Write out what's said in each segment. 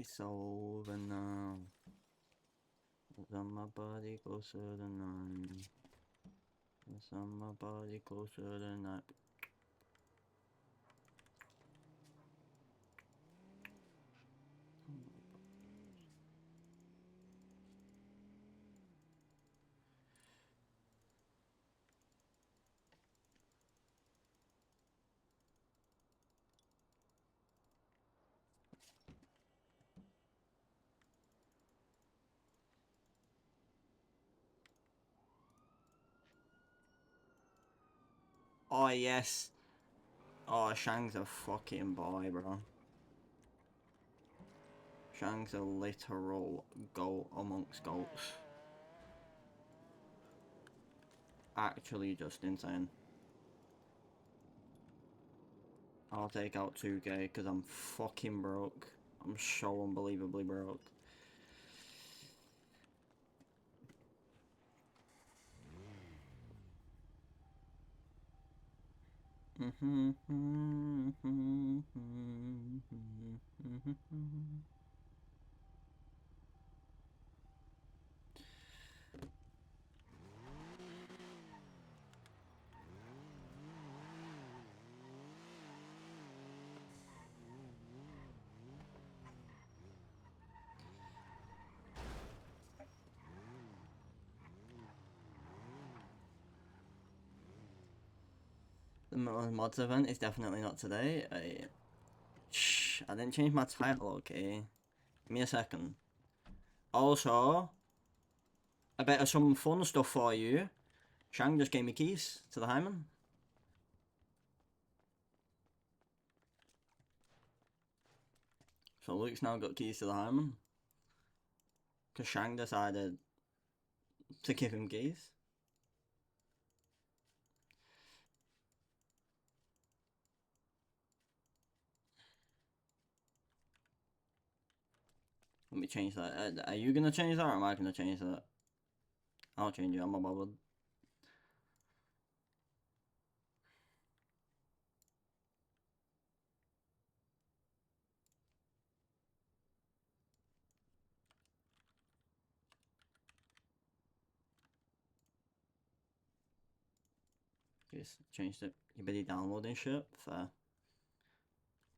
It's over now. It's on my body closer than nine. It's on my body closer than nine. Oh yes. Oh, Shang's a fucking boy, bro. Shang's a literal goat amongst goats. Actually just insane. I'll take out 2K because I'm fucking broke. I'm so unbelievably broke. The mods event is definitely not today. Shh, I didn't change my title, okay? Give me a second. Also, I bet some fun stuff for you. Shang just gave me keys to the Hyman. So Luke's now got keys to the Hyman. Because Shang decided to give him keys. Let me change that. Are you gonna change that or am I gonna change that? I'll change it, I'm not bothered. Just changed it. You better downloading shit. Fair.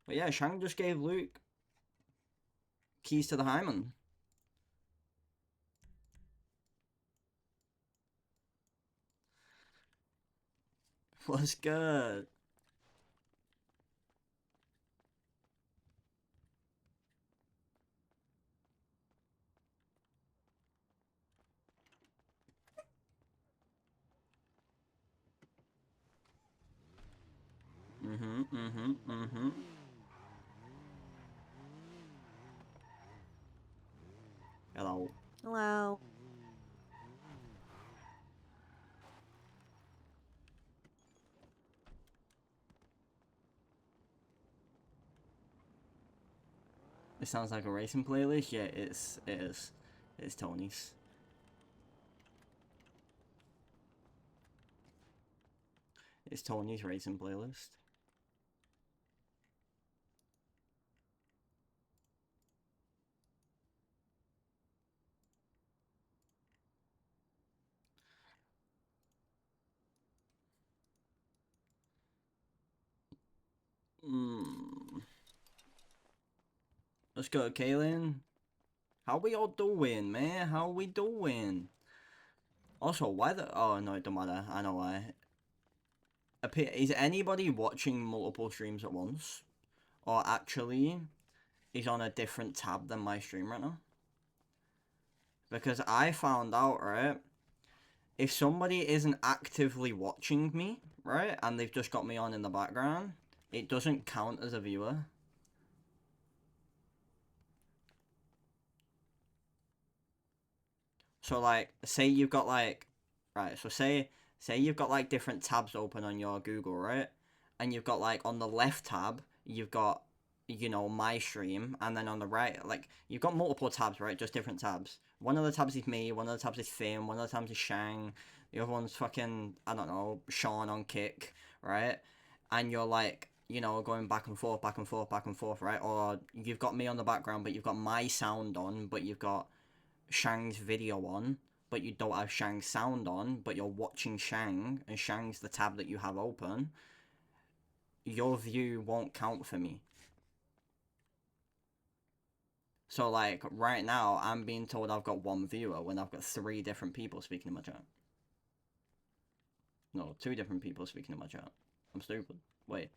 But yeah, Shang just gave Luke keys to the Hyman. What's good? Hello. Hello. It sounds like a racing playlist. Yeah, it is. It's Tony's. It's Tony's racing playlist. Let's go, Kaylin. How we all doing, man? How we doing? Also, why the... Oh, no, it don't matter. I know why. Is anybody watching multiple streams at once? Or actually is on a different tab than my stream right now? Because I found out, right? If somebody isn't actively watching me, right? And they've just got me on in the background, it doesn't count as a viewer. So like, say you've got like, right, so say you've got like different tabs open on your Google, right? And you've got like on the left tab, you've got, you know, my stream, and then on the right, like, you've got multiple tabs, right? Just different tabs. One of the tabs is me, one of the tabs is Finn, one of the tabs is Shang, the other one's fucking, I don't know, Sean on Kick, right? And you're like you know, going back and forth, back and forth, back and forth, right? Or you've got me on the background, but you've got my sound on, but you've got Shang's video on, but you don't have Shang's sound on, but you're watching Shang, and Shang's the tab that you have open, your view won't count for me. So, like, right now, I'm being told I've got one viewer when I've got 3 different people speaking in my chat. No, 2 different people speaking in my chat. I'm stupid. Wait.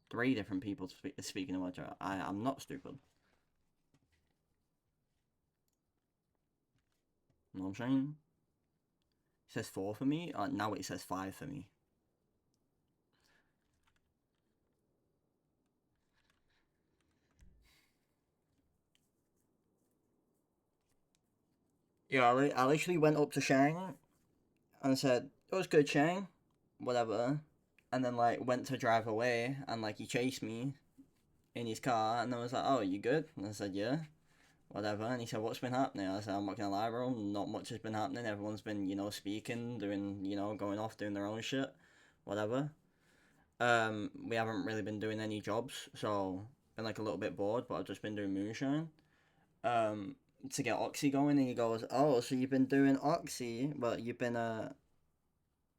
3 different people speaking in my chat. I'm not stupid. You know what I'm saying? It says 4 for me. Now it says 5 for me. Yeah, I literally went up to Shang and said, "It was good, Shang," whatever, and then like went to drive away, and like he chased me in his car, and I was like, "Oh, you good?" And I said, "Yeah," whatever, and he said, "What's been happening?" I said, "I'm not gonna lie, bro, not much has been happening. Everyone's been, you know, speaking, doing, you know, going off, doing their own shit, whatever. We haven't really been doing any jobs, so been like a little bit bored, but I've just been doing moonshine, to get Oxy going." And he goes, "Oh, so you've been doing Oxy, but you've been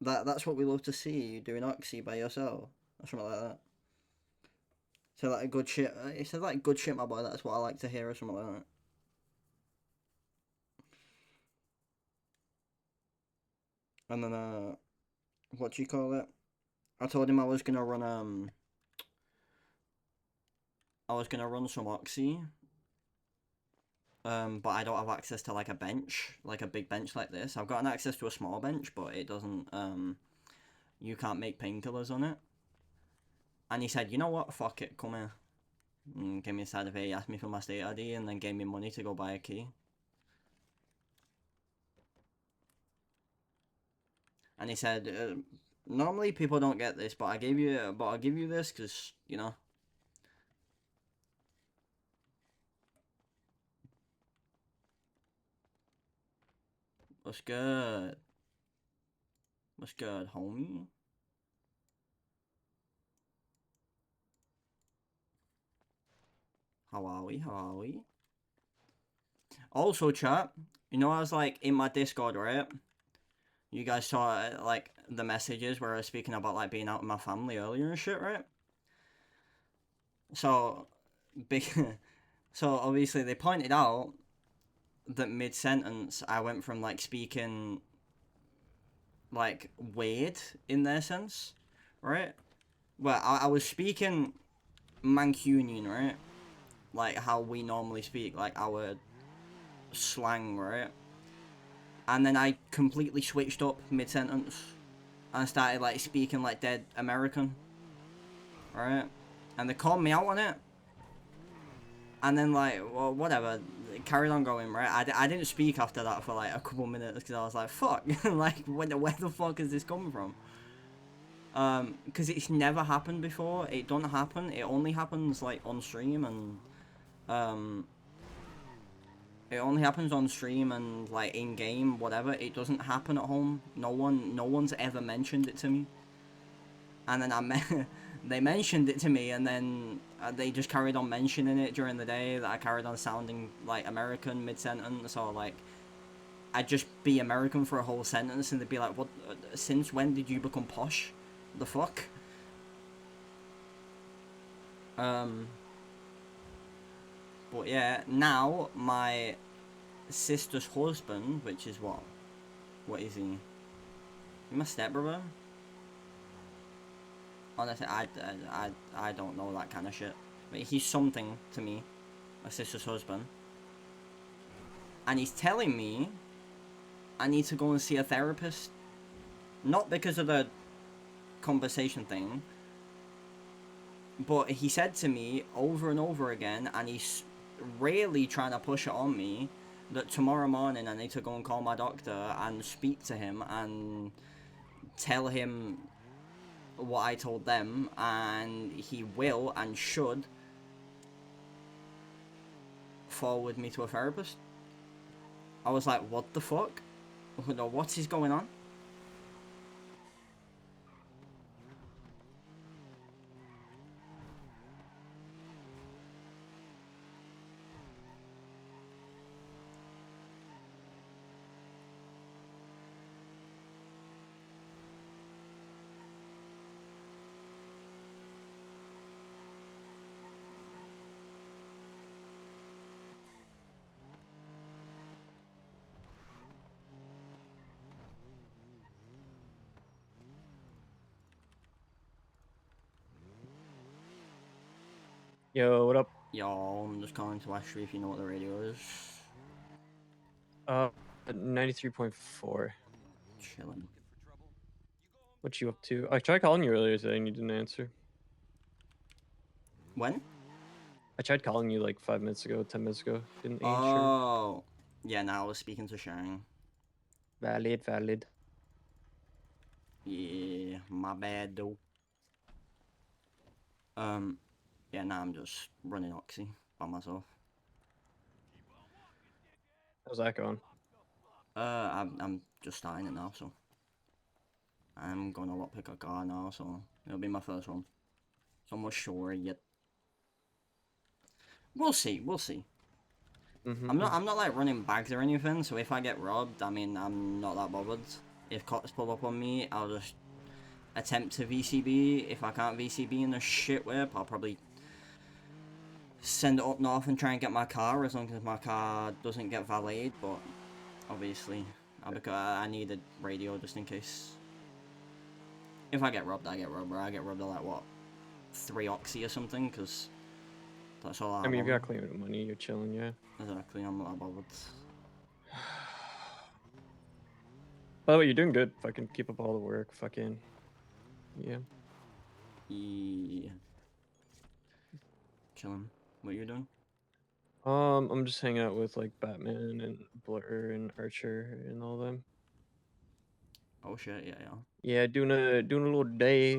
that's what we love to see, you doing Oxy by yourself," or something like that. So like a good shit. He said like good shit, my boy. That's what I like to hear, or something like that. And then what do you call it? I told him I was gonna run some Oxy. But I don't have access to like a bench, like a big bench like this. I've got an access to a small bench, but it doesn't. You can't make painkillers on it. And he said, "You know what? Fuck it, come here." And gave me a side of it. He asked me for my state ID, and then gave me money to go buy a key. And he said, "Normally people don't get this, but I'll give you this because you know." What's good? What's good, homie? How are we? How are we? Also, chat, you know, I was like in my Discord, right? You guys saw like the messages where I was speaking about like being out with my family earlier and shit, right? So, big. So obviously they pointed out that mid sentence I went from like speaking like weird in their sense, right? Well, I was speaking Mancunian, right? Like how we normally speak, like our slang, right? And then I completely switched up mid sentence and started like speaking like dead American, right? And they called me out on it. And then like, well, whatever, carried on going, right? I didn't speak after that for like a couple minutes because I was like, fuck, like where the fuck is this coming from? Because it's never happened before. It don't happen. It only happens like on stream, and it only happens on stream and like in game, whatever. It doesn't happen at home. No one's ever mentioned it to me. And then they mentioned it to me, and then they just carried on mentioning it during the day. That I carried on sounding like American mid sentence, or like I'd just be American for a whole sentence, and they'd be like, "What? Since when did you become posh? The fuck?" But yeah, now my sister's husband, which is what? What is he? My stepbrother? Honestly, I don't know that kind of shit. But he's something to me, my sister's husband. And he's telling me I need to go and see a therapist. Not because of the conversation thing, but he said to me over and over again, and he's really trying to push it on me, that tomorrow morning I need to go and call my doctor and speak to him and tell him what I told them, and he will and should forward me to a therapist. I was like, what the fuck? What is going on? Yo, what up? Yo, I'm just calling to ask you if you know what the radio is. 93.4. Chilling. What you up to? I tried calling you earlier today and you didn't answer. When? I tried calling you like 5 minutes ago, 10 minutes ago. Didn't answer. Oh. Yeah, now I was speaking to Shang. Valid. Yeah, my bad though. Yeah, now I'm just running Oxy by myself. How's that going? I'm just starting it now, so I'm gonna pick a car now, so it'll be my first one. So I'm not sure yet. We'll see. Mm-hmm. I'm not like running bags or anything. So if I get robbed, I mean, I'm not that bothered. If cops pull up on me, I'll just attempt to VCB. If I can't VCB in a shit whip, I'll probably send it up north and try and get my car, as long as my car doesn't get valeted. But obviously, I need a radio just in case. If I get robbed, I get robbed. Or I get robbed at like what, 3 Oxy or something, because that's all I I mean, you've bother. got clean money. You're chilling, yeah. Exactly, I'm not that bothered. By the way, you're doing good. Fucking keep up all the work. Fucking, yeah. Yeah. Chilling. What you doing? I'm just hanging out with like Batman and Blur and Archer and all them. Oh shit, yeah. Yeah, doing a little day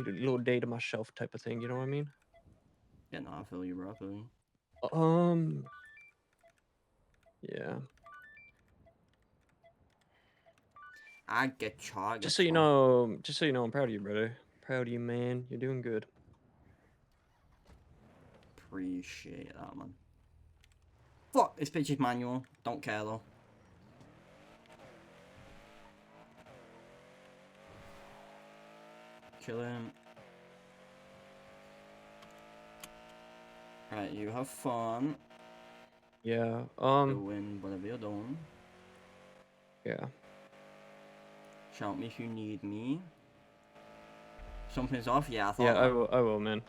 to myself type of thing. You know what I mean? Yeah, no, I feel you, bro. I feel you. Yeah. I get you. Just so you know, I'm proud of you, brother. Proud of you, man. You're doing good. Appreciate that, man. Fuck, this bitch is manual. Don't care though. Chilling. Right, you have fun. Yeah. Doing whatever you're doing. Yeah. Shout me if you need me. Something's off? Yeah, I thought Yeah, that. I will, man.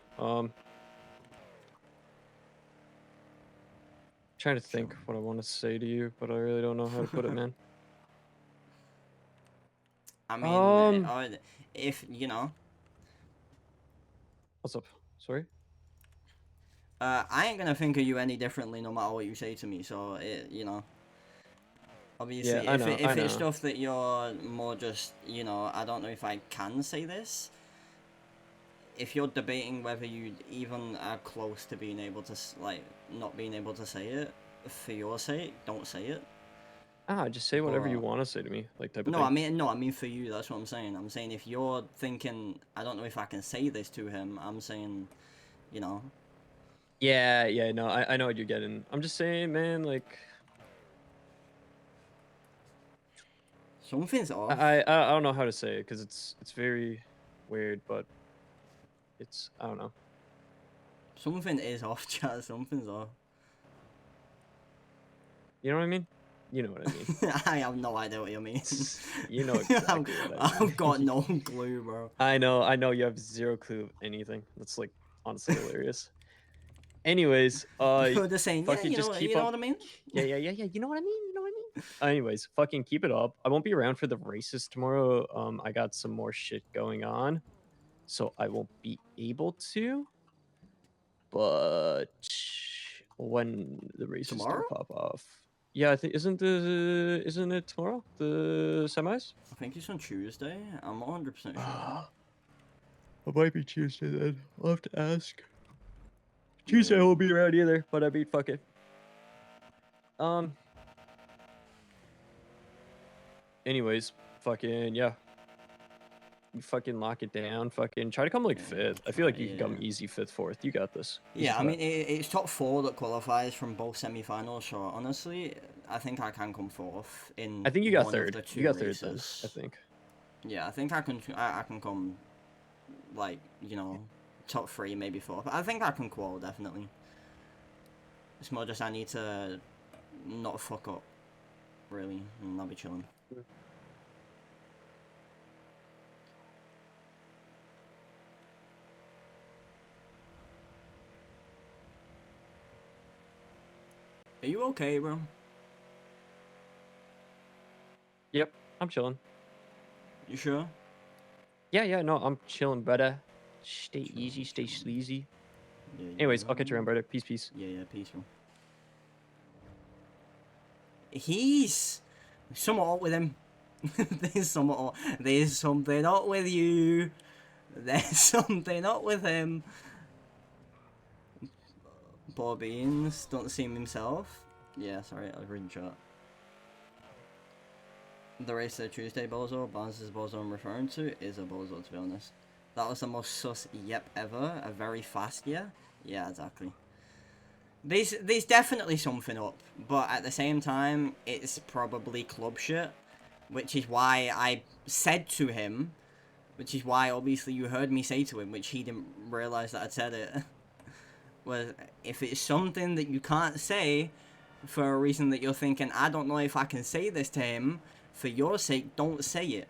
Trying to think what I want to say to you, but I really don't know how to put it, man. I mean, if, you know. What's up? Sorry? I ain't gonna think of you any differently no matter what you say to me, so, you know. Yeah, Obviously, I if, know, if I it's know. stuff that you're more just, you know, I don't know if I can say this. If you're debating whether you even are close to being able to, like, not being able to say it, for your sake, don't say it. Just say whatever you But want to say to me, like type of no, thing. I mean for you. That's what I'm saying. I'm saying if you're thinking, I don't know if I can say this to him. I'm saying, you know. Yeah, no, I know what you're getting. I'm just saying, man, like Something's off. I don't know how to say it because it's very weird, but I don't know. Something is off, chat. Something's off. You know what I mean? You know what I mean. I have no idea what you mean. You know exactly what I mean. I've got no clue, bro. I know you have zero clue of anything. That's like honestly hilarious. Anyways, You're just saying, yeah, fucking just keep you know up. what I mean. Yeah. You know what I mean? You know what I mean? Anyways, fucking keep it up. I won't be around for the races tomorrow. I got some more shit going on, so I won't be able to. But when the races do Tomorrow? pop off, yeah, I think isn't it tomorrow the semis? I think it's on Tuesday. I'm not 100% sure. It might be Tuesday then. I'll have to ask. Tuesday Yeah. I won't be around either, but I mean, fuck it. Anyways, fucking yeah. You fucking lock it down. Fucking try to come like Yeah, fifth. I feel try, like you can yeah. come easy fifth, fourth. You got this. Yeah, I mean, it's top 4 that qualifies from both semi-finals, so honestly, I think I can come 4th in I think you got one third. of the 2 You got third then. races. I think. Yeah, I think I can come, like, you know, top 3, maybe 4th. I think I can qual, definitely. It's more just I need to not fuck up, really, and I'll be chilling. Are you okay, bro? Yep, I'm chilling. You sure? Yeah, no, I'm chilling, brother. Stay Chill, easy, stay chill. sleazy. Yeah, Anyways, I'll catch you around, brother. Peace, peace. yeah, peaceful. He's somewhat up with him. There's something up with you. There's something up with him. Poor Beans don't seem himself. Yeah, sorry, I was reading chat. The race of Tuesday Bozo, Barnes' Bozo I'm referring to, is a Bozo, to be honest. That was the most sus yep ever. A very fast yeah? Yeah, exactly. There's definitely something up, but at the same time, it's probably club shit. Which is why I said to him, which is why obviously you heard me say to him, which he didn't realise that I'd said it, was if it's something that you can't say for a reason that you're thinking, I don't know if I can say this to him, for your sake, don't say it.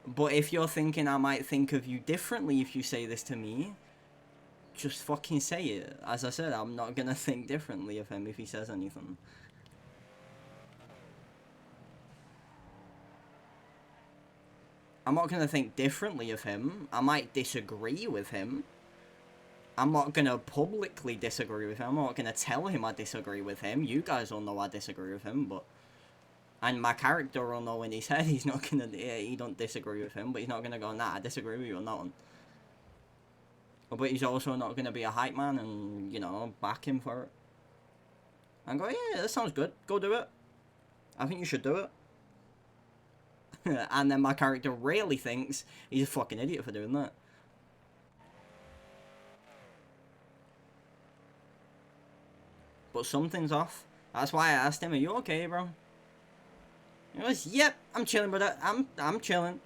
But if you're thinking I might think of you differently if you say this to me, just fucking say it. As I said, I'm not gonna think differently of him if he says anything. I'm not gonna think differently of him. I might disagree with him. I'm not gonna publicly disagree with him. I'm not gonna tell him I disagree with him. You guys all know I disagree with him, but... And my character will know in his head he's not gonna... Yeah, he don't disagree with him, but he's not gonna go, nah, I disagree with you on that one. But he's also not gonna be a hype man and, you know, back him for it. And go, yeah, that sounds good. Go do it. I think you should do it. And then my character really thinks he's a fucking idiot for doing that. But something's off. That's why I asked him, are you okay, bro? He goes, yep, I'm chilling, brother. I'm chilling.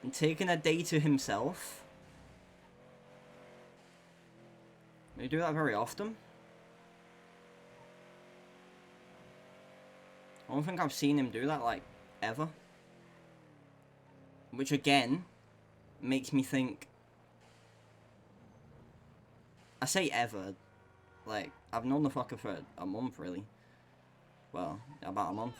And taking a day to himself. We do that very often. I don't think I've seen him do that, like, ever. Which, again, makes me think... I say ever. Like, I've known the fucker for a month, really. Well, about a month.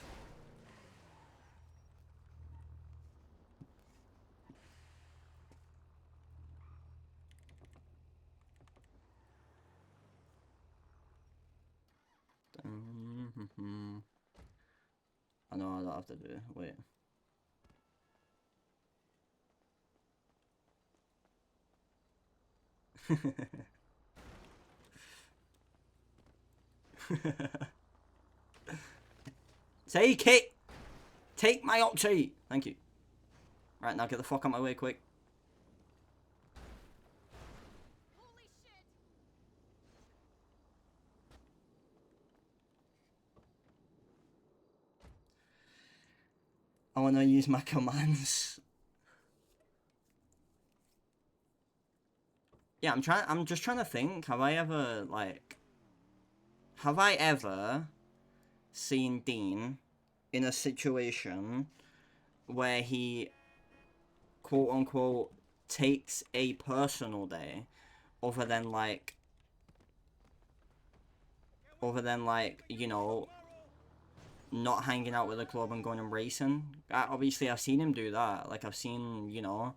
I know I don't have to do it. Wait. Take it! Take my oxy! Thank you. Right, now get the fuck out of my way, quick. Holy shit! I wanna use my commands. Yeah, I'm just trying to think. Have I ever, like... Have I ever seen Dean in a situation where he, quote unquote, takes a personal day other than like, you know, not hanging out with the club and going and racing? Obviously, I've seen him do that. Like, I've seen, you know,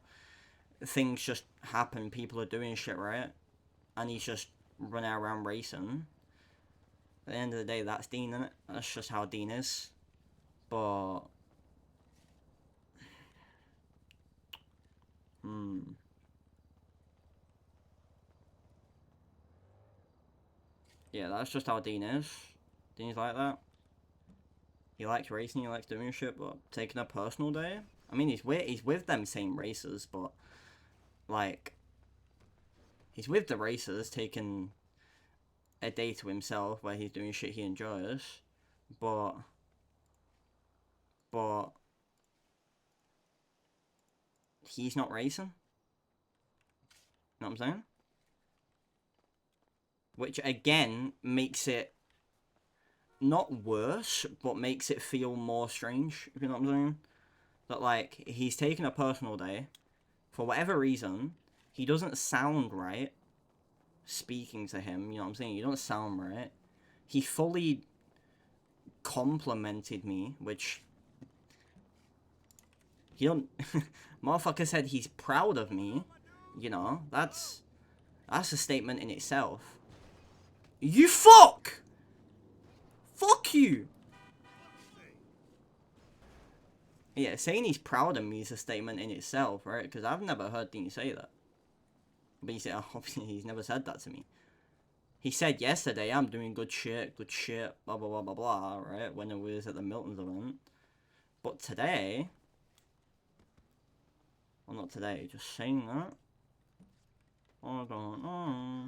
things just happen. People are doing shit, right? And he's just running around racing. At the end of the day, that's Dean, innit? That's just how Dean is. But... Yeah, that's just how Dean is. Dean's like that. He likes racing, he likes doing shit, but taking a personal day? I mean, he's with them same racers, but... Like... He's with the racers, taking a day to himself where he's doing shit he enjoys. But... He's not racing. You know what I'm saying? Which, again, makes it... Not worse, but makes it feel more strange, if you know what I'm saying? That, like, he's taking a personal day. For whatever reason, he doesn't sound right. speaking to him, you know what I'm saying? You don't sound right. He fully complimented me, which he don't. Motherfucker said he's proud of me. You know, that's a statement in itself. You fuck! Fuck you! Yeah, saying he's proud of me is a statement in itself, right? Because I've never heard Dean say that. But he said, obviously, he's never said that to me. He said yesterday, I'm doing good shit, blah, blah, blah, blah, blah, right? When it was at the Milton's event. But today... Well, not today, just saying that. Oh, don't know.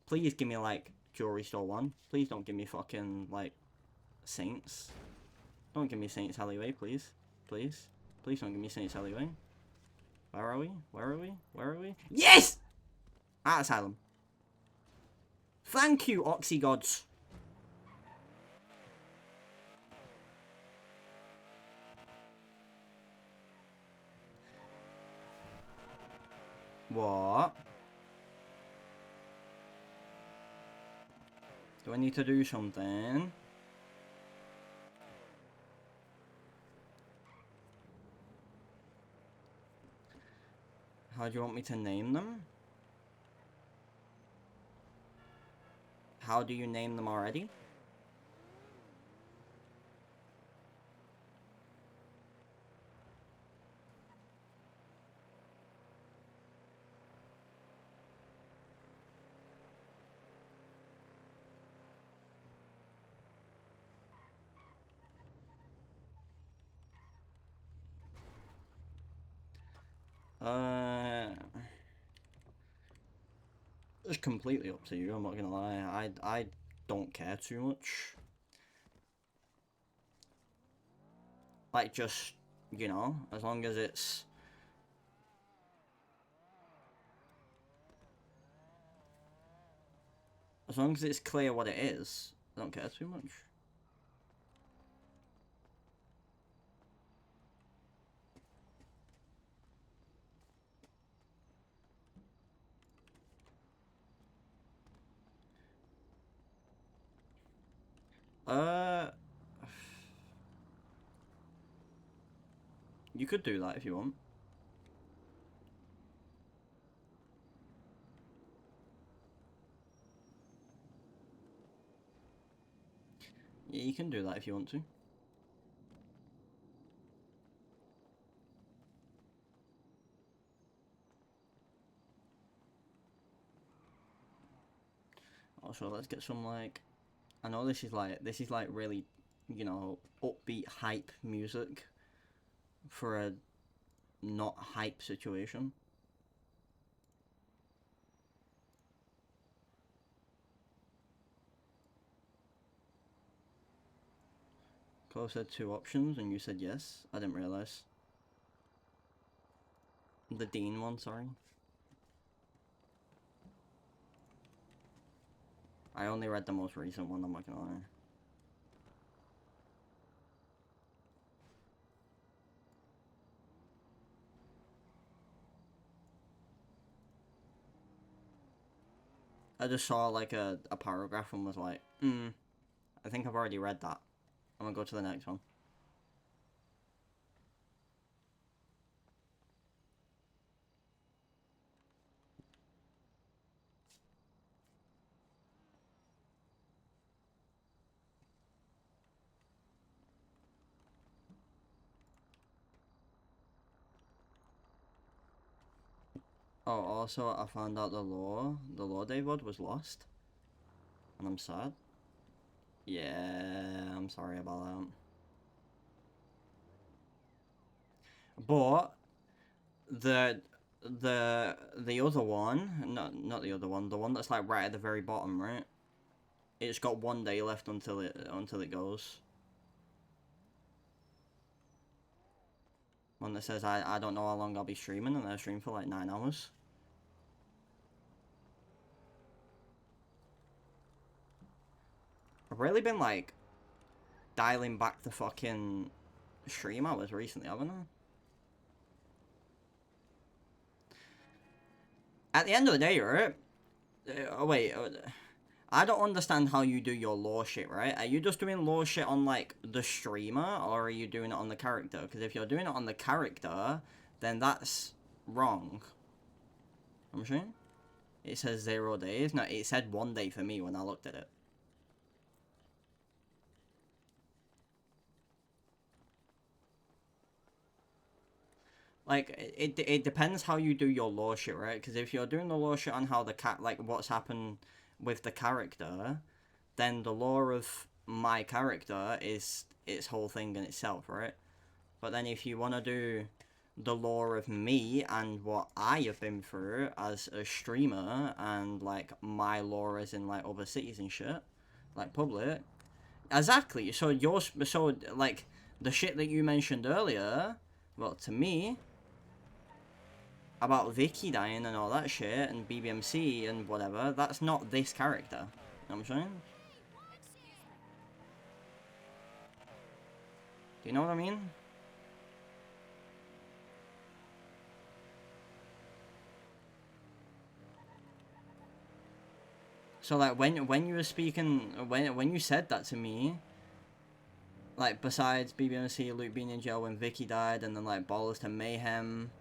Please give me, like, Jewelry Store 1. Please don't give me fucking, like, Saints. Don't give me Saints alleyway, please. Please. Please don't give me Saints alleyway. Where are we? Where are we? Where are we? Yes! Art Asylum. Thank you, Oxy Gods. What? Do I need to do something? How do you want me to name them? How do you name them already? It's completely up to you, I'm not gonna lie. I don't care too much. Like, just, you know, as long as it's... As long as it's clear what it is, I don't care too much. You could do that if you want. Yeah, you can do that if you want to. Also, let's get some, like... I know this is like really, you know, upbeat hype music for a not hype situation. Cole said 2 options and you said yes. I didn't realise. The Dean one, sorry. I only read the most recent one, I'm not gonna lie. I just saw like a paragraph and was like, I think I've already read that. I'm gonna go to the next one. Oh, also I found out the law day VOD was lost. And I'm sad. Yeah, I'm sorry about that. But the other one, not the other one, the one that's like right at the very bottom, right? It's got 1 day left until it goes. One that says I don't know how long I'll be streaming, and I stream for like 9 hours. I've really been like dialing back the fucking stream hours recently, haven't I? At the end of the day, right? Wait, I don't understand how you do your lore shit, right? Are you just doing lore shit on, like, the streamer, or are you doing it on the character? Because if you're doing it on the character, then that's wrong. I'm saying? It says 0 days. No, it said 1 day for me when I looked at it. Like, it depends how you do your lore shit, right? Because if you're doing the lore shit on how the like, what's happened with the character, then the lore of my character is its whole thing in itself, right? But then if you want to do the lore of me and what I have been through as a streamer, and, like, my lore is in, like, other cities and shit, like, public, exactly. So like, the shit that you mentioned earlier, well, to me, about Vicky dying and all that shit, and BBMC and whatever, that's not this character. You know what I'm saying? Do you know what I mean? So, like, when you were speaking, when you said that to me, like, besides BBMC, Luke being in jail when Vicky died, and then, like, Ballers to Mayhem,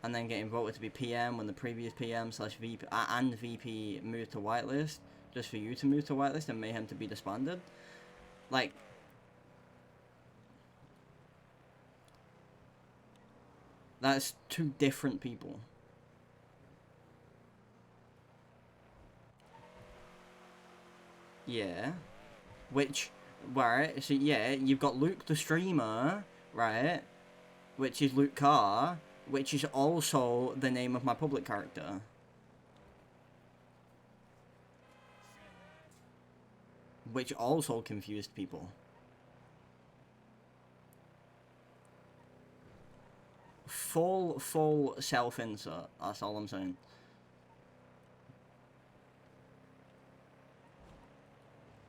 and then getting voted to be PM when the previous PM slash VP and VP moved to whitelist, just for you to move to whitelist and Mayhem to be disbanded, like, that's two different people. Yeah. Which, right, so yeah, you've got Luke the streamer, right, which is Luke Carr, which is also the name of my public character. Which also confused people. Full self-insert, that's all I'm saying.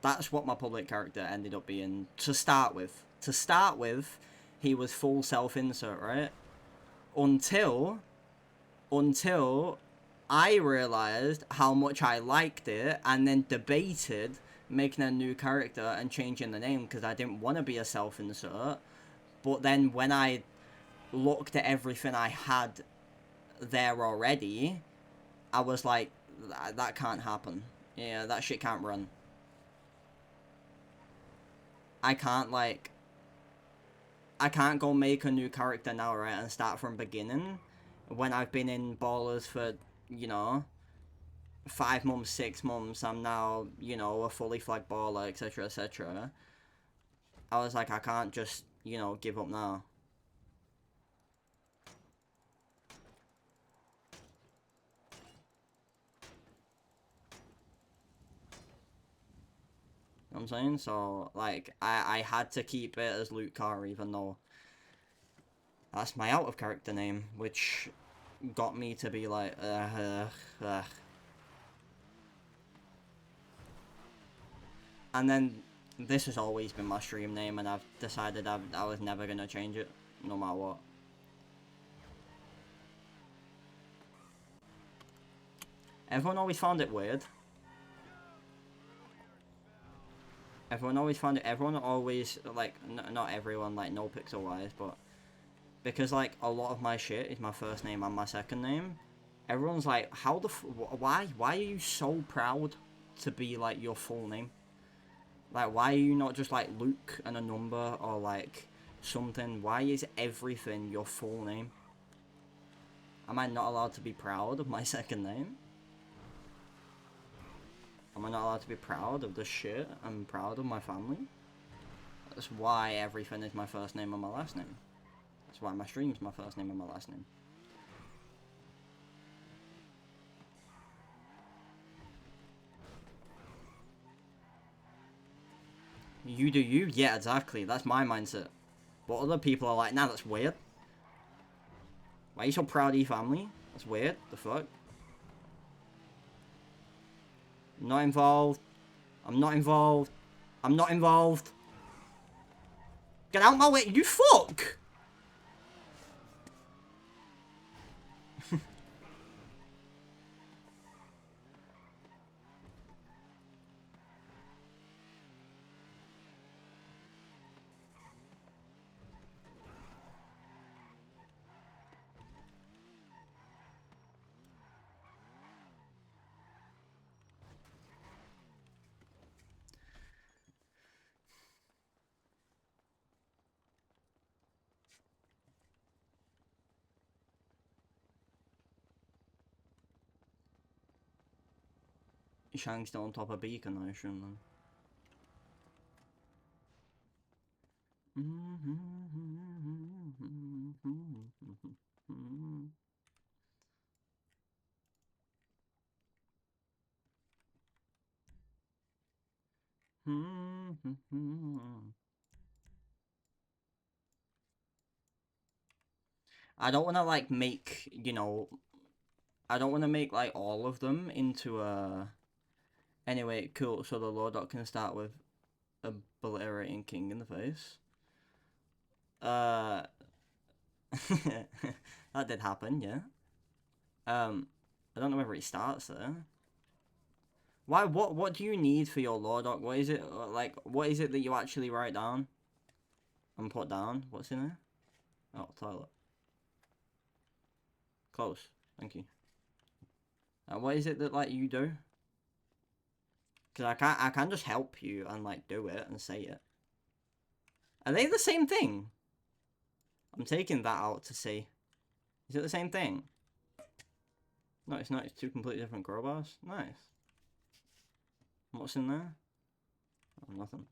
That's what my public character ended up being to start with. To start with, he was full self-insert, right? Until I realised how much I liked it, and then debated making a new character and changing the name because I didn't want to be a self-insert. But then when I looked at everything I had there already, I was like, that can't happen. Yeah, that shit can't run. I can't go make a new character now, right, and start from beginning when I've been in Ballers for, you know, 5 months, 6 months. I'm now, you know, a fully flagged baller, etc, etc. I was like, I can't just, you know, give up now. You know what I'm saying? So, like, I had to keep it as Luke Carr, even though that's my out of character name, which got me to be like, And then this has always been my stream name, and I've decided I was never gonna change it, no matter what. Everyone always found it weird. Everyone always, like, not everyone, like, no pixel wise, but because, like, a lot of my shit is my first name and my second name, everyone's like, how the why are you so proud to be, like, your full name? Like, why are you not just, like, Luke and a number, or, like, something? Why is everything your full name? Am I not allowed to be proud of my second name? Am I not allowed to be proud of the shit I'm proud of my family? That's why everything is my first name and my last name. That's why my stream's my first name and my last name. You do you? Yeah, exactly. That's my mindset. But other people are like, nah, that's weird. Why are you so proud of your family? That's weird. The fuck? I'm not involved. I'm not involved. I'm not involved. Get out my way, you fuck! Shang's still on top of Beacon, I assume, then. I don't want to, like, make, you know... I don't want to make, like, all of them into a... Anyway, cool, so the Lordok can start with obliterating King in the face. That did happen, yeah. I don't know whether it starts there. Why? What do you need for your Lordok? What is it, like, what is it that you actually write down? And put down? What's in there? Oh, toilet. Close. Thank you. What is it that, like, you do? Because I can just help you and, like, do it and say it. Are they the same thing? I'm taking that out to see. Is it the same thing? No, it's not. It's two completely different crowbars. Nice. What's in there? Oh, nothing.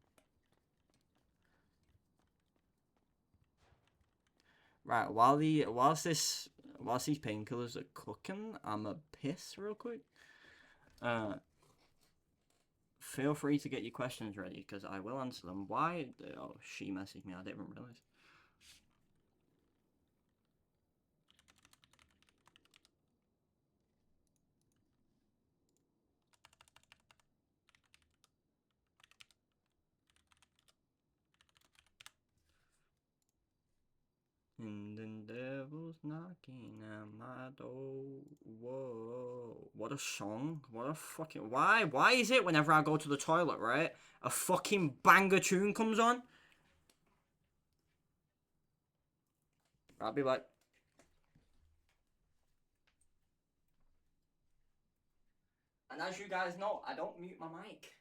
Right, whilst these painkillers are cooking, I'ma piss real quick. Feel free to get your questions ready, because I will answer them. Why? Oh, she messaged me, I didn't even realize. And the devil's knocking at my door. Whoa. What a song. What a fucking... Why is it whenever I go to the toilet, right? A fucking banger tune comes on? I'll be like... And as you guys know, I don't mute my mic.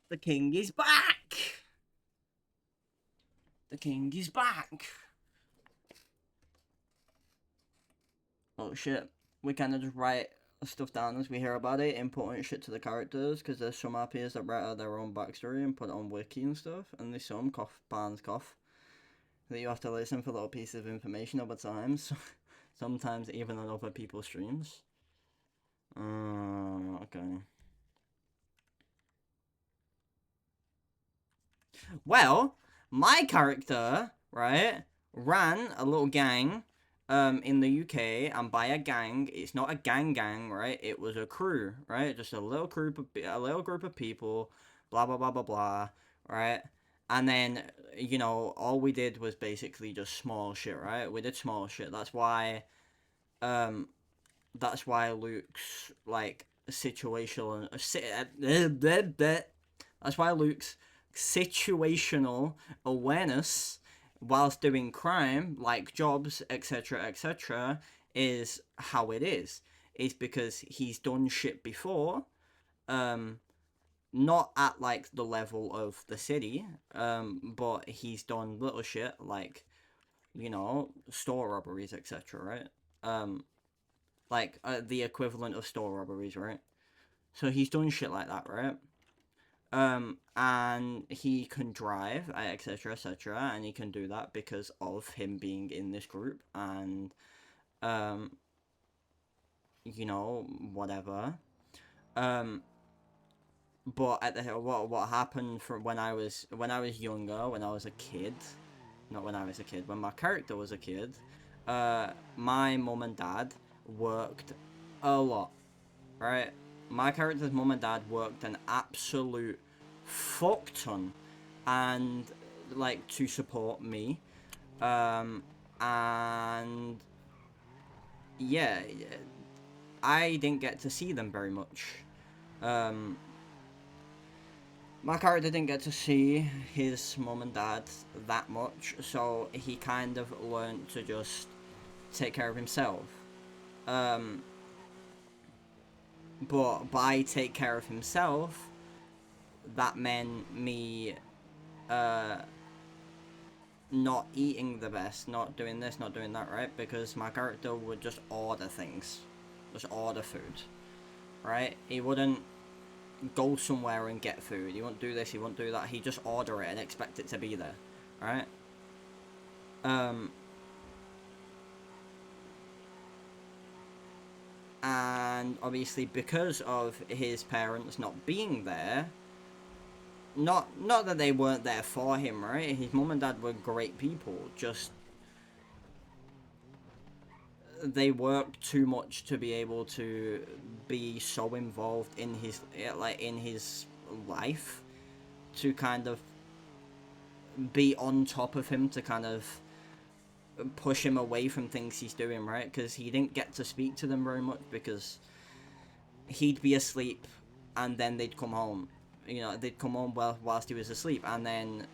The king is back! The king is back! Oh shit. We kind of just write stuff down as we hear about it, important shit to the characters, because there's some RPs that write out their own backstory and put it on wiki and stuff, and there's some, Barnes cough, that you have to listen for little pieces of information over time, so sometimes even on other people's streams. Okay. Well, my character, right, ran a little gang in the UK, and by a gang, it's not a gang, right? It was a crew, right? Just a little group of people, blah blah blah blah blah, right? And then, you know, all we did was basically just small shit, right? We did small shit. That's why Luke's like situational that's why Luke's situational awareness whilst doing crime, like jobs, etc., is how it is. It's because he's done shit before, not at like the level of the city, but he's done little shit like, you know, store robberies, etc., right? Like the equivalent of store robberies, right? So he's done shit like that, right? And he can drive, etc., and he can do that because of him being in this group, and, you know, whatever. but at the what happened from when I was younger, when I was a kid, not when I was a kid, when my character was a kid, my mum and dad worked a lot, right? My character's mum and dad worked an absolute fuck ton, and like to support me, and yeah, I didn't get to see them very much. My character didn't get to see his mum and dad that much, so he kind of learned to just take care of himself. But by take care of himself, that meant me not eating the best, not doing this, not doing that, right? Because my character would just order things, just order food, right? He wouldn't go somewhere and get food. He won't do this, he won't do that. He just order it and expect it to be there, right? And obviously because of his parents not being there, not that they weren't there for him, right? His mum and dad were great people, just they worked too much to be able to be so involved in his life to kind of be on top of him, to kind of push him away from things he's doing, right? Because he didn't get to speak to them very much because he'd be asleep and then they'd come home. You know, they'd come home whilst he was asleep, and then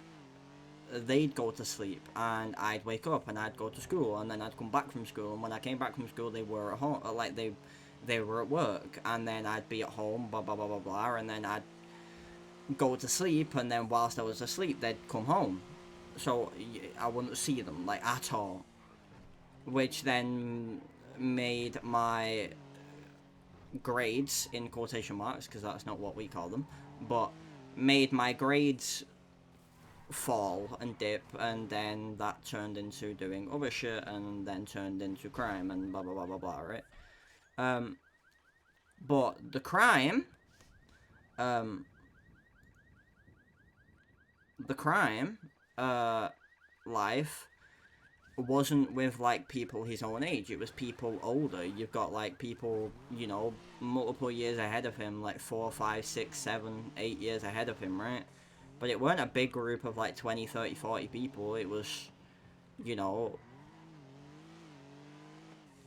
they'd go to sleep, and I'd wake up and I'd go to school, and then I'd come back from school, and when I came back from school they were at home, like they were at work, and then I'd be at home, blah blah blah blah blah, and then I'd go to sleep, and then whilst I was asleep they'd come home, so I wouldn't see them like at all, which then made my grades, in quotation marks because that's not what we call them, but made my grades fall and dip, and then that turned into doing other shit, and then turned into crime and blah blah blah blah blah, right? But the crime life wasn't with like people his own age, it was people older. You've got like people, you know, multiple years ahead of him, like 4, 5, 6, 7, 8 years ahead of him, right? But it weren't a big group of like 20, 30, 40 people. It was, you know,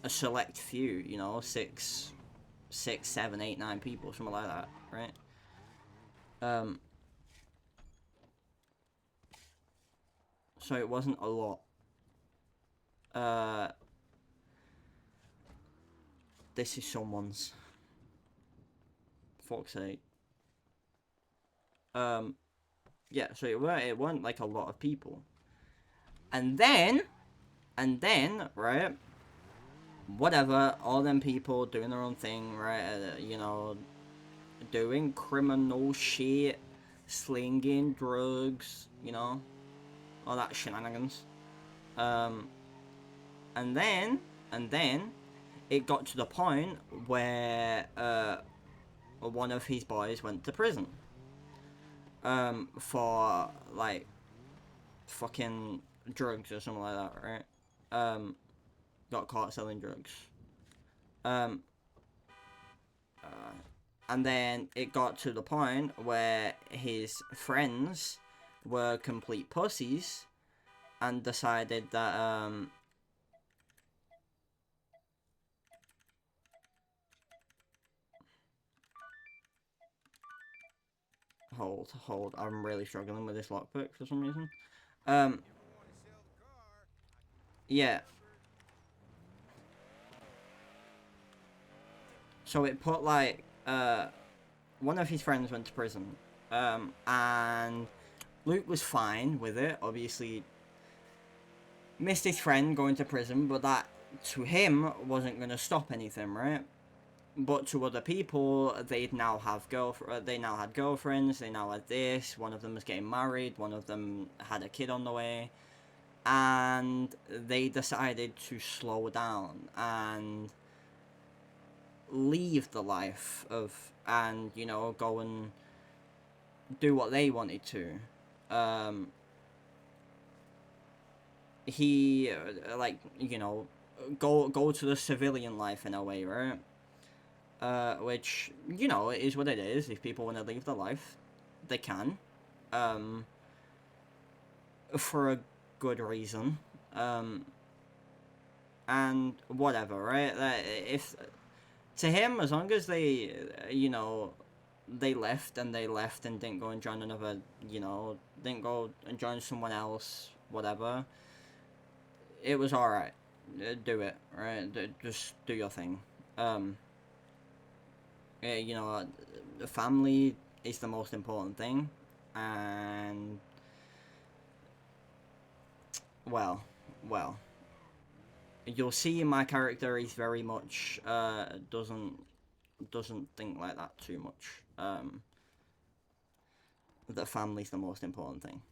a select few, you know, 6, 7, 8, 9 people, something like that, right? So it wasn't a lot. This is someone's. Fuck's sake. Yeah, so it weren't like a lot of people. And then, right, whatever, all them people doing their own thing, right, you know, doing criminal shit, slinging drugs, you know, all that shenanigans. And then, it got to the point where, one of his boys went to prison. For, like, fucking drugs or something like that, right? Got caught selling drugs. And then it got to the point where his friends were complete pussies and decided that, hold, I'm really struggling with this lockpick for some reason. Yeah. So it put, like, one of his friends went to prison, and Luke was fine with it, obviously missed his friend going to prison, but that, to him, wasn't going to stop anything, right? But to other people, they now had girlfriends, they now had this, one of them was getting married, one of them had a kid on the way, and they decided to slow down and leave the life of, and, you know, go and do what they wanted to. He like, you know, go to the civilian life in a way, right? Which, you know, it is what it is. If people want to leave the life, they can, for a good reason, and whatever, right? If to him, as long as they, you know, they left and didn't go and join another, you know, didn't go and join someone else, whatever, it was alright. Do it, right? Just do your thing. You know, the family is the most important thing, and well, you'll see my character is very much doesn't think like that too much. That family's the most important thing.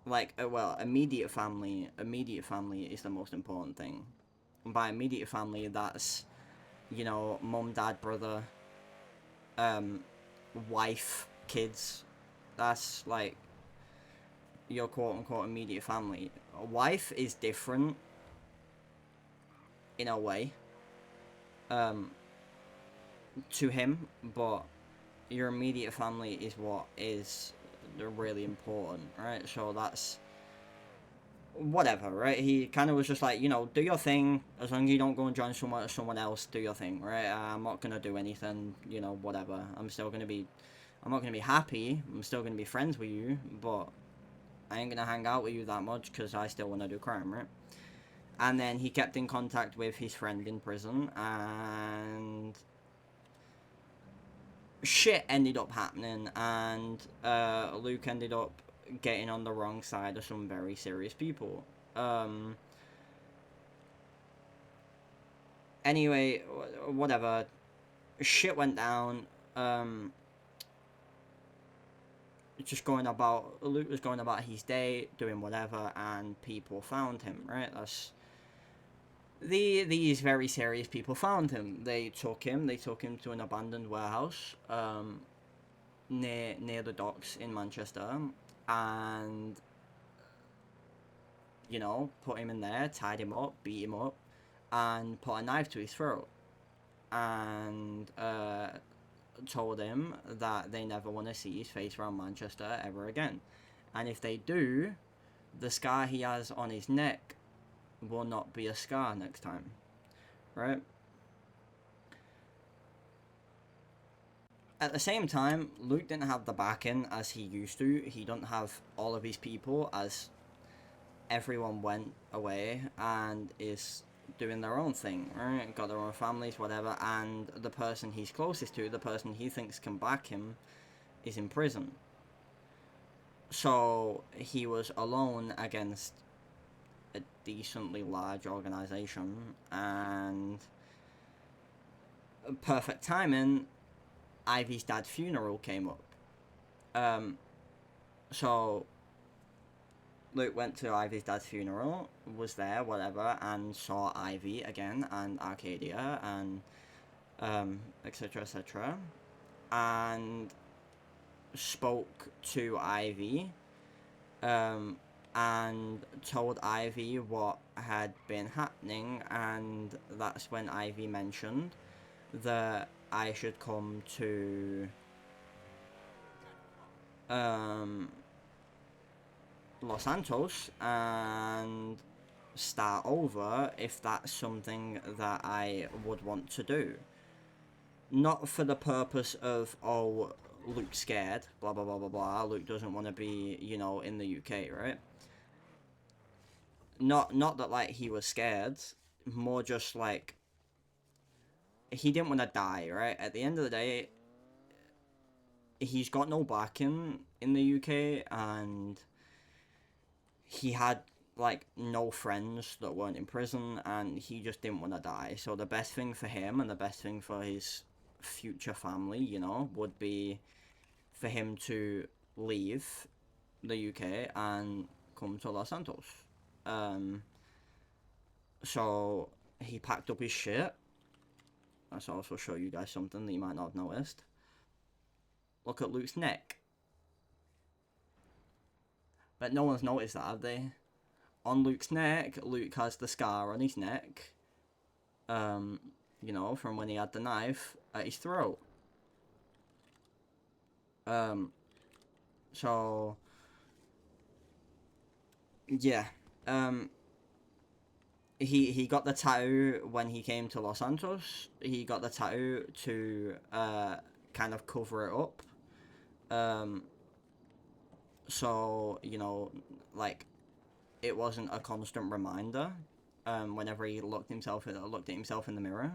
Like, well, immediate family is the most important thing. And by immediate family, that's, you know, mum, dad, brother, wife, kids. That's like your quote unquote immediate family. A wife is different in a way, to him, but your immediate family is what is really important, right? So that's whatever, right? He kind of was just like, you know, do your thing. As long as you don't go and join someone else, do your thing, right? I'm not gonna do anything, you know, whatever. I'm not gonna be happy. I'm still gonna be friends with you, but I ain't gonna hang out with you that much because I still want to do crime, right? And then he kept in contact with his friend in prison, and shit ended up happening, and Luke ended up getting on the wrong side of some very serious people. Anyway, whatever. Shit went down. Luke was going about his day, doing whatever, and people found him, right? These very serious people found him. They took him to an abandoned warehouse, near the docks in Manchester, and, you know, put him in there, tied him up, beat him up, and put a knife to his throat, and told him that they never want to see his face around Manchester ever again, and if they do, the scar he has on his neck will not be a scar next time, right? At the same time, Luke didn't have the backing as he used to. He don't have all of his people, as everyone went away and is doing their own thing, right? Got their own families, whatever, and the person he's closest to, the person he thinks can back him, is in prison. So he was alone against a decently large organization, and perfect timing, Ivy's dad's funeral came up. So Luke went to Ivy's dad's funeral, was there, whatever, and saw Ivy again, and Arcadia, and etc., etc., and spoke to Ivy, and told Ivy what had been happening, and that's when Ivy mentioned that I should come to Los Santos and start over if that's something that I would want to do. Not for the purpose of, oh, Luke's scared, blah blah blah blah blah, Luke doesn't want to be, you know, in the UK, right? Not that, like, he was scared, more just like he didn't want to die, right? At the end of the day, he's got no backing in the UK, and he had, like, no friends that weren't in prison, and he just didn't want to die. So the best thing for him and the best thing for his future family, you know, would be for him to leave the UK and come to Los Santos. So he packed up his shit, let's also show you guys something that you might not have noticed. Look at Luke's neck. But no one's noticed that, have they? On Luke's neck, Luke has the scar on his neck. You know, from when he had the knife at his throat. So yeah. He got the tattoo when he came to Los Santos. He got the tattoo to kind of cover it up. So, you know, like, it wasn't a constant reminder whenever he looked at himself in the mirror.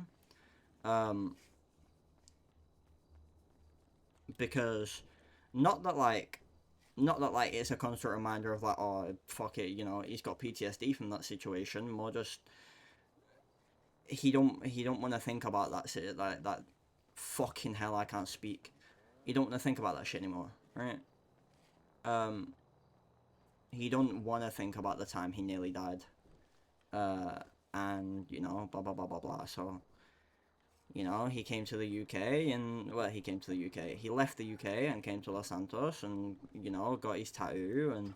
Because not that like it's a constant reminder of like, oh fuck it, you know, he's got PTSD from that situation. More just he don't want to think about that shit, like that fucking hell, I can't speak. He don't want to think about that shit anymore, right? He don't want to think about the time he nearly died. And you know, blah blah blah blah blah. So, you know, he came to the UK and, well, he came to the UK. He left the UK and came to Los Santos and, you know, got his tattoo and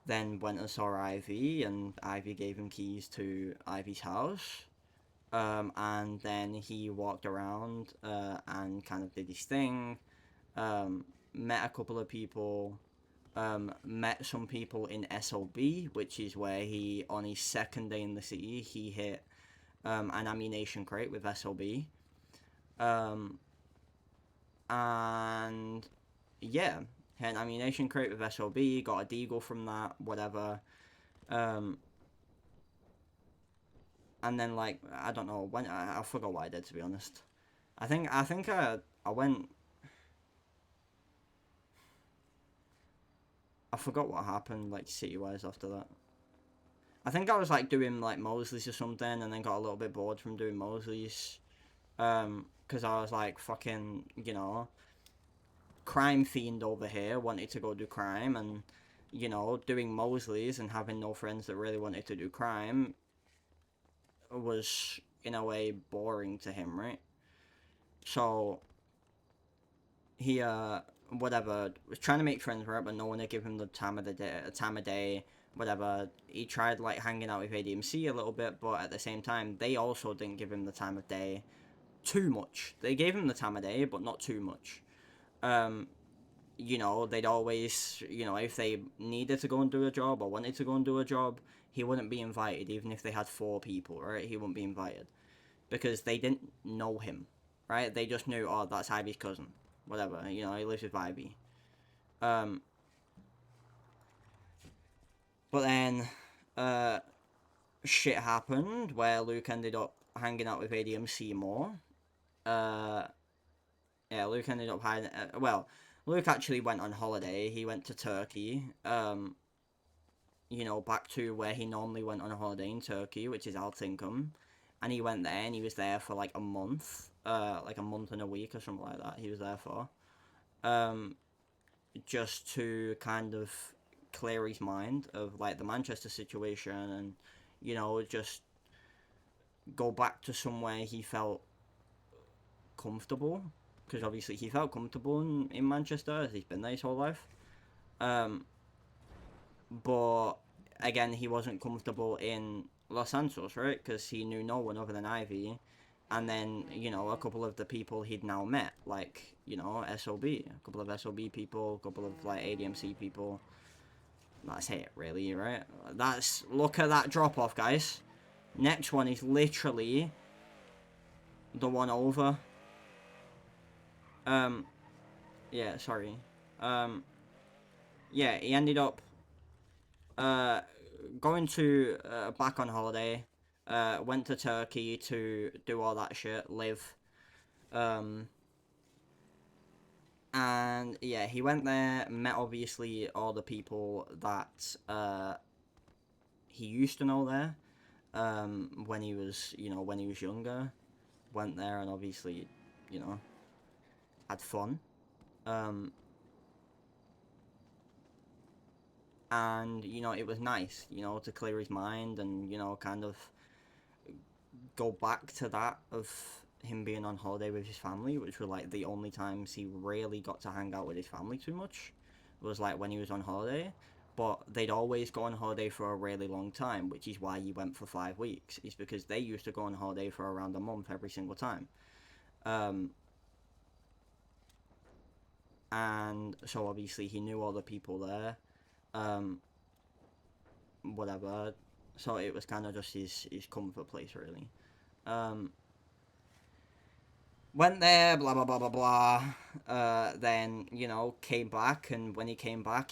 then went and saw Ivy, and Ivy gave him keys to Ivy's house. And then he walked around and kind of did his thing. Met a couple of people. Met some people in SOB, which is where he, on his second day in the city, he hit an ammunition crate with SOB. And yeah, hit an ammunition crate with SOB, got a deagle from that, whatever. And then, like, I don't know when, I forgot what I did, to be honest. I think I went. I forgot what happened, like, city-wise after that. I think I was, like, doing, like, Mosley's or something, and then got a little bit bored from doing Mosley's. Because I was, like, fucking, you know, crime fiend over here, wanted to go do crime, and, you know, doing Mosley's and having no friends that really wanted to do crime was, in a way, boring to him, right? So, he, whatever, was trying to make friends, right, but no one would give him the time of day, whatever. He tried, like, hanging out with ADMC a little bit, but at the same time, they also didn't give him the time of day too much. They gave him the time of day, but not too much. You know, they'd always, you know, if they needed to go and do a job or wanted to go and do a job, he wouldn't be invited, even if they had 4 people, right? He wouldn't be invited. Because they didn't know him, right? They just knew, oh, that's Ivy's cousin. Whatever, you know, he lives with Ivy. But then, shit happened where Luke ended up hanging out with ADMC more. Yeah, Luke ended up hiding. Well, Luke actually went on holiday. He went to Turkey. You know, back to where he normally went on a holiday in Turkey, which is Altinkum. And he went there, and he was there for like a month. Like a month and a week or something like that. He was there for. Just to kind of clear his mind of like the Manchester situation, and, you know, just go back to somewhere he felt comfortable, because obviously he felt comfortable in Manchester as he's been there his whole life. But again, he wasn't comfortable in Los Santos, right? Because he knew no one other than Ivy. And then, you know, a couple of the people he'd now met, like, you know, SOB, a couple of SOB people, a couple of, like, ADMC people. That's it, really, right? Look at that drop-off, guys. Next one is literally the one over. Yeah, sorry. Yeah, he ended up, going to, back on holiday, went to Turkey to do all that shit, live, and yeah, he went there, met obviously all the people that, he used to know there, when he was, you know, when he was younger, went there and obviously, you know, had fun, and, you know, it was nice, you know, to clear his mind and, you know, kind of go back to that of, him being on holiday with his family, which were like the only times he really got to hang out with his family too much, was like when he was on holiday. But they'd always go on holiday for a really long time, which is why he went for 5 weeks. Is because they used to go on holiday for around a month every single time. And so obviously he knew all the people there. Whatever. So it was kind of just his comfort place, really. Went there, blah blah blah blah blah. Then came back, and when he came back,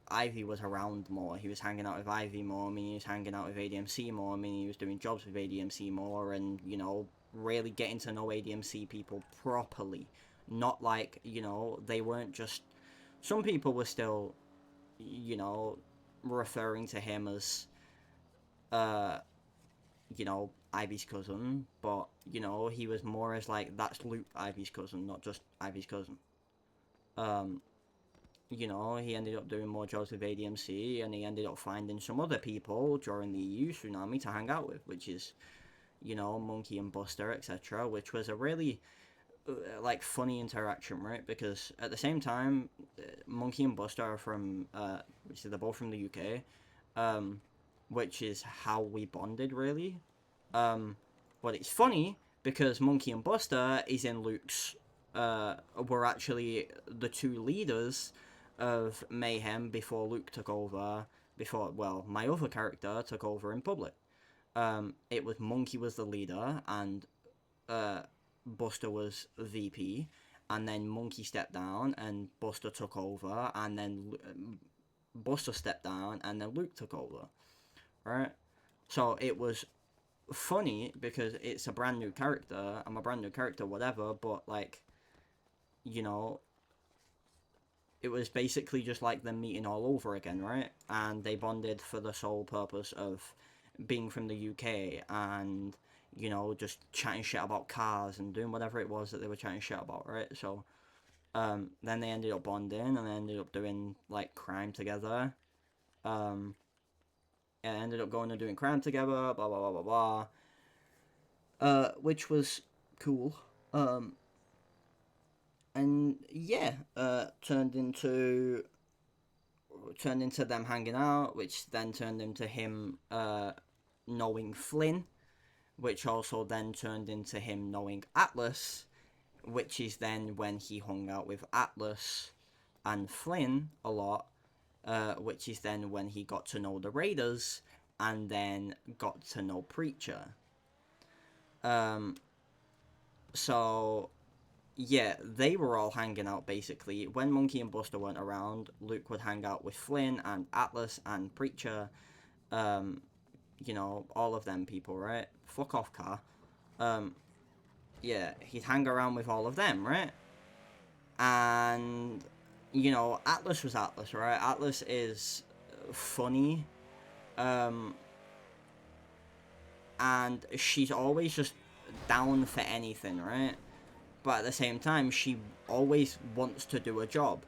Ivy was around more. He was hanging out with Ivy more. I mean, he was hanging out with ADMC more. I mean, he was doing jobs with ADMC more, and really getting to know ADMC people properly. Not like they weren't just. Some people were still, referring to him as, Ivy's cousin, but he was more as like that's Luke Ivy's cousin, not just Ivy's cousin. He ended up doing more jobs with ADMC, and he ended up finding some other people during the EU tsunami to hang out with, which is, Monkey and Buster, etc., which was a really like funny interaction, right? Because at the same time, Monkey and Buster are from, which they're both from the UK, which is how we bonded, really. But it's funny because Monkey and Buster is in Luke's. Were actually the two leaders of Mayhem before Luke took over. Before my other character took over in public. It was Monkey was the leader and Buster was VP, and then Monkey stepped down and Buster took over, and then Buster stepped down and then Luke took over. Right? So it was funny because it's a brand new character. I'm a brand new character, whatever, but like, it was basically just like them meeting all over again, right? And they bonded for the sole purpose of being from the UK and, just chatting shit about cars and doing whatever it was that they were chatting shit about, right? So, then they ended up bonding and they ended up doing, like, crime together. And ended up going and doing crime together, blah, blah, blah, blah, blah. Which was cool. And yeah, turned into them hanging out, which then turned into him knowing Flynn, which also then turned into him knowing Atlas, which is then when he hung out with Atlas and Flynn a lot, which is then when he got to know the Raiders and then got to know Preacher. So yeah, they were all hanging out basically. When Monkey and Buster weren't around, Luke would hang out with Flynn and Atlas and Preacher. All of them people, right? Fuck off, car. Yeah, he'd hang around with all of them, right? And, Atlas was Atlas, right? Atlas is funny. And she's always just down for anything, right? But at the same time, she always wants to do a job.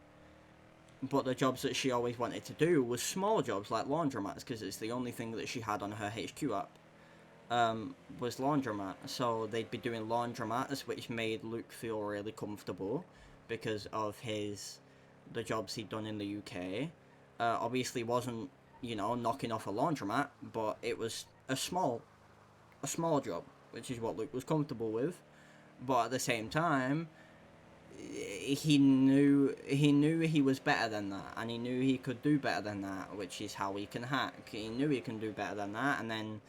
But the jobs that she always wanted to do was small jobs like laundromats, because it's the only thing that she had on her HQ app, was laundromat. So they'd be doing laundromats, which made Luke feel really comfortable because of the jobs he'd done in the UK. Obviously wasn't, knocking off a laundromat, but it was a small job, which is what Luke was comfortable with. But at the same time, he knew he was better than that, and he knew he could do better than that, which is how he can hack. He knew he can do better than that, and then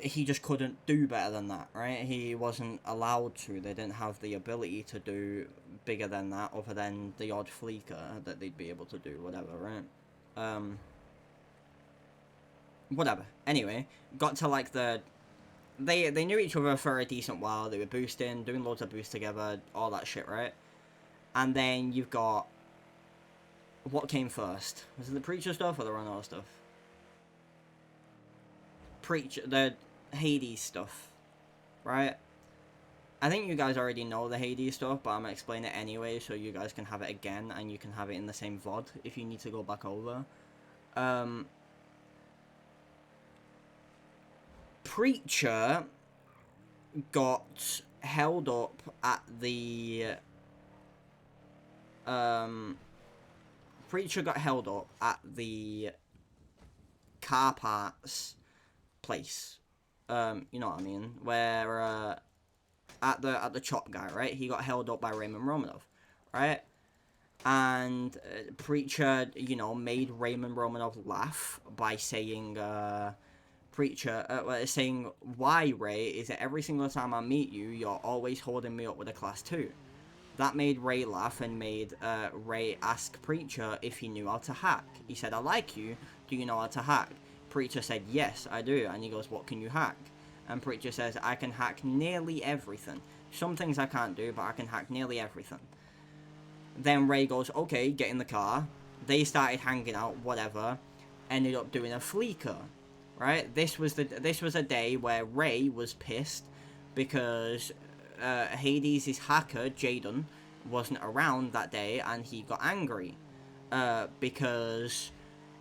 he just couldn't do better than that, right? He wasn't allowed to. They didn't have the ability to do bigger than that, other than the odd fleeker that they'd be able to do, whatever, right? Whatever. Anyway, got to like They knew each other for a decent while. They were boosting, doing loads of boosts together, all that shit, right? And then you've got... What came first? Was it the Preacher stuff or the Ronaldo stuff? The Hades stuff, right? I think you guys already know the Hades stuff, but I'm going to explain it anyway so you guys can have it again and you can have it in the same VOD if you need to go back over. Preacher got held up at the Preacher got held up at the car parts place. You know what I mean? Where at the chop guy, right? He got held up by Raymond Romanov, right? And Preacher, you know, made Raymond Romanov laugh by saying, saying, why, Ray, is it every single time I meet you, you're always holding me up with a class 2? That made Ray laugh and made Ray ask Preacher if he knew how to hack. He said, I like you, do you know how to hack? Preacher said, yes, I do. And he goes, what can you hack? And Preacher says, I can hack nearly everything. Some things I can't do, but I can hack nearly everything. Then Ray goes, okay, get in the car. They started hanging out, whatever. Ended up doing a fleeker, right? This was a day where Ray was pissed because Hades' hacker, Jaden, wasn't around that day, and he got angry because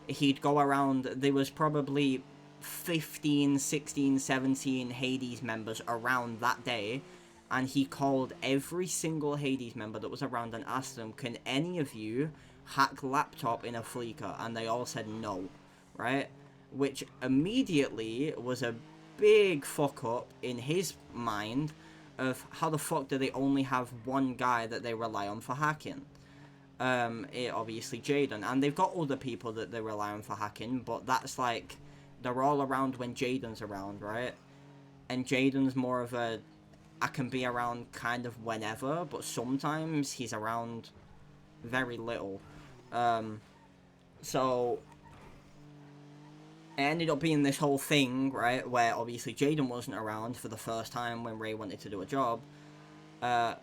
he'd go around. There was probably 15, 16, 17 Hades members around that day, and he called every single Hades member that was around and asked them, can any of you hack laptop in a fleeker? And they all said no, right? Which immediately was a big fuck up in his mind of how the fuck do they only have one guy that they rely on for hacking? Obviously Jaden, and they've got other people that they rely on for hacking, but that's like, they're all around when Jaden's around, right? And Jaden's more of a, I can be around kind of whenever, but sometimes he's around very little. So it ended up being this whole thing, right, where obviously Jaden wasn't around for the first time when Ray wanted to do a job.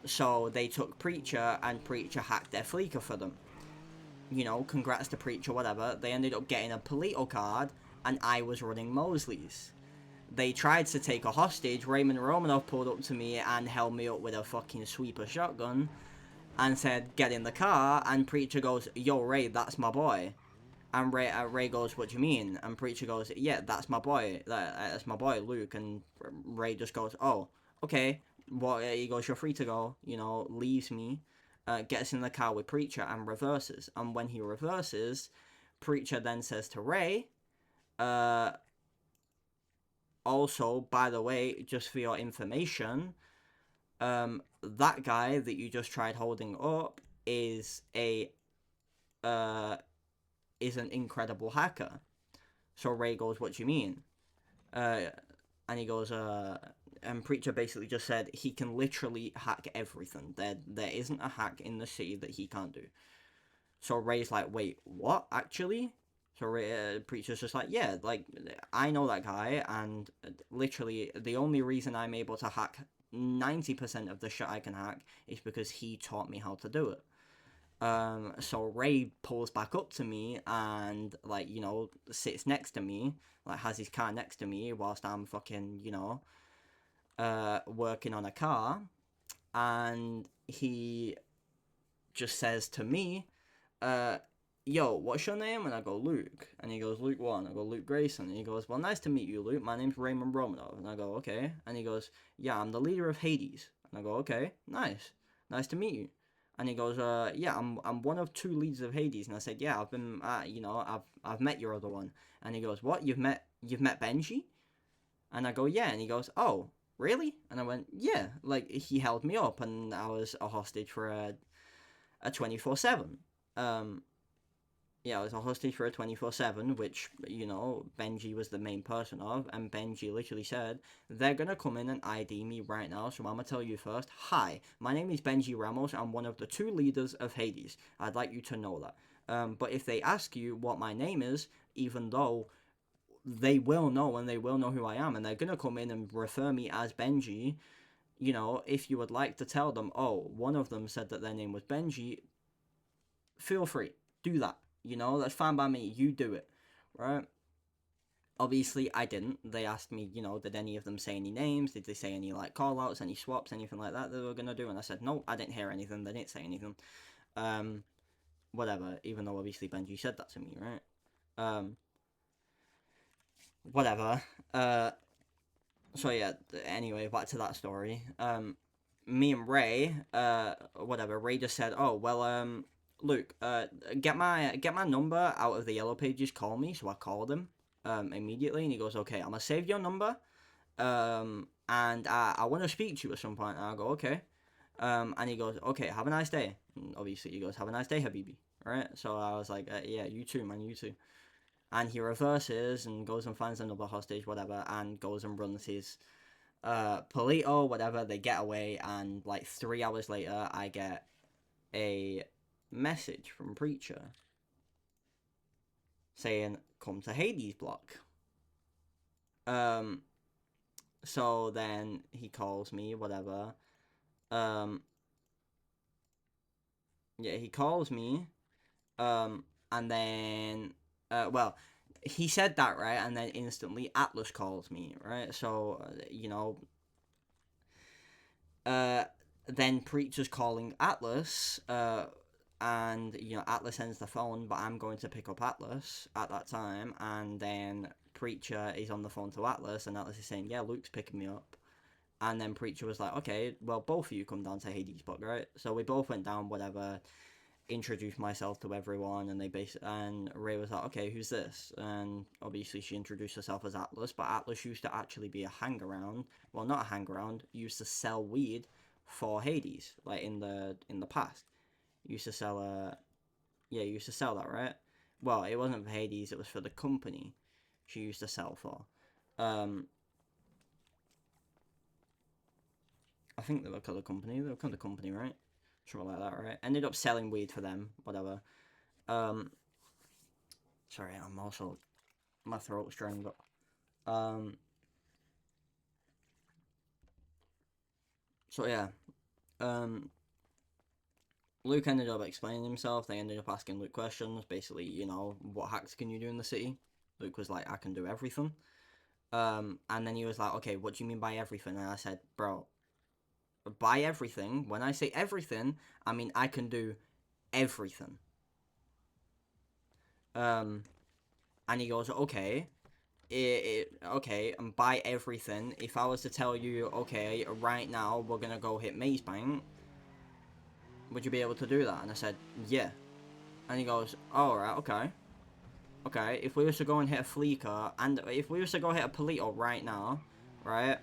So they took Preacher, and Preacher hacked their fleeker for them. You know, congrats to Preacher, whatever. They ended up getting a Polito card, and I was running Mosley's. They tried to take a hostage. Raymond Romanov pulled up to me and held me up with a fucking sweeper shotgun and said, get in the car. And Preacher goes, yo, Ray, that's my boy. And Ray goes, what do you mean? And Preacher goes, yeah, that's my boy. That's my boy, Luke. And Ray just goes, oh, okay. Well, he goes, you're free to go. You know, leaves me, gets in the car with Preacher and reverses. And when he reverses, Preacher then says to Ray, also, by the way, just for your information, that guy that you just tried holding up is an incredible hacker. So Ray goes, what do you mean? And he goes, and Preacher basically just said he can literally hack everything. There isn't a hack in the city that he can't do. So Ray's like, wait, what, actually? So Preacher's just like, yeah, like, I know that guy, and literally the only reason I'm able to hack 90% of the shit I can hack is because he taught me how to do it. So Ray pulls back up to me and, like, you know, sits next to me, like, has his car next to me whilst I'm fucking, you know, working on a car, and he just says to me, yo, what's your name? And I go, Luke. And he goes, Luke what? And I go, Luke Grayson. And he goes, well, nice to meet you, Luke. My name's Raymond Romanov. And I go, okay. And he goes, yeah, I'm the leader of Hades. And I go, okay, nice. Nice to meet you. And he goes, yeah, I'm one of 2 leaders of Hades. And I said, yeah, I've been, you know, I've met your other one. And he goes, what? You've met Benji? And I go, yeah. And he goes, oh, really? And I went, yeah. Like, he held me up, and I was a hostage for a 24/7. Yeah, I was a hostage for a 24/7, which, you know, Benji was the main person of, and Benji literally said, they're gonna come in and ID me right now, so I'm gonna tell you first, hi, my name is Benji Ramos, I'm one of the 2 leaders of Hades. I'd like you to know that. But if they ask you what my name is, even though they will know, and they will know who I am, and they're gonna come in and refer me as Benji, you know, if you would like to tell them, oh, one of them said that their name was Benji, feel free, do that. You know, that's fine by me. You do it, right? Obviously, I didn't. They asked me, you know, did any of them say any names? Did they say any, like, call-outs, any swaps, anything like that they were going to do? And I said, no, I didn't hear anything. They didn't say anything. Whatever, even though obviously Benji said that to me, right? Whatever. So yeah, anyway, back to that story. Me and Ray, whatever, Ray just said, oh, well, Luke, get my number out of the yellow pages, call me. So I called him, immediately, and he goes, okay, I'm gonna save your number, and I want to speak to you at some point. And I go, okay. And he goes, okay, have a nice day. And obviously he goes, have a nice day, Habibi. Right? So I was like, yeah, you too, man, you too. And he reverses and goes and finds another hostage, whatever, and goes and runs his Polito, whatever. They get away, and like 3 hours later, I get a message from Preacher saying, come to Hades block. So then he calls me, whatever. Yeah, he calls me, and then, well, he said that, right, and then instantly Atlas calls me, right, so, you know, then Preacher's calling Atlas, and, you know, Atlas ends the phone, but I'm going to pick up Atlas at that time, and then Preacher is on the phone to Atlas, and Atlas is saying, yeah, Luke's picking me up. And then Preacher was like, okay, well, both of you come down to Hades block, right? So we both went down, whatever, introduced myself to everyone, and and Ray was like, okay, who's this? And obviously she introduced herself as Atlas, but Atlas used to actually be a hang-around, well, not a hang-around, used to sell weed for Hades, like in the past. Used to sell, yeah, used to sell that, right? Well, it wasn't for Hades, it was for the company she used to sell for. I think they were called the company. They were called the company, right? Something like that, right? Ended up selling weed for them, whatever. Sorry, I'm also, my throat's drained up. So yeah, Luke ended up explaining himself. They ended up asking Luke questions. Basically, you know, what hacks can you do in the city? Luke was like, I can do everything. And then he was like, okay, what do you mean by everything? And I said, bro, by everything, when I say everything, I mean I can do everything. And he goes, okay, okay, and by everything, if I was to tell you, okay, right now we're gonna go hit Maze Bank, would you be able to do that? And I said, yeah. And he goes, alright, okay. Okay, if we was to go and hit a Fleeker, and if we was to go hit a Polito right now, right,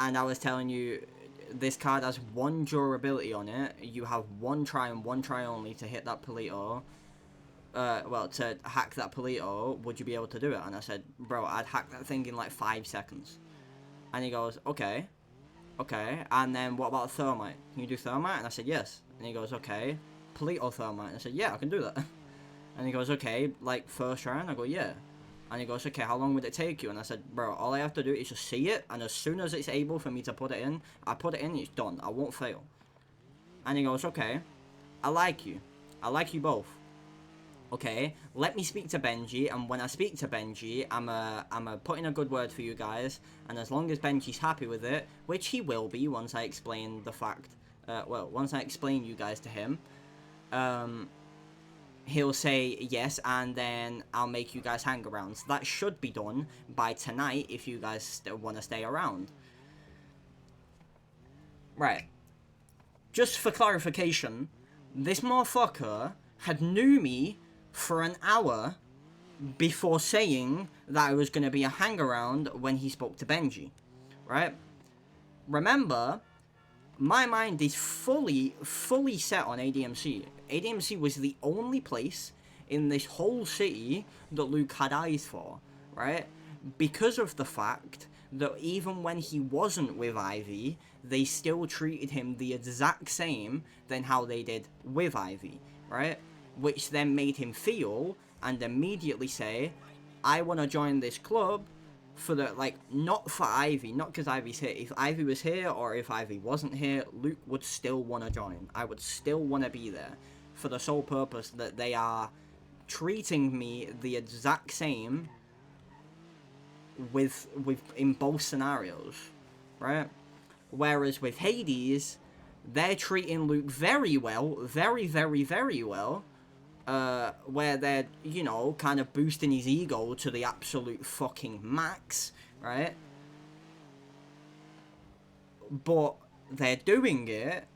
and I was telling you, this card has 1 durability on it, you have 1 try and 1 try only to hit that Polito, well, to hack that Polito, would you be able to do it? And I said, bro, I'd hack that thing in like 5 seconds. And he goes, okay, and then what about Thermite? Can you do Thermite? And I said, yes. And he goes, okay, Polito Thermite. And I said, yeah, I can do that. And he goes, okay, like first try? And I go, yeah. And he goes, okay, how long would it take you? And I said, bro, all I have to do is just see it, and as soon as it's able for me to put it in, I put it in, it's done. I won't fail. And he goes, okay, I like you. I like you both. Okay, let me speak to Benji, and when I speak to Benji, I'm a put in a good word for you guys, and as long as Benji's happy with it, which he will be once I explain the fact, well, once I explain you guys to him, he'll say yes, and then I'll make you guys hang around. So that should be done by tonight if you guys still want to stay around. Right. Just for clarification, this motherfucker had knew me for an hour before saying that I was going to be a hang-around when he spoke to Benji, right? Remember, my mind is fully set on ADMC. ADMC was the only place in this whole city that Luke had eyes for, right? Because of the fact that even when he wasn't with Ivy, they still treated him the exact same than how they did with Ivy, right? Which then made him feel and immediately say, I want to join this club for the, like, not for Ivy, not because Ivy's here. If Ivy was here or if Ivy wasn't here, Luke would still want to join. I would still want to be there for the sole purpose that they are treating me the exact same with in both scenarios, right? Whereas with Hades, they're treating Luke very well, very, very, very well, where they're, you know, kind of boosting his ego to the absolute fucking max, right? But they're doing it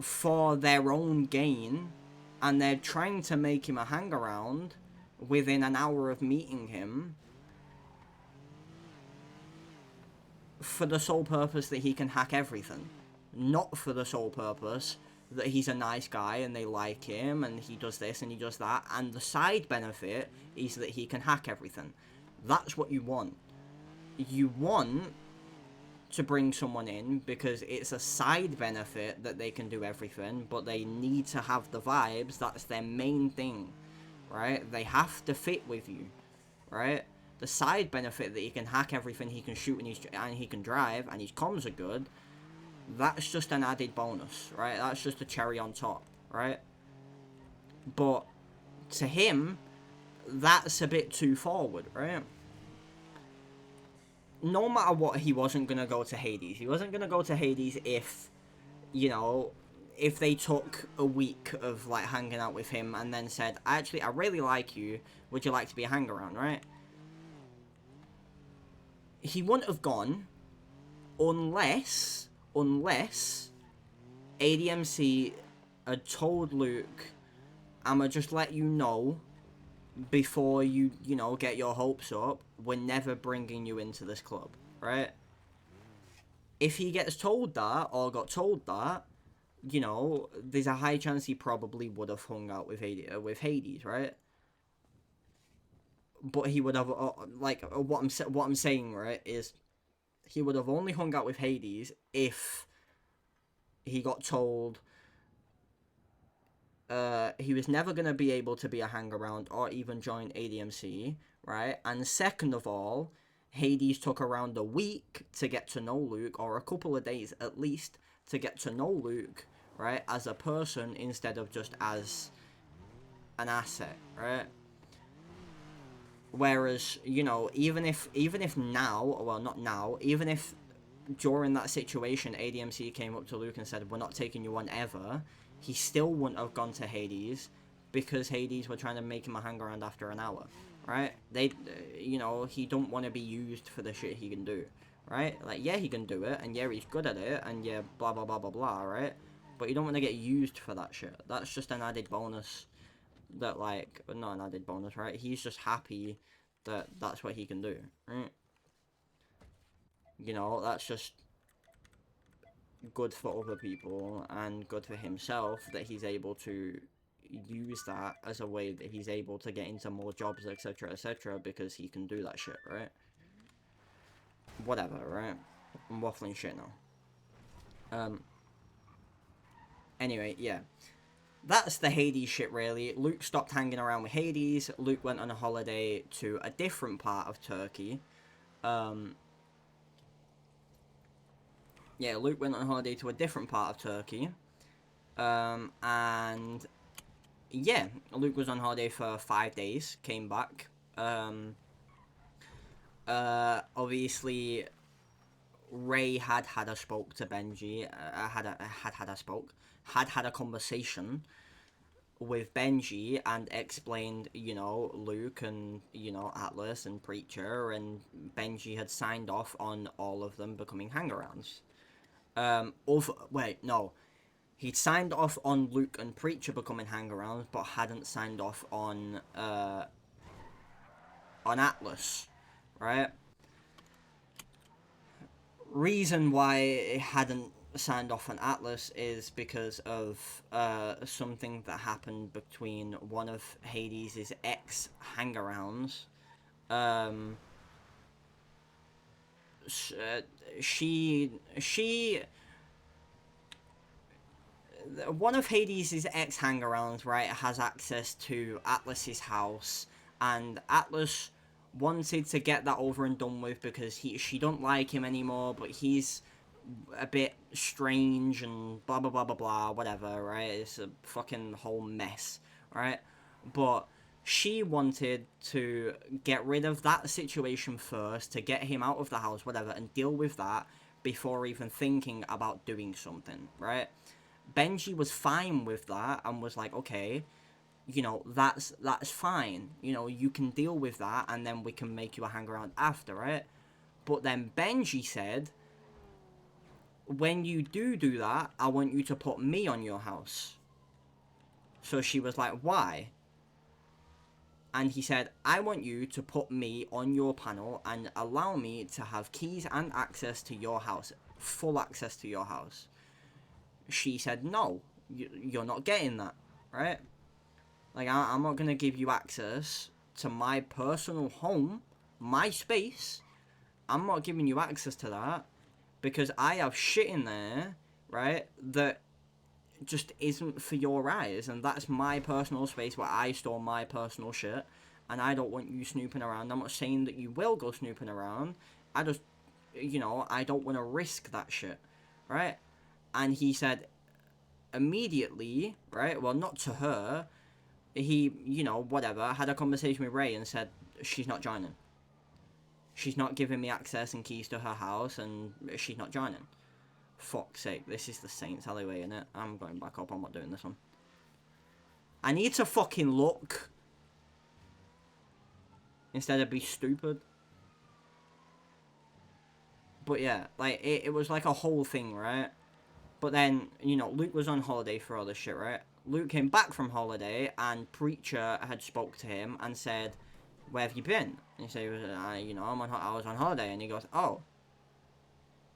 for their own gain, and they're trying to make him a hang-around within an hour of meeting him for the sole purpose that he can hack everything. Not for the sole purpose that he's a nice guy and they like him and he does this and he does that, and the side benefit is that he can hack everything. That's what you want. You want to bring someone in because it's a side benefit that they can do everything, but they need to have the vibes. That's their main thing, right? They have to fit with you, right? The side benefit that he can hack everything, he can shoot and he can drive, and his comms are good, that's just an added bonus, right? That's just a cherry on top, right? But to him, that's a bit too forward, right? No matter what, he wasn't going to go to Hades. He wasn't going to go to Hades if, you know, if they took a week of, like, hanging out with him and then said, actually, I really like you, would you like to be a hang-around, right? He wouldn't have gone unless ADMC had told Luke, I'ma just let you know before you know, get your hopes up, we're never bringing you into this club, right? If he gets told that, or got told that, you know, there's a high chance he probably would have hung out with Hades, right? But he would have, what I'm saying, right, is he would have only hung out with Hades if he got told he was never going to be able to be a hang-around or even join ADMC, right? And second of all, Hades took around a week to get to know Luke, or a couple of days at least, to get to know Luke, right, as a person instead of just as an asset, right? Whereas, you know, even if now, well, not now, even if during that situation ADMC came up to Luke and said, we're not taking you on ever, he still wouldn't have gone to Hades because Hades were trying to make him a hang-around after an hour, right? They, you know, he don't want to be used for the shit he can do, right? Like, yeah, he can do it, and yeah, he's good at it, and yeah, blah, blah, blah, blah, blah, right? But you don't want to get used for that shit. That's just an added bonus that, like, not an added bonus, right? He's just happy that that's what he can do, right? You know, that's just good for other people and good for himself that he's able to use that as a way that he's able to get into more jobs, etc., because he can do that shit, right? Whatever, right? I'm waffling shit now. Anyway, yeah. That's the Hades shit, really. Luke stopped hanging around with Hades. Luke went on a holiday to a different part of Turkey. Yeah, Luke went on holiday to a different part of Turkey. And yeah, Luke was on holiday for 5 days, came back. Obviously, Ray had a spoke to Benji. Had a conversation with Benji and explained, you know, Luke and, you know, Atlas and Preacher, and Benji had signed off on all of them becoming hang-arounds. He'd signed off on Luke and Preacher becoming hang-arounds, but hadn't signed off on Atlas, right? Reason why it hadn't signed off on Atlas is because of something that happened between one of Hades' ex-hang-arounds. One of Hades' ex-hang-arounds, right, has access to Atlas's house, and Atlas wanted to get that over and done with because she don't like him anymore, but he's a bit strange and blah blah blah blah blah, whatever, right? It's a fucking whole mess, right? But she wanted to get rid of that situation first, to get him out of the house, whatever, and deal with that before even thinking about doing something, right? Benji was fine with that and was like, okay, you know, that's fine. You know, you can deal with that and then we can make you a hang-around after, right? But then Benji said, when you do that, I want you to put me on your house. So she was like, why? And he said, I want you to put me on your panel and allow me to have keys and access to your house. Full access to your house. She said, no, you're not getting that, right? Like, I'm not going to give you access to my personal home, my space. I'm not giving you access to that because I have shit in there, right, that just isn't for your eyes, and that's my personal space where I store my personal shit, and I don't want you snooping around. I'm not saying that you will go snooping around. I just, I don't want to risk that shit, right? And he said immediately, right, well, not to her, he, whatever, had a conversation with Ray and said, she's not joining. She's not giving me access and keys to her house, and she's not joining. Fuck's sake, this is the Saints alleyway, innit? I'm going back up, I'm not doing this one. I need to fucking look. Instead of be stupid. But yeah, like, it was like a whole thing, right? But then, Luke was on holiday for all this shit, right? Luke came back from holiday, and Preacher had spoke to him and said, where have you been? And he said, I was on holiday. And he goes, oh.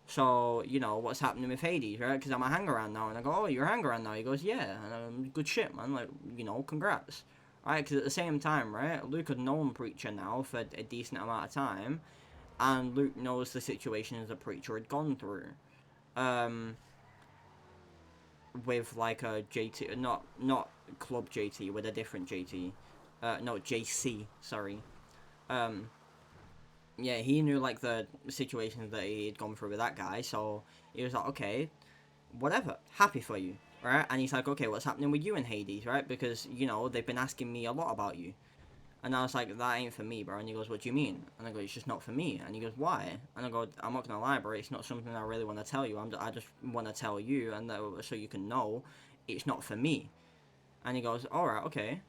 So, what's happening with Hades, right? Because I'm a hang-around now. And I go, oh, you're a hang-around now? He goes, yeah. And good shit, man. Like, congrats. Right? Because at the same time, right, Luke had known Preacher now for a decent amount of time. And Luke knows the situations that Preacher had gone through. With, like, a JT... Not Club JT, with a different JT. No, JC, sorry. Yeah, he knew, like, the situations that he'd gone through with that guy, so he was like, okay, whatever, happy for you, right? And he's like, okay, what's happening with you and Hades, right? Because, they've been asking me a lot about you. And I was like, that ain't for me, bro. And he goes, what do you mean? And I go, it's just not for me. And he goes, why? And I go, I'm not gonna lie, bro, it's not something I really want to tell you. I just want to tell you, and so you can know, it's not for me. And he goes, alright, okay.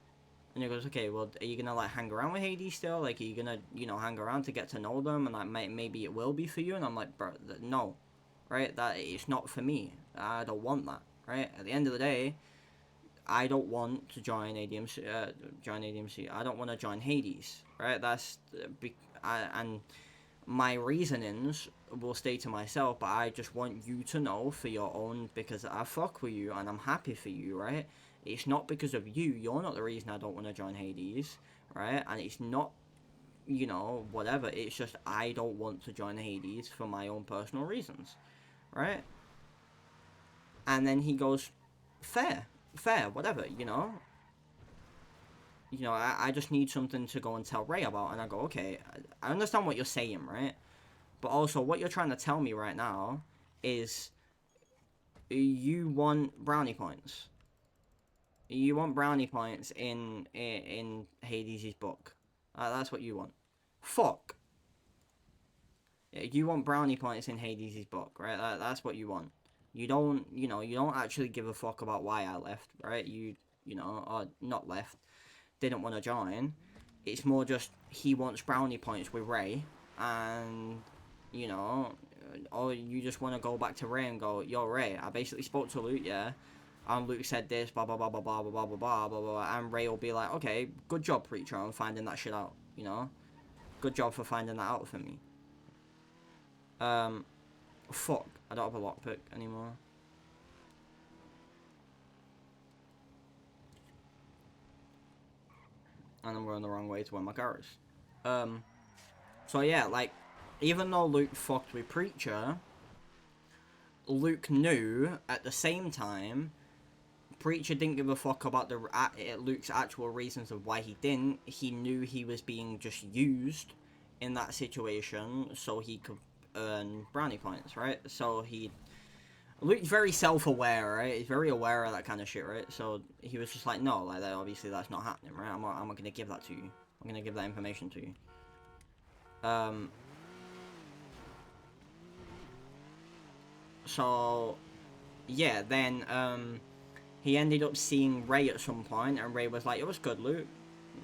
And he goes, okay, well, are you gonna, like, hang around with Hades still? Like, are you gonna, hang around to get to know them? And, like, maybe it will be for you? And I'm like, bro, no. Right? That, it's not for me. I don't want that. Right? At the end of the day, I don't want to join ADMC. I don't want to join Hades. Right? That's, and my reasonings will stay to myself, but I just want you to know for your own, because I fuck with you, and I'm happy for you, right? It's not because of you. You're not the reason I don't want to join Hades, right? And it's not, whatever. It's just I don't want to join Hades for my own personal reasons, right? And then he goes, fair, whatever, I just need something to go and tell Ray about. And I go, okay, I understand what you're saying, right? But also, what you're trying to tell me right now is you want brownie points. You want brownie points in Hades' book. That's what you want. Fuck. Yeah, you want brownie points in Hades' book, right? That's what you want. You don't, you don't actually give a fuck about why I left, right? Or not left, didn't want to join. It's more just he wants brownie points with Ray, and, or you just want to go back to Ray and go, yo, Ray, I basically spoke to Luke, yeah? And Luke said this, blah, blah, blah, blah, blah, blah, blah, blah, blah, blah, blah, and Ray will be like, okay, good job, Preacher, on finding that shit out, Good job for finding that out for me. Fuck, I don't have a lockpick anymore. And I'm going the wrong way to where my car is. So yeah, like, even though Luke fucked with Preacher, Luke knew, at the same time, Preacher didn't give a fuck about Luke's actual reasons of why he didn't. He knew he was being just used in that situation so he could earn brownie points, right? So Luke's very self-aware, right? He's very aware of that kind of shit, right? So he was just like, no, like, obviously that's not happening, right? I'm not gonna give that to you. I'm gonna give that information to you. So yeah, then he ended up seeing Ray at some point, and Ray was like, yo, what's good, Luke?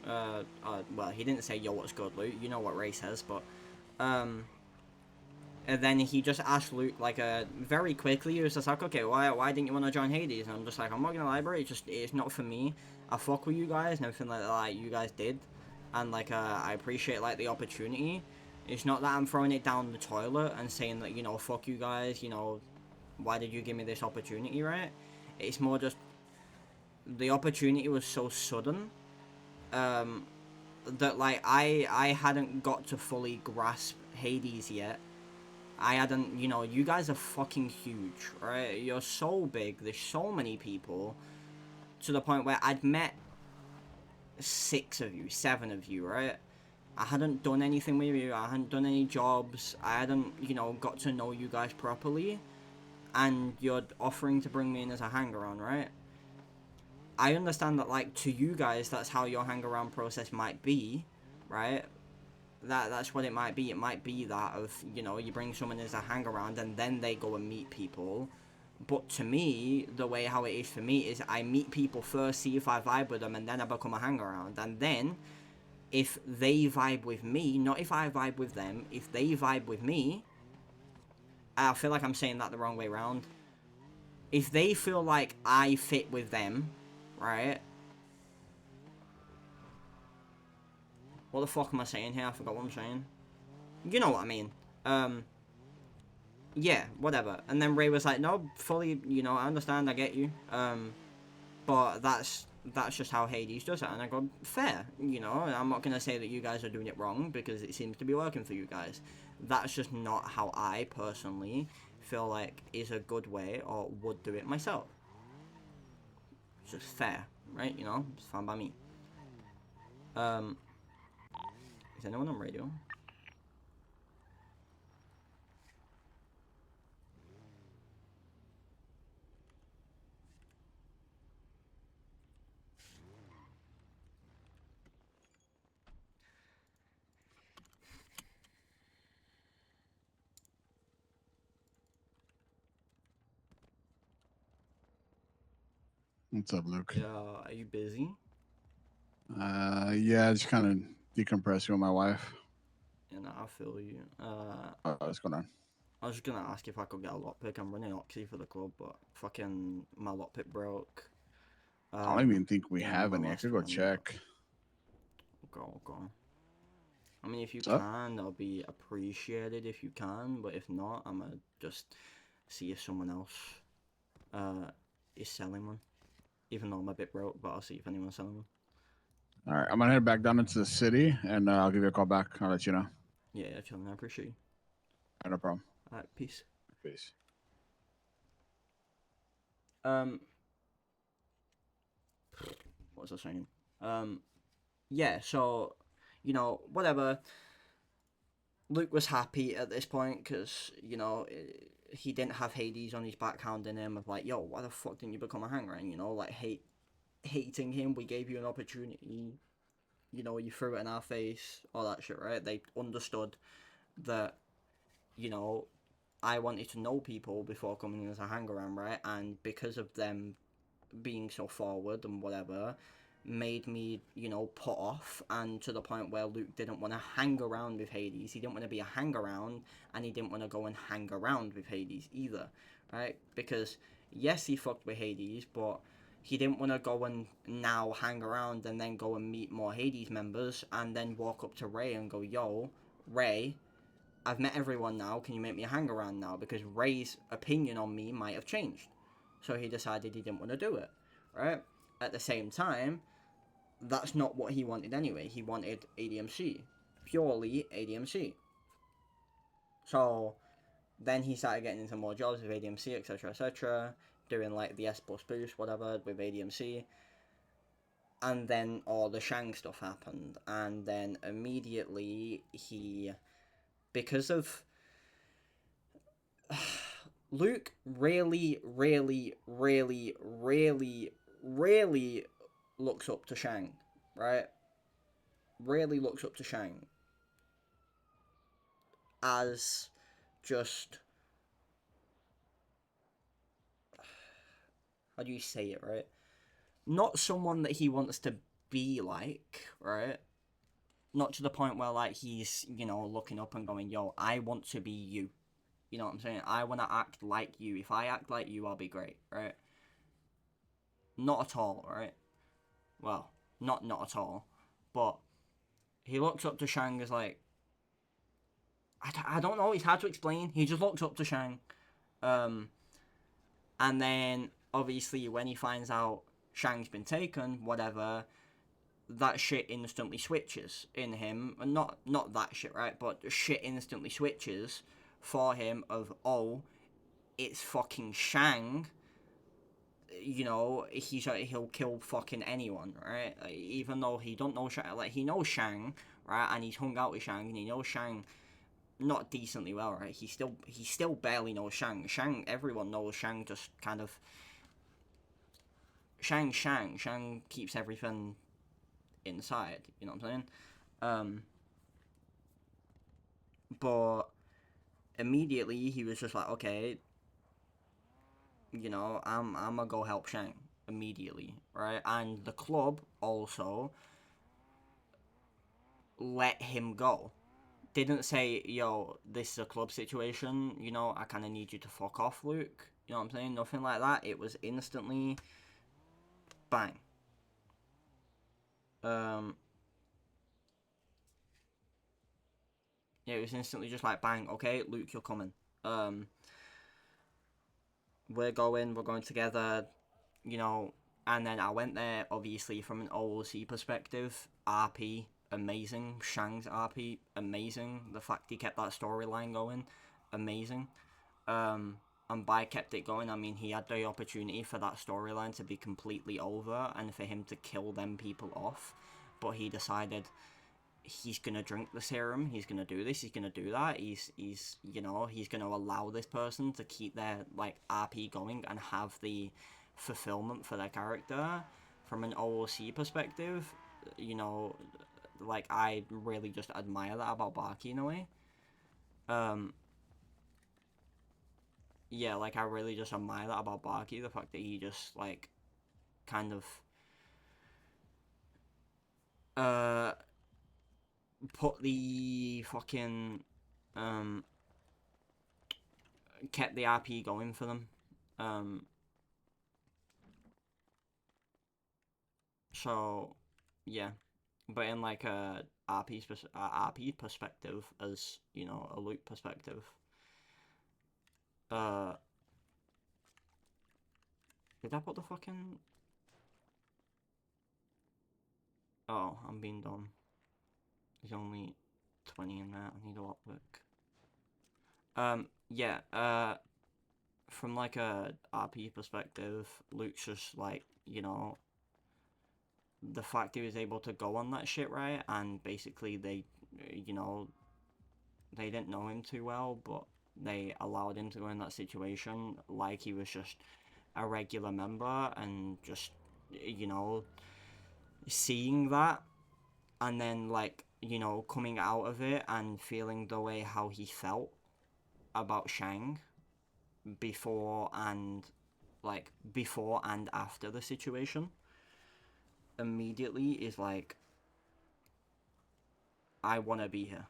Well, he didn't say, yo, what's good, Luke? You know what Ray says, but And then he just asked Luke, like, very quickly, he was just like, okay, why didn't you want to join Hades? And I'm just like, I'm not gonna lie, bro, it's not for me. I fuck with you guys and everything like you guys did. And, like, I appreciate, like, the opportunity. It's not that I'm throwing it down the toilet and saying that, you know, fuck you guys, you know, why did you give me this opportunity, right? It's more just, the opportunity was so sudden, that, like, I hadn't got to fully grasp Hades yet. I hadn't, you know, you guys are fucking huge, right? You're so big, there's so many people, to the point where I'd met 6 of you, 7 of you, right? I hadn't done anything with you, I hadn't done any jobs, I hadn't, you know, got to know you guys properly, and you're offering to bring me in as a hanger-on, right? I understand that, like, to you guys, that's how your hang-around process might be, right? That's what it might be. It might be that of, you know, you bring someone as a hang around and then they go and meet people. But to me, the way how it is for me is I meet people first, see if I vibe with them, and then I become a hang around. And then, if they vibe with me, not if I vibe with them, if they vibe with me, I feel like I'm saying that the wrong way around. If they feel like I fit with them, right? What the fuck am I saying here? I forgot what I'm saying. You know what I mean. Yeah, whatever. And then Ray was like, no, fully, you know, I understand, I get you. But that's just how Hades does it. And I go, fair, you know, I'm not going to say that you guys are doing it wrong because it seems to be working for you guys. That's just not how I personally feel like is a good way or would do it myself. It's just fair, right? You know, it's fine by me. Is anyone on radio? What's up, Luke? Yeah, are you busy? Yeah, just kind of decompressing with my wife. And I feel you. What's going on? I was just gonna ask if I could get a lockpick. I'm running Oxy for the club, but fucking my lockpick broke. I don't even think we in have my any. I last could go run. check. Go. I mean, if you What's up? can, that'll be appreciated if you can. But if not, I'ma just see if someone else is selling one. Even though I'm a bit broke, but I'll see if anyone's selling one. All right, I'm gonna head back down into the city, and I'll give you a call back. I'll let you know. Yeah, chilling. I appreciate you. No problem. Alright, peace. Peace. What was I saying? Yeah, so, you know, whatever. Luke was happy at this point because, you know, he didn't have Hades on his back hounding him of like, yo, why the fuck didn't you become a hanger? And, you know, like, hating him, we gave you an opportunity, you know, you threw it in our face, all that shit, right? They understood that, you know, I wanted to know people before coming in as a hanger-on, right? And because of them being so forward and whatever, made me, you know, put off, and to the point where Luke didn't want to hang around with Hades. He didn't want to be a hang around, and he didn't want to go and hang around with Hades either, right? Because yes, he fucked with Hades, but he didn't want to go and now hang around and then go and meet more Hades members and then walk up to Ray and go, yo, Ray, I've met everyone now, can you make me a hang around now? Because Ray's opinion on me might have changed. So he decided he didn't want to do it, right? At the same time, that's not what he wanted anyway. He wanted ADMC. Purely ADMC. So then he started getting into more jobs with ADMC, etc., doing like the S plus boost, whatever, with ADMC. And then all the Shang stuff happened. And then immediately he, because of Luke really looks up to Shang, right? Really looks up to Shang as just, how do you say it, right? Not someone that he wants to be like, right? Not to the point where, like, he's, you know, looking up and going, yo, I want to be you, You know what I'm saying? I want to act like you. If I act like you, I'll be great, right? Not at all, right? Well, not at all. But he looks up to Shang as like... I don't know, it's hard to explain. He just looks up to Shang. And then, obviously, when he finds out Shang's been taken, whatever, that shit instantly switches in him. And not that shit, right? But shit instantly switches for him of, oh, it's fucking Shang. You know, he'll kill fucking anyone, right? Like, even though he don't know Shang, like, he knows Shang, right? And he's hung out with Shang, and he knows Shang not decently well, right? He still barely knows Shang. Everyone knows Shang. Just kind of Shang keeps everything inside. You know what I'm saying? But immediately he was just like, okay, you know, I'm gonna go help Shang immediately, right? And the club also let him go. Didn't say, yo, this is a club situation, you know, I kind of need you to fuck off, Luke. You know what I'm saying? Nothing like that. It was instantly bang. Yeah, it was instantly just like bang. Okay, Luke, you're coming. We're going together. You know, and then I went there obviously from an OOC perspective. RP amazing. Shang's RP amazing. The fact he kept that storyline going, amazing. And by kept it going, I mean he had the opportunity for that storyline to be completely over and for him to kill them people off, but he decided he's gonna drink the serum, he's gonna do this, he's gonna do that, he's you know, he's gonna allow this person to keep their like RP going and have the fulfillment for their character from an OOC perspective. You know, like I really just admire that about Baki in a way. Yeah, like I really just admire that about Baki, the fact that he just like kind of put the fucking kept the RP going for them. So yeah, but in like a RP perspective, as you know, a Luke perspective, did I put the fucking... Oh, I'm being dumb. There's only 20 in there. I need a lockpick. Yeah, from like a RP perspective, Luke's just like, you know, the fact he was able to go on that shit, right? And basically they, you know, they didn't know him too well, but they allowed him to go in that situation like he was just a regular member, and just, you know, seeing that and then like, you know, coming out of it and feeling the way how he felt about Shang before and after the situation immediately is like, I want to be here.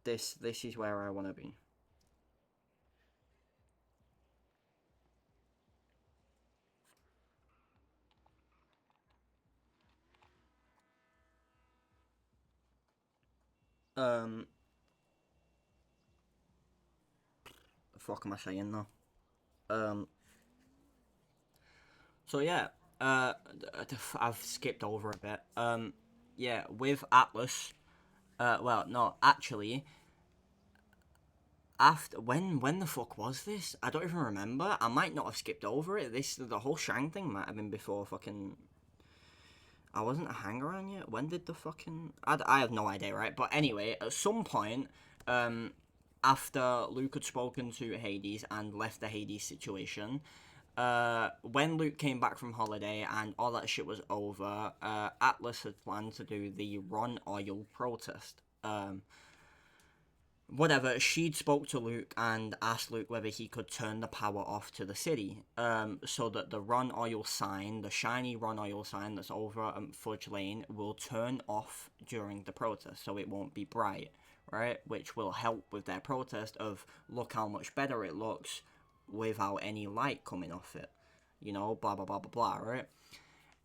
This is where I want to be. The fuck am I saying though? So yeah, I've skipped over a bit. Yeah, with Atlas, well, no, actually, after when the fuck was this? I don't even remember. I might not have skipped over it. The whole Shang thing might have been before fucking... I wasn't a hanger-on yet. When did the fucking... I have no idea, right? But anyway, at some point, after Luke had spoken to Hades and left the Hades situation, when Luke came back from holiday and all that shit was over, Atlas had planned to do the Ron Oil protest. Whatever, she'd spoke to Luke and asked Luke whether he could turn the power off to the city, so that the Ron Oil sign, the shiny Ron Oil sign that's over Fudge Lane, will turn off during the protest, so it won't be bright, right? Which will help with their protest of look how much better it looks without any light coming off it. You know, blah blah blah blah blah, right?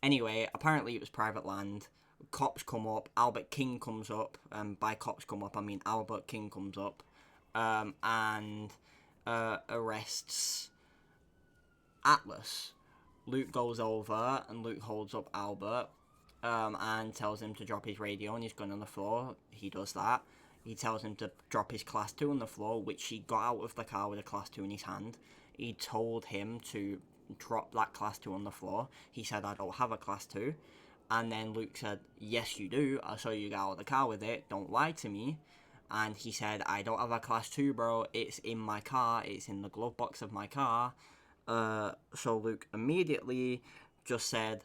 Anyway, apparently it was private land. Cops come up, Albert King comes up, by cops come up I mean Albert King comes up, and arrests Atlas. Luke goes over and Luke holds up Albert, and tells him to drop his radio and his gun on the floor. He does that. He tells him to drop his Class 2 on the floor, which he got out of the car with a Class 2 in his hand. He told him to drop that Class 2 on the floor. He said, I don't have a Class 2. And then Luke said, yes, you do. I saw you get out of the car with it. Don't lie to me. And he said, I don't have a Class 2, bro. It's in my car. It's in the glove box of my car. So Luke immediately just said,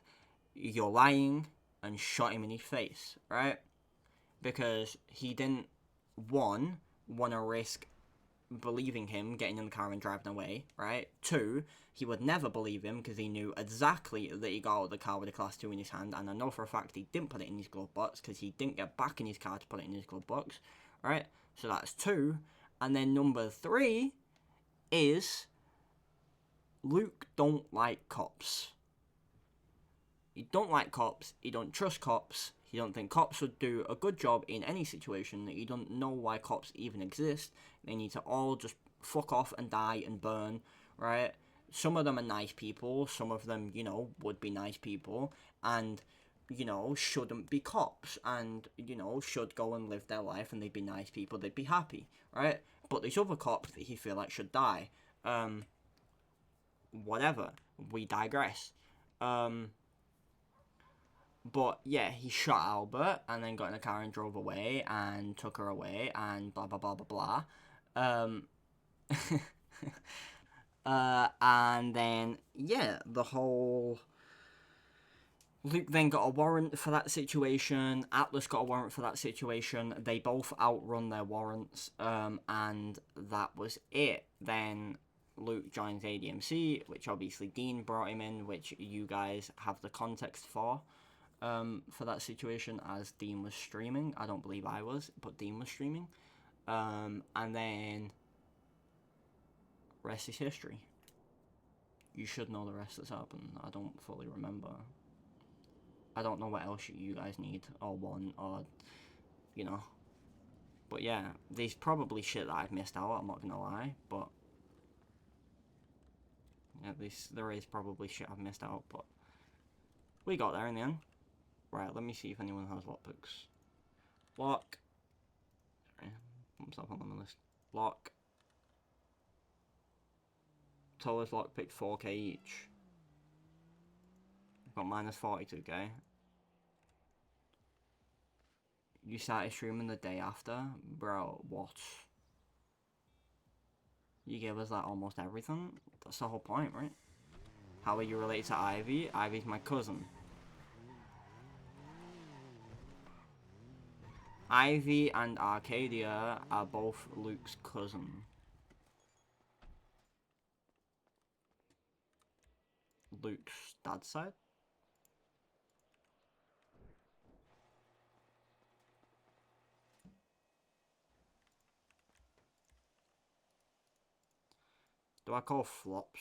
you're lying, and shot him in his face, right? Because he didn't, want to risk believing him, getting in the car and driving away, right? 2, he would never believe him because he knew exactly that he got out of the car with a Class 2 in his hand, and I know for a fact he didn't put it in his glove box because he didn't get back in his car to put it in his glove box, right? So that's 2. And then number 3 is Luke don't like cops. He don't like cops, he don't trust cops, he don't think cops would do a good job in any situation, he don't know why cops even exist. They need to all just fuck off and die and burn, right? Some of them are nice people, some of them, you know, would be nice people, and, you know, shouldn't be cops, and, you know, should go and live their life, and they'd be nice people, they'd be happy, right? But these other cops that he feel like should die. Whatever. We digress. But yeah, he shot Albert and then got in a car and drove away and took her away and blah blah blah blah blah. And then yeah, the whole Luke then got a warrant for that situation. Atlas got a warrant for that situation. They both outrun their warrants, and that was it. Then Luke joins ADMC, which obviously Dean brought him in, which you guys have the context for that situation, as Dean was streaming. I don't believe I was, but Dean was streaming. And then rest is history. You should know the rest that's happened. I don't fully remember. I don't know what else you guys need or want or, you know. But yeah, there's probably shit that I've missed out, I'm not gonna lie, but at least there is probably shit I've missed out, but we got there in the end. Right, let me see if anyone has lockpicks. Lock. Sorry, put myself on the list. Lock. Tallest lockpick 4k each. Got minus 42k. You started streaming the day after? Bro, what? You gave us like almost everything? That's the whole point, right? How are you related to Ivy? Ivy's my cousin. Ivy and Arcadia are both Luke's cousin. Luke's dad's side? Do I call flops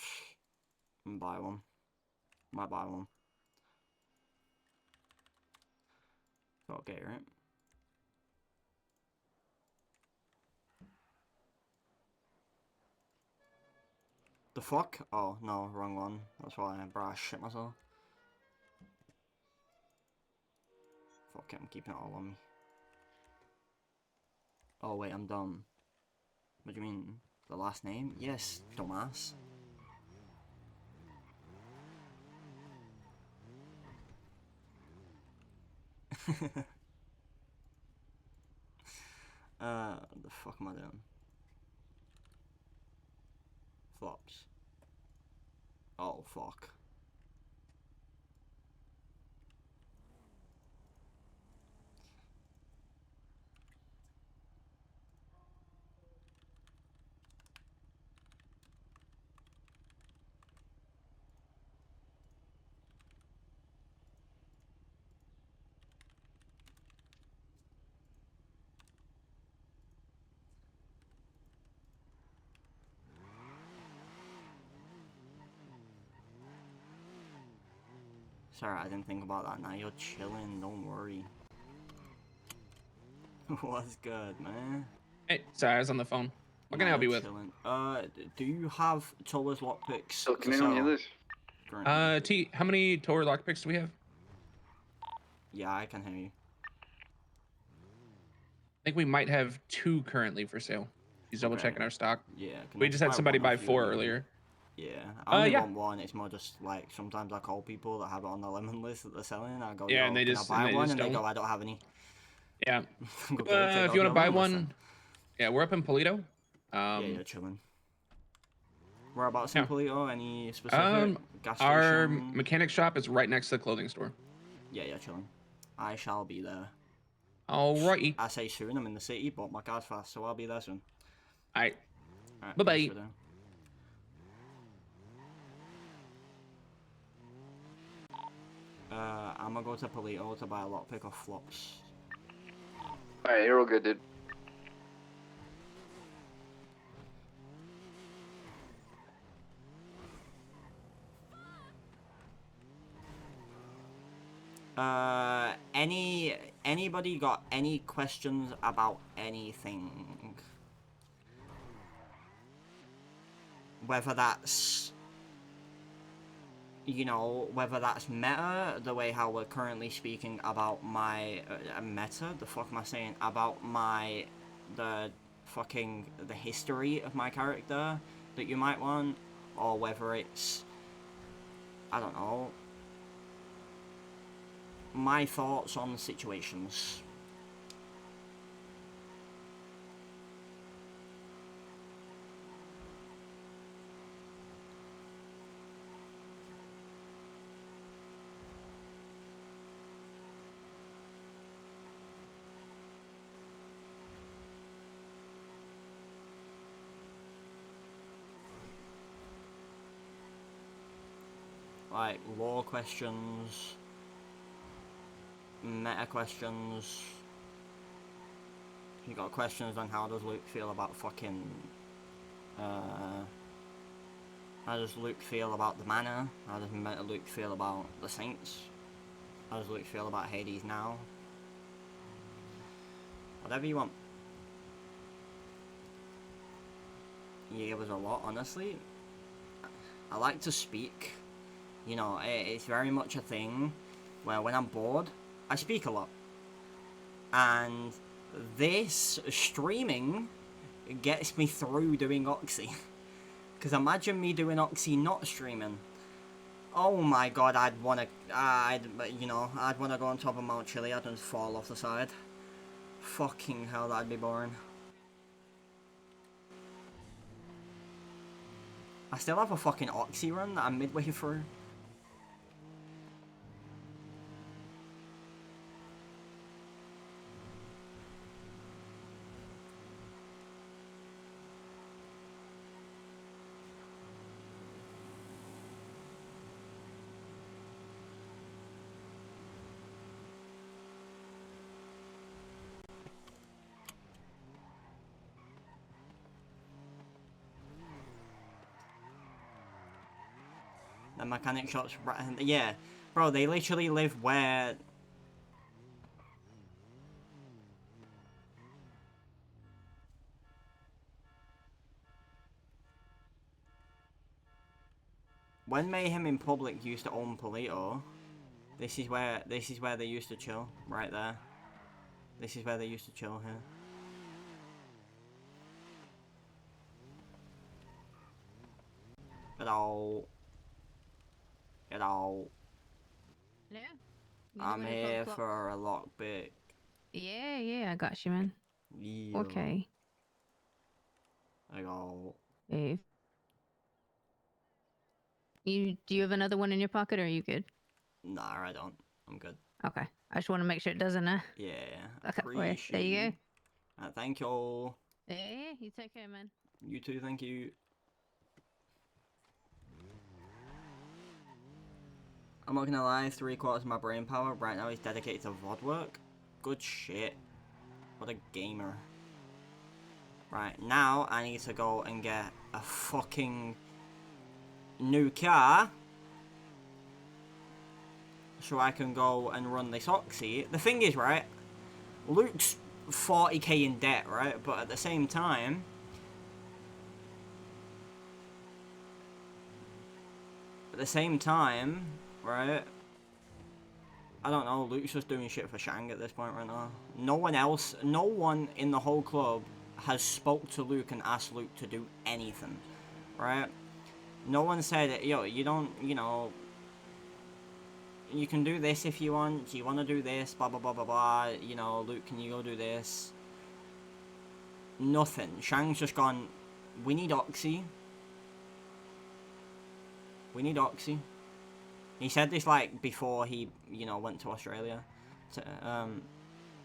and buy one? Might buy one. Okay, right? The fuck? Oh, no, wrong one. That's why I shit myself. Fuck it, I'm keeping it all on me. Oh wait, I'm dumb. What do you mean? The last name? Yes, dumbass. The fuck am I doing? Flops. Oh, fuck. Sorry, I didn't think about that. Now you're chilling. Don't worry. What's good, man? Hey, sorry, I was on the phone. What can I Nah, help you you're with? chilling. Do you have Toller's lockpicks? So to can anyone hear sell this? currently? T, how many Tor lockpicks do we have? Yeah, I can hear you. I think we might have 2 currently for sale. He's double Okay. checking our stock. Yeah. Can We I just had somebody one buy off you 4 again? earlier. Yeah, I only Yeah. want one. It's more just like sometimes I call people that have it on the lemon list that they're selling, and I go, Yeah, yo, and they can just- I buy and they one? just And they don't. go, I don't have any. Yeah. Okay, take If off you want your to buy lemon list then. one, yeah, we're up in Polito. Yeah, you're chilling. Whereabouts Yeah. in Polito? Any specific gas station? Our mechanic shop is right next to the clothing store. Yeah, you're chilling. I shall be there. Alrighty. I say soon. I'm in the city, but my car's fast, so I'll be there soon. Alright. Alright, Bye-bye. peace for now. I'm gonna go to Polito to buy a lockpick of flops. Alright, you're all good, dude. Anybody got any questions about anything? Whether that's, you know, whether that's meta, the way how we're currently speaking about my, meta, the fuck am I saying, about the history of my character that you might want, or whether it's, I don't know, my thoughts on situations. Like lore questions, meta questions. You got questions on how does Luke feel about fucking how does Luke feel about the manor? How does Luke feel about the Saints? How does Luke feel about Hades now? Whatever you want. Yeah, it was a lot, honestly. I like to speak. You know, it's very much a thing where when I'm bored, I speak a lot. And this streaming gets me through doing Oxy. Because imagine me doing Oxy not streaming. Oh my god, I'd wanna go on top of Mount Chiliad and fall off the side. Fucking hell, that'd be boring. I still have a fucking Oxy run that I'm midway through. The mechanic shop's right. Yeah, bro, they literally live where. When Mayhem in Public used to own Polito, this is where they used to chill, right there. This is where they used to chill here. Hello. Hello. Yeah. I'm here for a lockpick. Yeah, I got you, man. Yeah. Okay. Hello. Hey. Do you have another one in your pocket, or are you good? Nah, I don't. I'm good. Okay. I just want to make sure it doesn't. Yeah. Okay. There you go. Thank you. Hey, you take care, man. You too. Thank you. I'm not gonna lie, 3/4 of my brain power right now is dedicated to VOD work. Good shit. What a gamer. Right, now I need to go and get a fucking new car. so I can go and run this Oxy. The thing is, right, Luke's 40k in debt, right? But at the same time, right, I don't know, Luke's just doing shit for Shang at this point right now. No one in the whole club has spoke to Luke and asked Luke to do anything, right? No one said, yo, you don't, you know, you can do this if you want, do you want to do this, blah, blah, blah, blah, blah, you know, Luke, can you go do this? Nothing. Shang's just gone, we need Oxy. We need Oxy. He said this, like, before he, you know, went to Australia.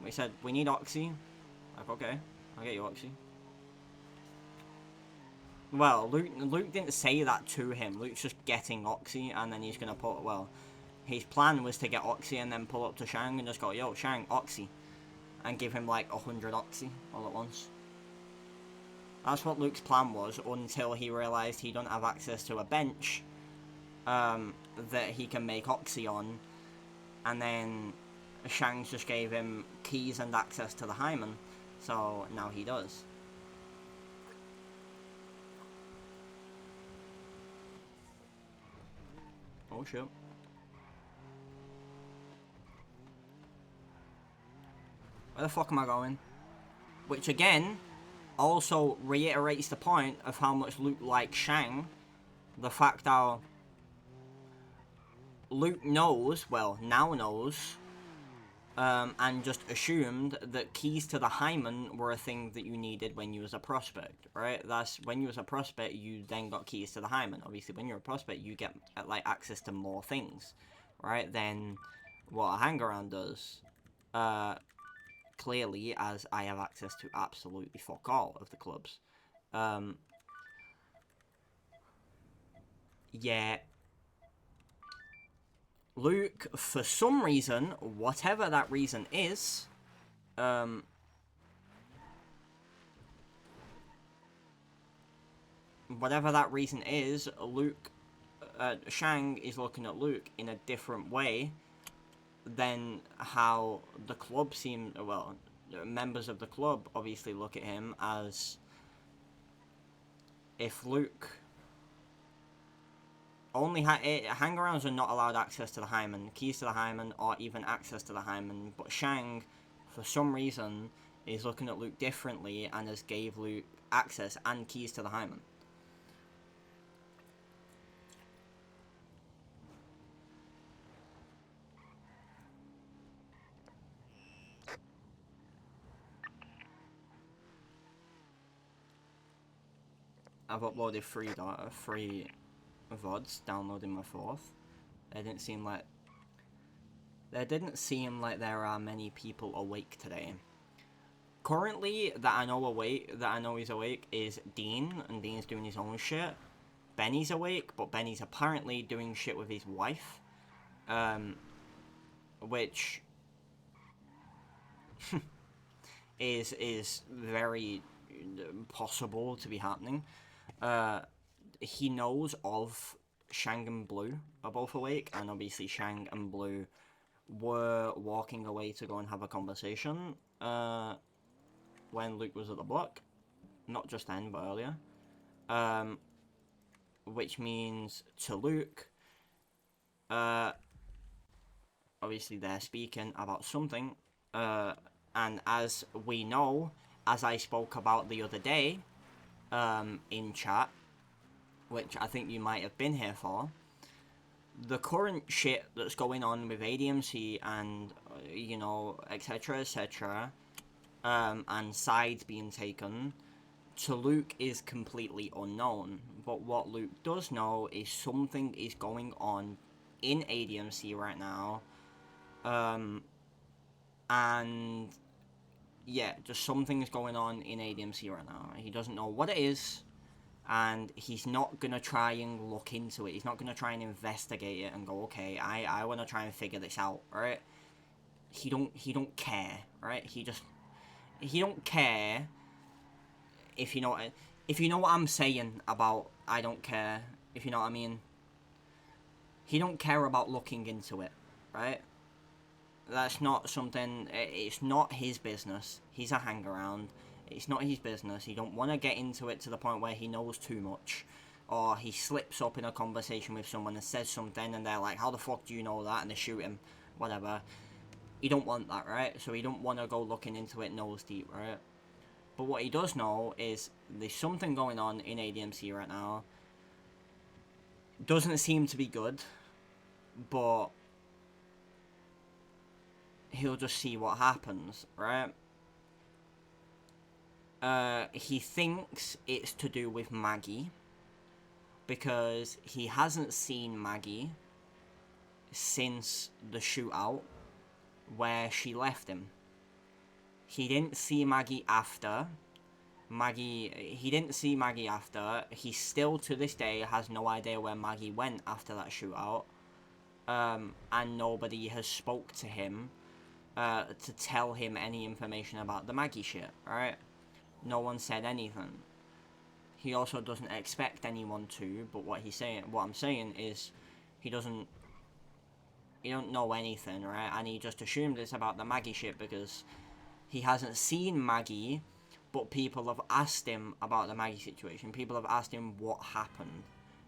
He said, we need Oxy. Like, okay, I'll get you Oxy. Well, Luke didn't say that to him. Luke's just getting Oxy, and then he's gonna put, well, his plan was to get Oxy and then pull up to Shang and just go, yo, Shang, Oxy. And give him, like, 100 Oxy all at once. That's what Luke's plan was, until he realised he don't have access to a bench that he can make Oxy on. And then Shang's just gave him keys and access to the Hyman. So now he does. Oh shit. Where the fuck am I going? Which again, also reiterates the point of how much Luke likes Shang. The fact that Luke knows, well, now knows, and just assumed that keys to the Hyman were a thing that you needed when you was a prospect, right? That's, when you was a prospect, you then got keys to the Hyman. Obviously, when you're a prospect, you get, like, access to more things, right, than what a hang-around does. Clearly, as I have access to absolutely fuck all of the clubs. Yeah. Luke, for some reason, whatever that reason is, whatever that reason is, Luke, Shang is looking at Luke in a different way than how the club seem, well, members of the club obviously look at him as if Luke only hang-arounds are not allowed access to the Hyman, keys to the Hyman, or even access to the Hyman, but Shang, for some reason, is looking at Luke differently and has gave Luke access and keys to the Hyman. I've uploaded three VODs, downloading my fourth. It didn't seem like there are many people awake today. Currently, that I know is awake is Dean, and Dean's doing his own shit. Benny's awake, but Benny's apparently doing shit with his wife, which is very possible to be happening. He knows of Shang and Blue are both awake, and obviously Shang and Blue were walking away to go and have a conversation when Luke was at the block. Not just then, but earlier. Which means to Luke, obviously they're speaking about something, and as we know, as I spoke about the other day, in chat, which I think you might have been here for, the current shit that's going on with ADMC and, you know, etc, etc, and sides being taken, to Luke is completely unknown. But what Luke does know is something is going on in ADMC right now, and yeah, just something's going on in ADMC right now. He doesn't know what it is, and he's not gonna try and look into it. He's not gonna try and investigate it and go, okay, I want to try and figure this out, right? He don't care, right? He don't care. If you know what I'm saying about I don't care, if you know what I mean. He don't care about looking into it, right? That's not something. It's not his business. He's a hang-around. It's not his business. He don't want to get into it to the point where he knows too much, or he slips up in a conversation with someone and says something, and they're like, "How the fuck do you know that?" and they shoot him, whatever. He don't want that, right? So he don't want to go looking into it nose deep, right? But what he does know is there's something going on in ADMC right now. Doesn't seem to be good, but he'll just see what happens, right? He thinks it's to do with Maggie, because he hasn't seen Maggie since the shootout where she left him. He didn't see Maggie after. He didn't see Maggie after. He still, to this day, has no idea where Maggie went after that shootout. And nobody has spoke to him to tell him any information about the Maggie shit, right? No one said anything. He also doesn't expect anyone to, but what I'm saying is, he don't know anything, right? And he just assumed it's about the Maggie shit because he hasn't seen Maggie, but people have asked him about the Maggie situation. People have asked him what happened.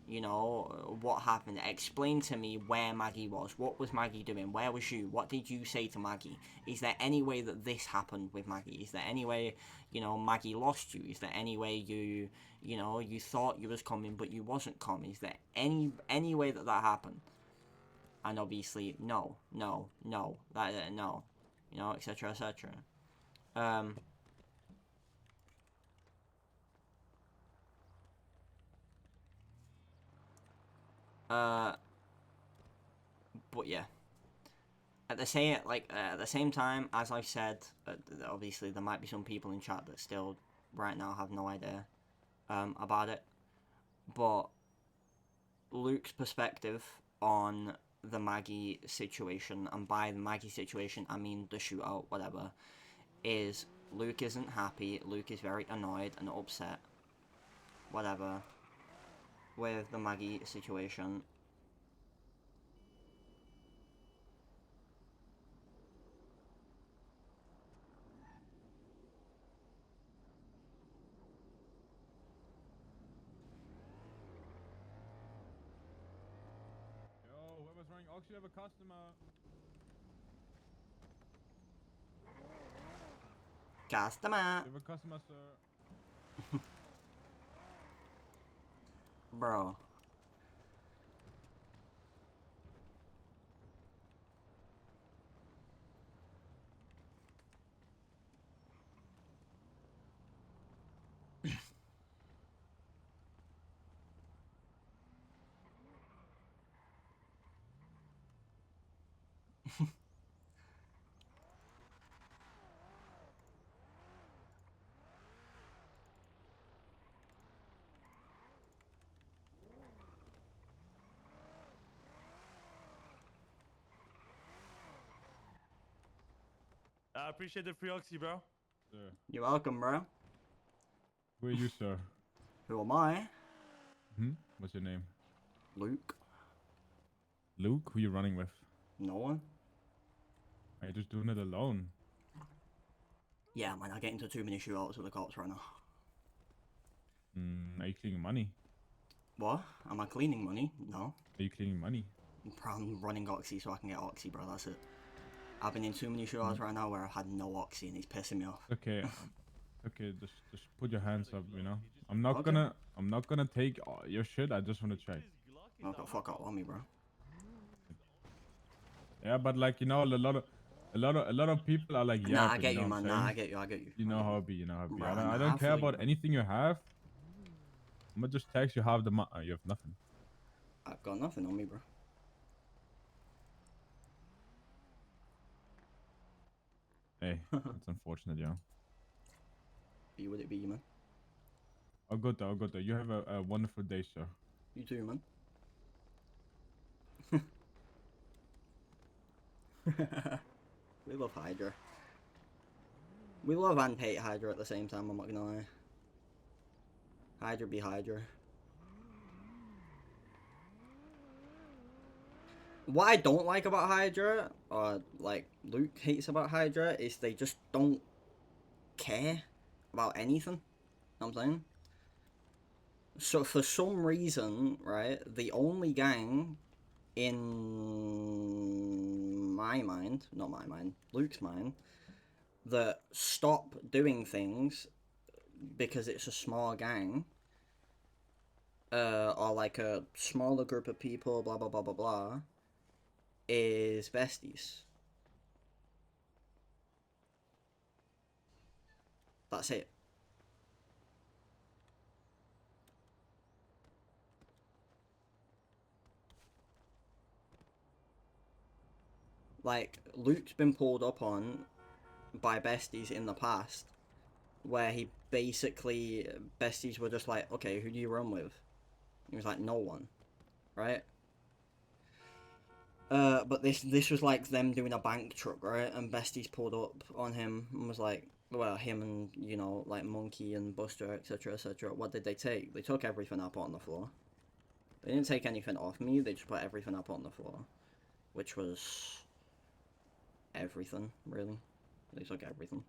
You know, what happened? Explain to me where Maggie was. What was Maggie doing? Where was you? What did you say to Maggie? Is there any way that this happened with Maggie? Is there any way, you know, Maggie lost you? Is there any way you thought you was coming but you wasn't coming? Is there any way that happened? And obviously, no, no, you know, etc., etc. But yeah. At the same time, as I've said, obviously there might be some people in chat that still right now have no idea about it. But Luke's perspective on the Maggie situation, and by the Maggie situation I mean the shootout, whatever, is Luke isn't happy. Luke is very annoyed and upset, whatever, with the Maggie situation. Whoever's running auction, you have a customer. Customer! You have a customer, sir. Bro. I appreciate the free oxy, bro. Sir. You're welcome, bro. Who are you, sir? Who am I? What's your name? Luke. Luke? Who you running with? No one? Are you just doing it alone? Yeah, man, I get into too many shootouts with the cops right now. Are you cleaning money? What? Am I cleaning money? No. Are you cleaning money? I'm running Oxy so I can get Oxy, bro, that's it. I've been in too many shootouts right now where I've had no Oxy and it's pissing me off. Okay. Okay, just put your hands up, you know? I'm not gonna take your shit, I just wanna check. Okay, fuck out on me, bro. Yeah, but like, you know, a lot of people are like, yeah, Nah, I get you, man. Nah, I get you. You know how it be, you know how it be. Bro, I don't care about anything you have. I'm gonna just text you half the money. You have nothing. I've got nothing on me, bro. Hey, that's unfortunate, yo. Be would it be, man? I'll go there, I'll go there. You have a wonderful day, sir. You too, man. We love Hydra. We love and hate Hydra at the same time, I'm not gonna lie. Hydra be Hydra. What I don't like about Hydra, or like Luke hates about Hydra, is they just don't care about anything. You know what I'm saying? So for some reason, right, the only gang in my mind, not my mind, Luke's mind, that stop doing things because it's a small gang, or like a smaller group of people, blah blah blah blah blah, is besties. That's it. Like, Luke's been pulled up on by besties in the past, where he basically, besties were just like, okay, who do you run with? He was like, no one, right? But this was like them doing a bank truck, right? And besties pulled up on him and was like, well, him and, you know, like Monkey and Buster, etc., etc. What did they take? They took everything up on the floor. They didn't take anything off me, they just put everything up on the floor. Which was everything, really. They took everything.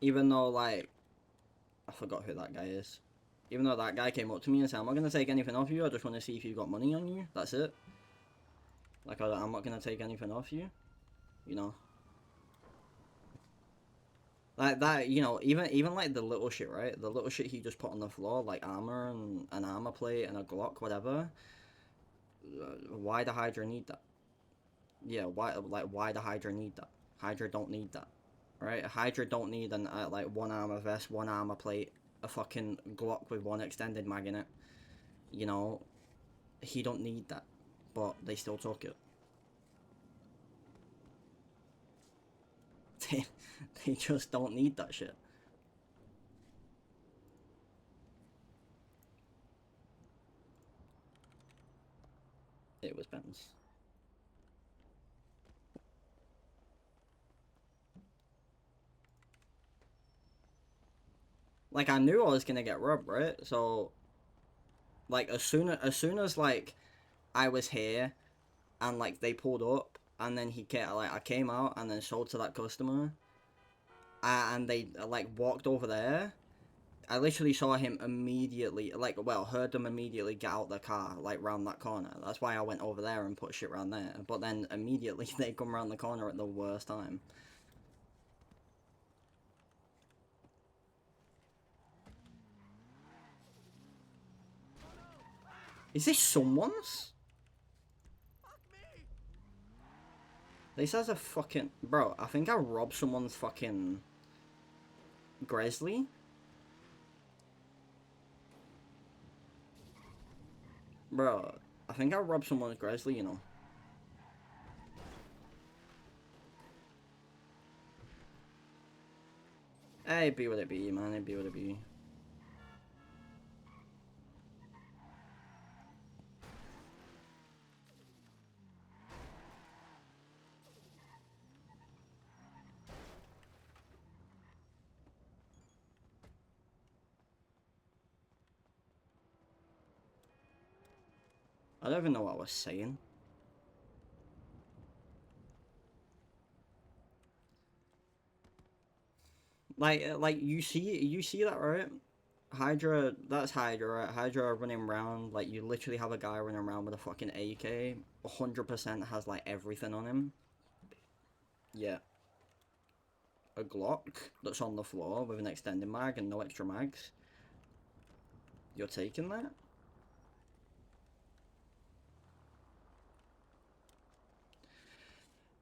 Even though, like, I forgot who that guy is. Even though that guy came up to me and said, I'm not going to take anything off you, I just want to see if you got money on you. That's it. Like, I'm not going to take anything off you. You know. Like, that, you know, even like, the little shit, right? The little shit he just put on the floor, like armor and an armor plate and a Glock, whatever. Why the Hydra need that? Yeah, why the Hydra need that? Hydra don't need that. Right? Hydra don't need an, like, one armor vest, one armor plate, a fucking Glock with one extended mag in it. You know, he don't need that. But they still took it. They just don't need that shit. It was Ben's. Like, I knew I was gonna get robbed, right? So, like, as soon as like I was here, and like they pulled up, and then I came out and then sold to that customer, and they like walked over there. I literally saw him immediately, like, well, heard them immediately get out the car, like, round that corner. That's why I went over there and put shit around there. But then immediately they come around the corner at the worst time. Is this someone's? This has a fucking... Bro, I think I robbed someone's fucking... Grizzly? Bro, I think I robbed someone's Grizzly, you know. Hey, be what it be, man. It be what it be. I don't even know what I was saying. Like you see that, right? Hydra, that's Hydra, right? Hydra running around, like, you literally have a guy running around with a fucking AK, 100% has, like, everything on him. Yeah. A Glock that's on the floor with an extended mag and no extra mags. You're taking that?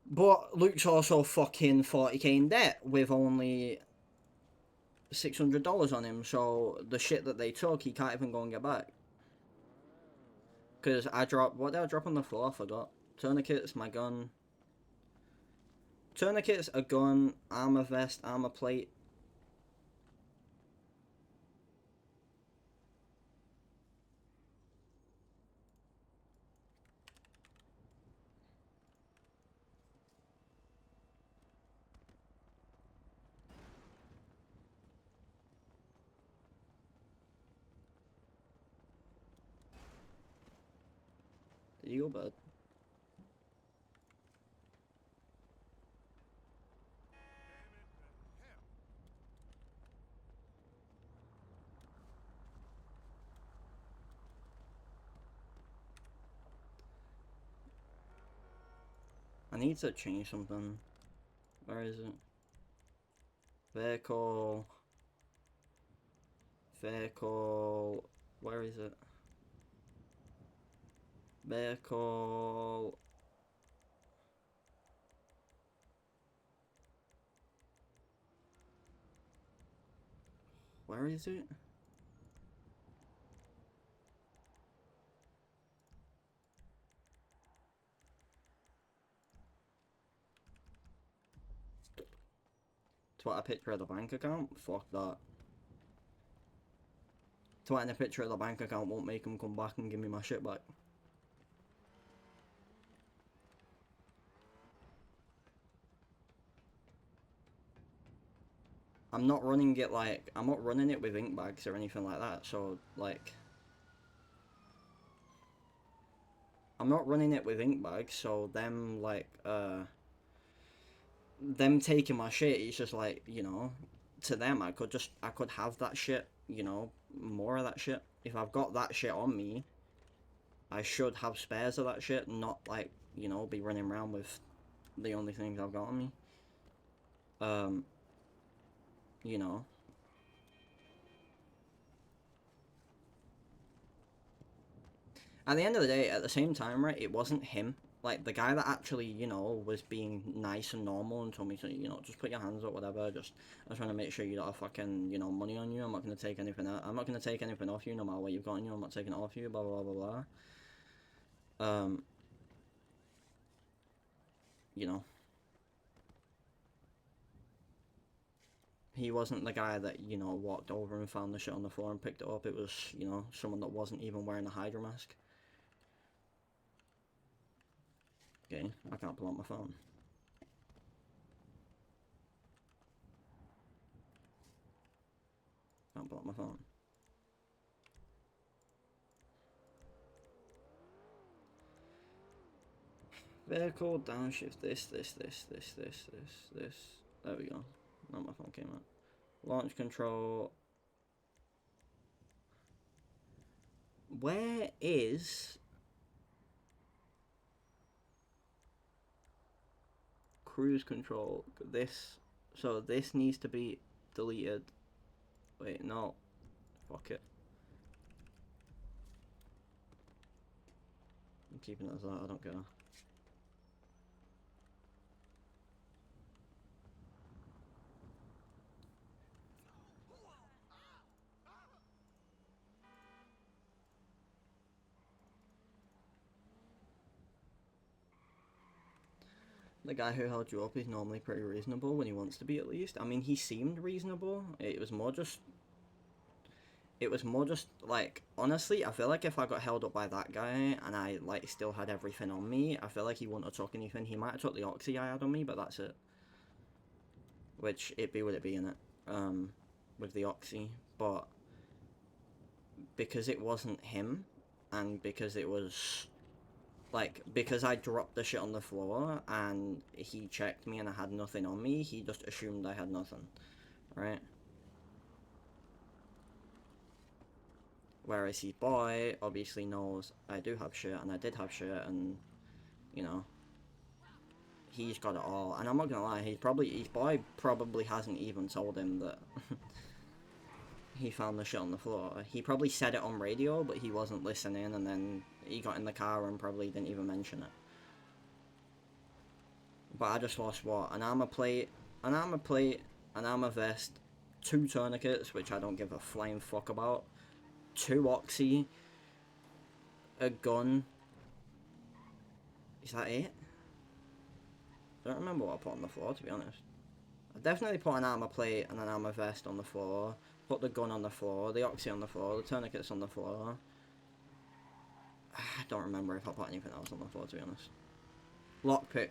But Luke's also fucking 40k in debt with only $600 on him, so the shit that they took, he can't even go and get back. Because I dropped... What did I drop on the floor? I forgot. Tourniquets, my gun. Tourniquets, a gun, armor vest, armor plate. You go, bud. I need to change something. Where is it? Vehicle. Vehicle. Where is it? Vehicle. Where is it? What, a picture of the bank account? Fuck that. Twatting a picture of the bank account won't make him come back and give me my shit back. I'm not running it like, I'm not running it with ink bags or anything like that, so like, I'm not running it with ink bags, so them like, them taking my shit, it's just like, you know, to them I could have that shit, you know, more of that shit. If I've got that shit on me, I should have spares of that shit, not like, you know, be running around with the only things I've got on me. You know. At the end of the day, at the same time, right, it wasn't him. Like, the guy that actually, you know, was being nice and normal and told me to, you know, just put your hands up, whatever, I just want to make sure you don't have fucking, you know, money on you. I'm not going to take anything out. I'm not going to take anything off you, no matter what you've got on you. I'm not taking it off you, blah, blah, blah, blah, blah. You know. He wasn't the guy that, you know, walked over and found the shit on the floor and picked it up. It was, you know, someone that wasn't even wearing a Hydra mask. Okay, I can't pull out my phone. Can't pull out my phone. Vehicle, downshift, this. There we go. Now my phone came out. Launch control. Where is cruise control? This, so this needs to be deleted. Wait, no. Fuck it. I'm keeping it as that, I don't care. The guy who held you up is normally pretty reasonable when he wants to be, at least. I mean, he seemed reasonable. It was more just, like, honestly, I feel like if I got held up by that guy and I, like, still had everything on me, I feel like he wouldn't have took anything. He might have took the oxy I had on me, but that's it. Which, it be what it be, innit? With the oxy. But, because it wasn't him, and because it was, like, because I dropped the shit on the floor, and he checked me and I had nothing on me, he just assumed I had nothing. Right? Whereas his boy obviously knows I do have shit, and I did have shit, and, you know, he's got it all. And I'm not gonna lie, his boy probably hasn't even told him that he found the shit on the floor. He probably said it on radio, but he wasn't listening, and then he got in the car and probably didn't even mention it. But I just lost what? An armor plate, an armor vest, 2 tourniquets, which I don't give a flying fuck about, 2 oxy, a gun. Is that it? I don't remember what I put on the floor, to be honest. I definitely put an armor plate and an armor vest on the floor, put the gun on the floor, the oxy on the floor, the tourniquets on the floor. I don't remember if I put anything else on the floor, to be honest. Lockpick.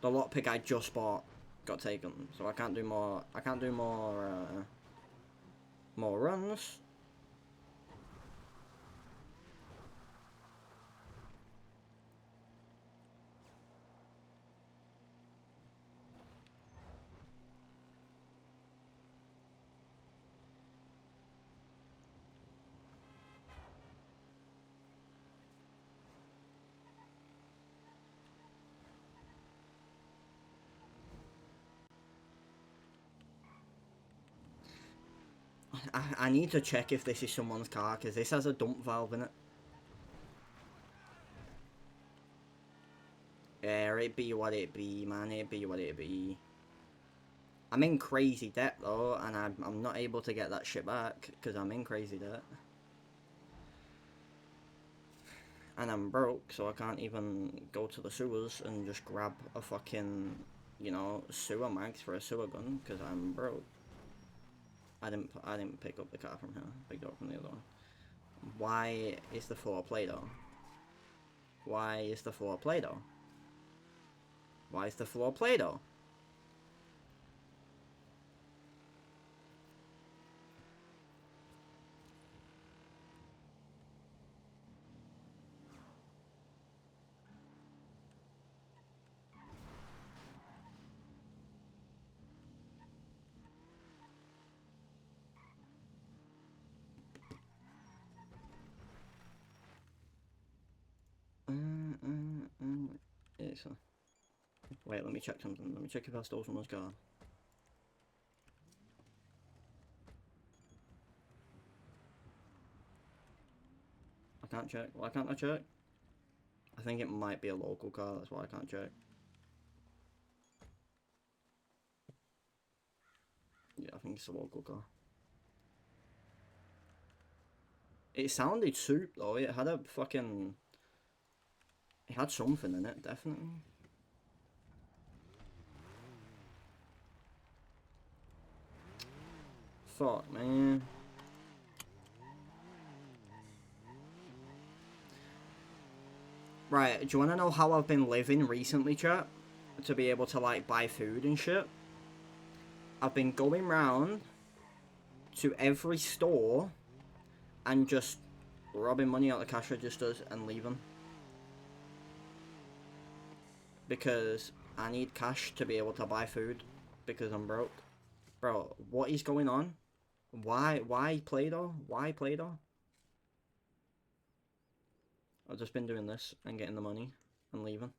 The lockpick I just bought got taken, so I can't do more. I can't do more runs. I need to check if this is someone's car, because this has a dump valve in it. Yeah, it be what it be, man. It be what it be. I'm in crazy debt, though, and I'm not able to get that shit back, because I'm in crazy debt. And I'm broke, so I can't even go to the sewers and just grab a fucking, you know, sewer mags for a sewer gun, because I'm broke. I didn't pick up the car from here. I picked it up from the other one. Why is the floor Play-Doh? Why is the floor Play-Doh? Why is the floor Play-Doh? Yeah, so. Wait, let me check something. Let me check if I stole someone's car. I can't check. Why can't I check? I think it might be a local car, that's why I can't check. Yeah, I think it's a local car. It sounded soup though, it had a fucking... It had something in it, definitely. Fuck, man. Right, do you want to know how I've been living recently, chat? To be able to, like, buy food and shit? I've been going round to every store and just robbing money out the cash registers and leaving. Because I need cash to be able to buy food because I'm broke. Bro, what is going on? Why Play-Doh? Why Play-Doh? I've just been doing this and getting the money and leaving.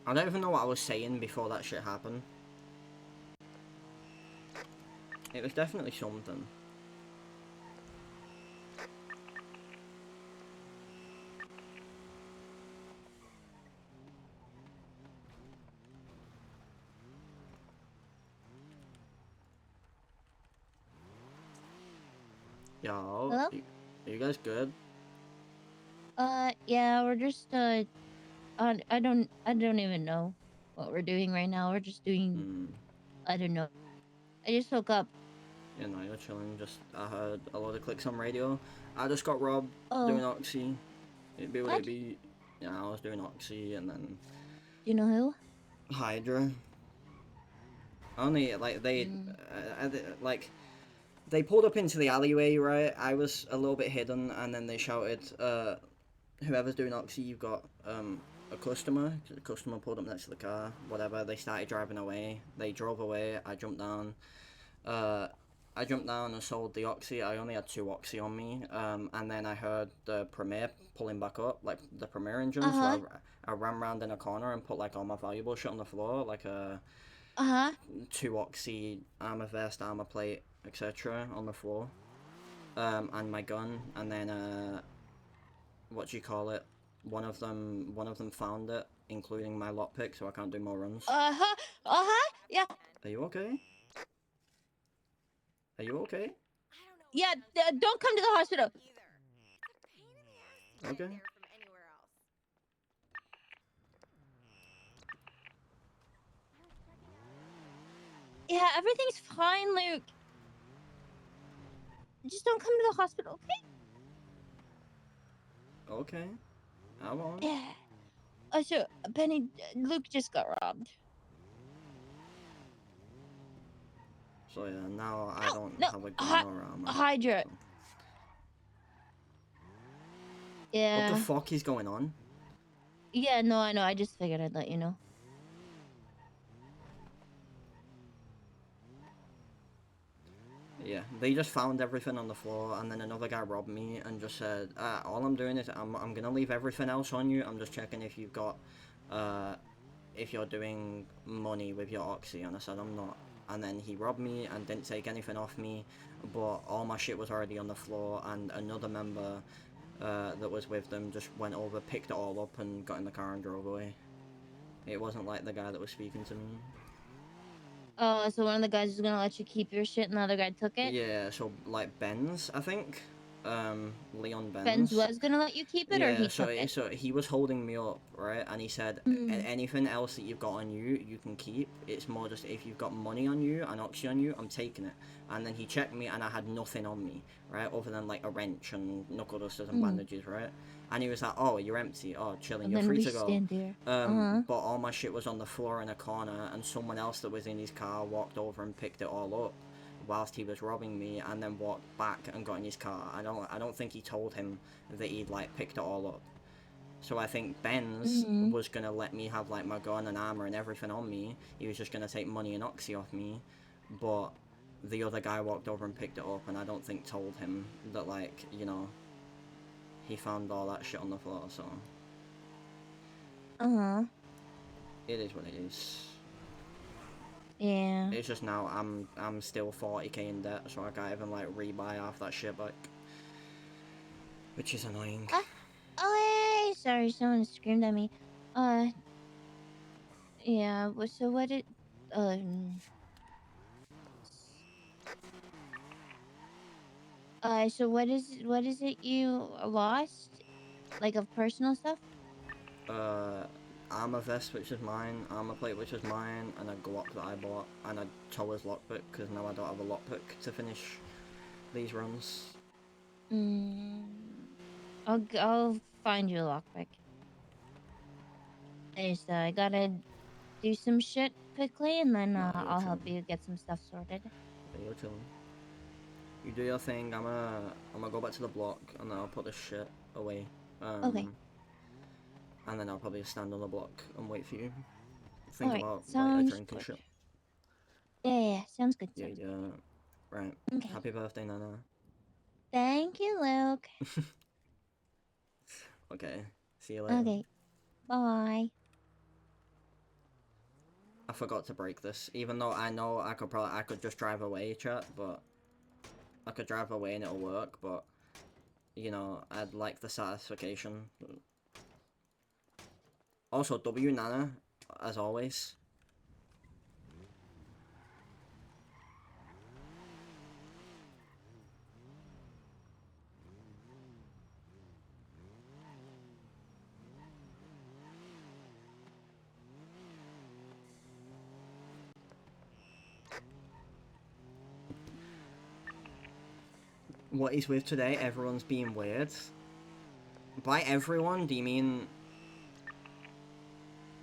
I don't even know what I was saying before that shit happened. It was definitely something. Yo, Hello? are you guys good? Yeah, we're just, I don't even know what we're doing right now. We're just doing, I don't know. I just woke up. Yeah, no, you're chilling. Just, I heard a lot of clicks on radio. I just got robbed doing Oxy. It'd be what it be. Yeah, I was doing Oxy and then... Do you know who? Hydra. Only, like, like... They pulled up into the alleyway, right? I was a little bit hidden, and then they shouted, whoever's doing Oxy, you've got, a customer. The customer pulled up next to the car, whatever. They started driving away. They drove away. I jumped down. I jumped down and sold the Oxy. I only had 2 Oxy on me. And then I heard the Premier pulling back up, like, the Premier engine. So I ran round in a corner and put, like, all my valuable shit on the floor, like, 2 Oxy, armor vest, armor plate, etc. on the floor, and my gun, and then what do you call it? One of them found it, including my lockpick, so I can't do more runs. Yeah. Are you okay? Are you okay? Yeah, don't come to the hospital. Okay. Yeah, everything's fine, Luke. Just don't come to the hospital, okay? Okay. I won't. Yeah. So, Penny, Luke just got robbed. So yeah, now I don't have a gun or armor. Hydra. So. Yeah. What the fuck is going on? Yeah, no, I know. I just figured I'd let you know. Yeah, they just found everything on the floor, and then another guy robbed me and just said, all I'm doing is I'm gonna leave everything else on you. I'm just checking if you've got, if you're doing money with your Oxy. And I said, I'm not. And then he robbed me and didn't take anything off me, but all my shit was already on the floor, and another member that was with them just went over, picked it all up, and got in the car and drove away. It wasn't like the guy that was speaking to me. Oh, so one of the guys was gonna let you keep your shit, and the other guy took it. Yeah, so like Benz, I think. Leon Benz. Benz was gonna let you keep it, or he took it. So he was holding me up, right? And he said, anything else that you've got on you, you can keep. It's more just if you've got money on you and Oxy on you, I'm taking it. And then he checked me, and I had nothing on me, right? Other than like a wrench and knuckle dusters and bandages, right? And he was like, oh, you're empty. Oh, chilling. You're free to go. Stand there. But all my shit was on the floor in a corner, and someone else that was in his car walked over and picked it all up whilst he was robbing me, and then walked back and got in his car. I don't think he told him that he'd like picked it all up. So I think Benz was gonna let me have like my gun and armor and everything on me. He was just gonna take money and Oxy off me, but the other guy walked over and picked it up, and I don't think told him that, like, you know, he found all that shit on the floor. So it is what it is. Yeah. It's just now I'm still 40k in debt, so I can't even like rebuy half that shit back, which is annoying. Oh, hey, sorry, someone screamed at me. Yeah. So what did so what is it you lost, like of personal stuff? Armor vest, which is mine, armor plate, which is mine, and a Glock that I bought, and a Towers lockpick, because now I don't have a lockpick to finish these runs. I'll find you a lockpick. I gotta do some shit quickly, and then I'll help you get some stuff sorted. Yeah, you're chilling. You do your thing. I'm gonna go back to the block, and then I'll put this shit away. Okay. And then I'll probably stand on the block and wait for you. Think Alright, about like a sounds drink and good. shit. Yeah, sounds good. Yeah, yeah. Right. Okay. Happy birthday, Nana. Thank you, Luke. Okay. See you later. Okay. Bye. I forgot to break this, even though I know I could just drive away, chat, but I could drive away and it'll work, but you know, I'd like the satisfaction. Also, W Nana, as always. What he's with today, everyone's being weird. By everyone, do you mean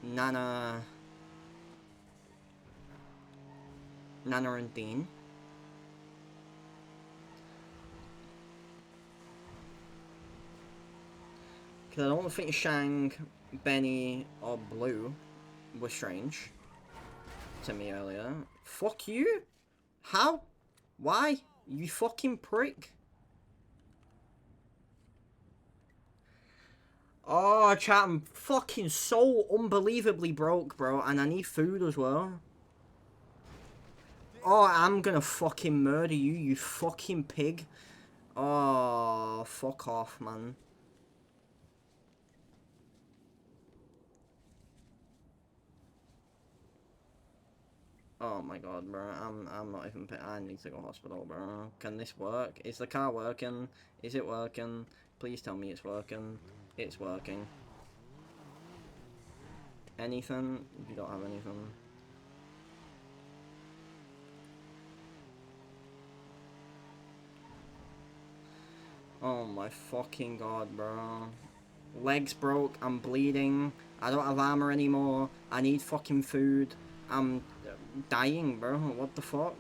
Nana and Dean? Because I don't think Shang, Benny, or Blue were strange to me earlier. Fuck you? How? Why? You fucking prick. Oh, chat, I'm fucking so unbelievably broke, bro, and I need food as well. Oh, I'm gonna fucking murder you, you fucking pig. Oh, fuck off, man. Oh my god, bro, I'm not even I need to go to hospital, bro. Can this work? Is the car working? Is it working? Please tell me it's working. It's working. Anything? You don't have anything. Oh my fucking god, bro. Legs broke, I'm bleeding, I don't have armor anymore, I need fucking food, I'm dying, bro, what the fuck?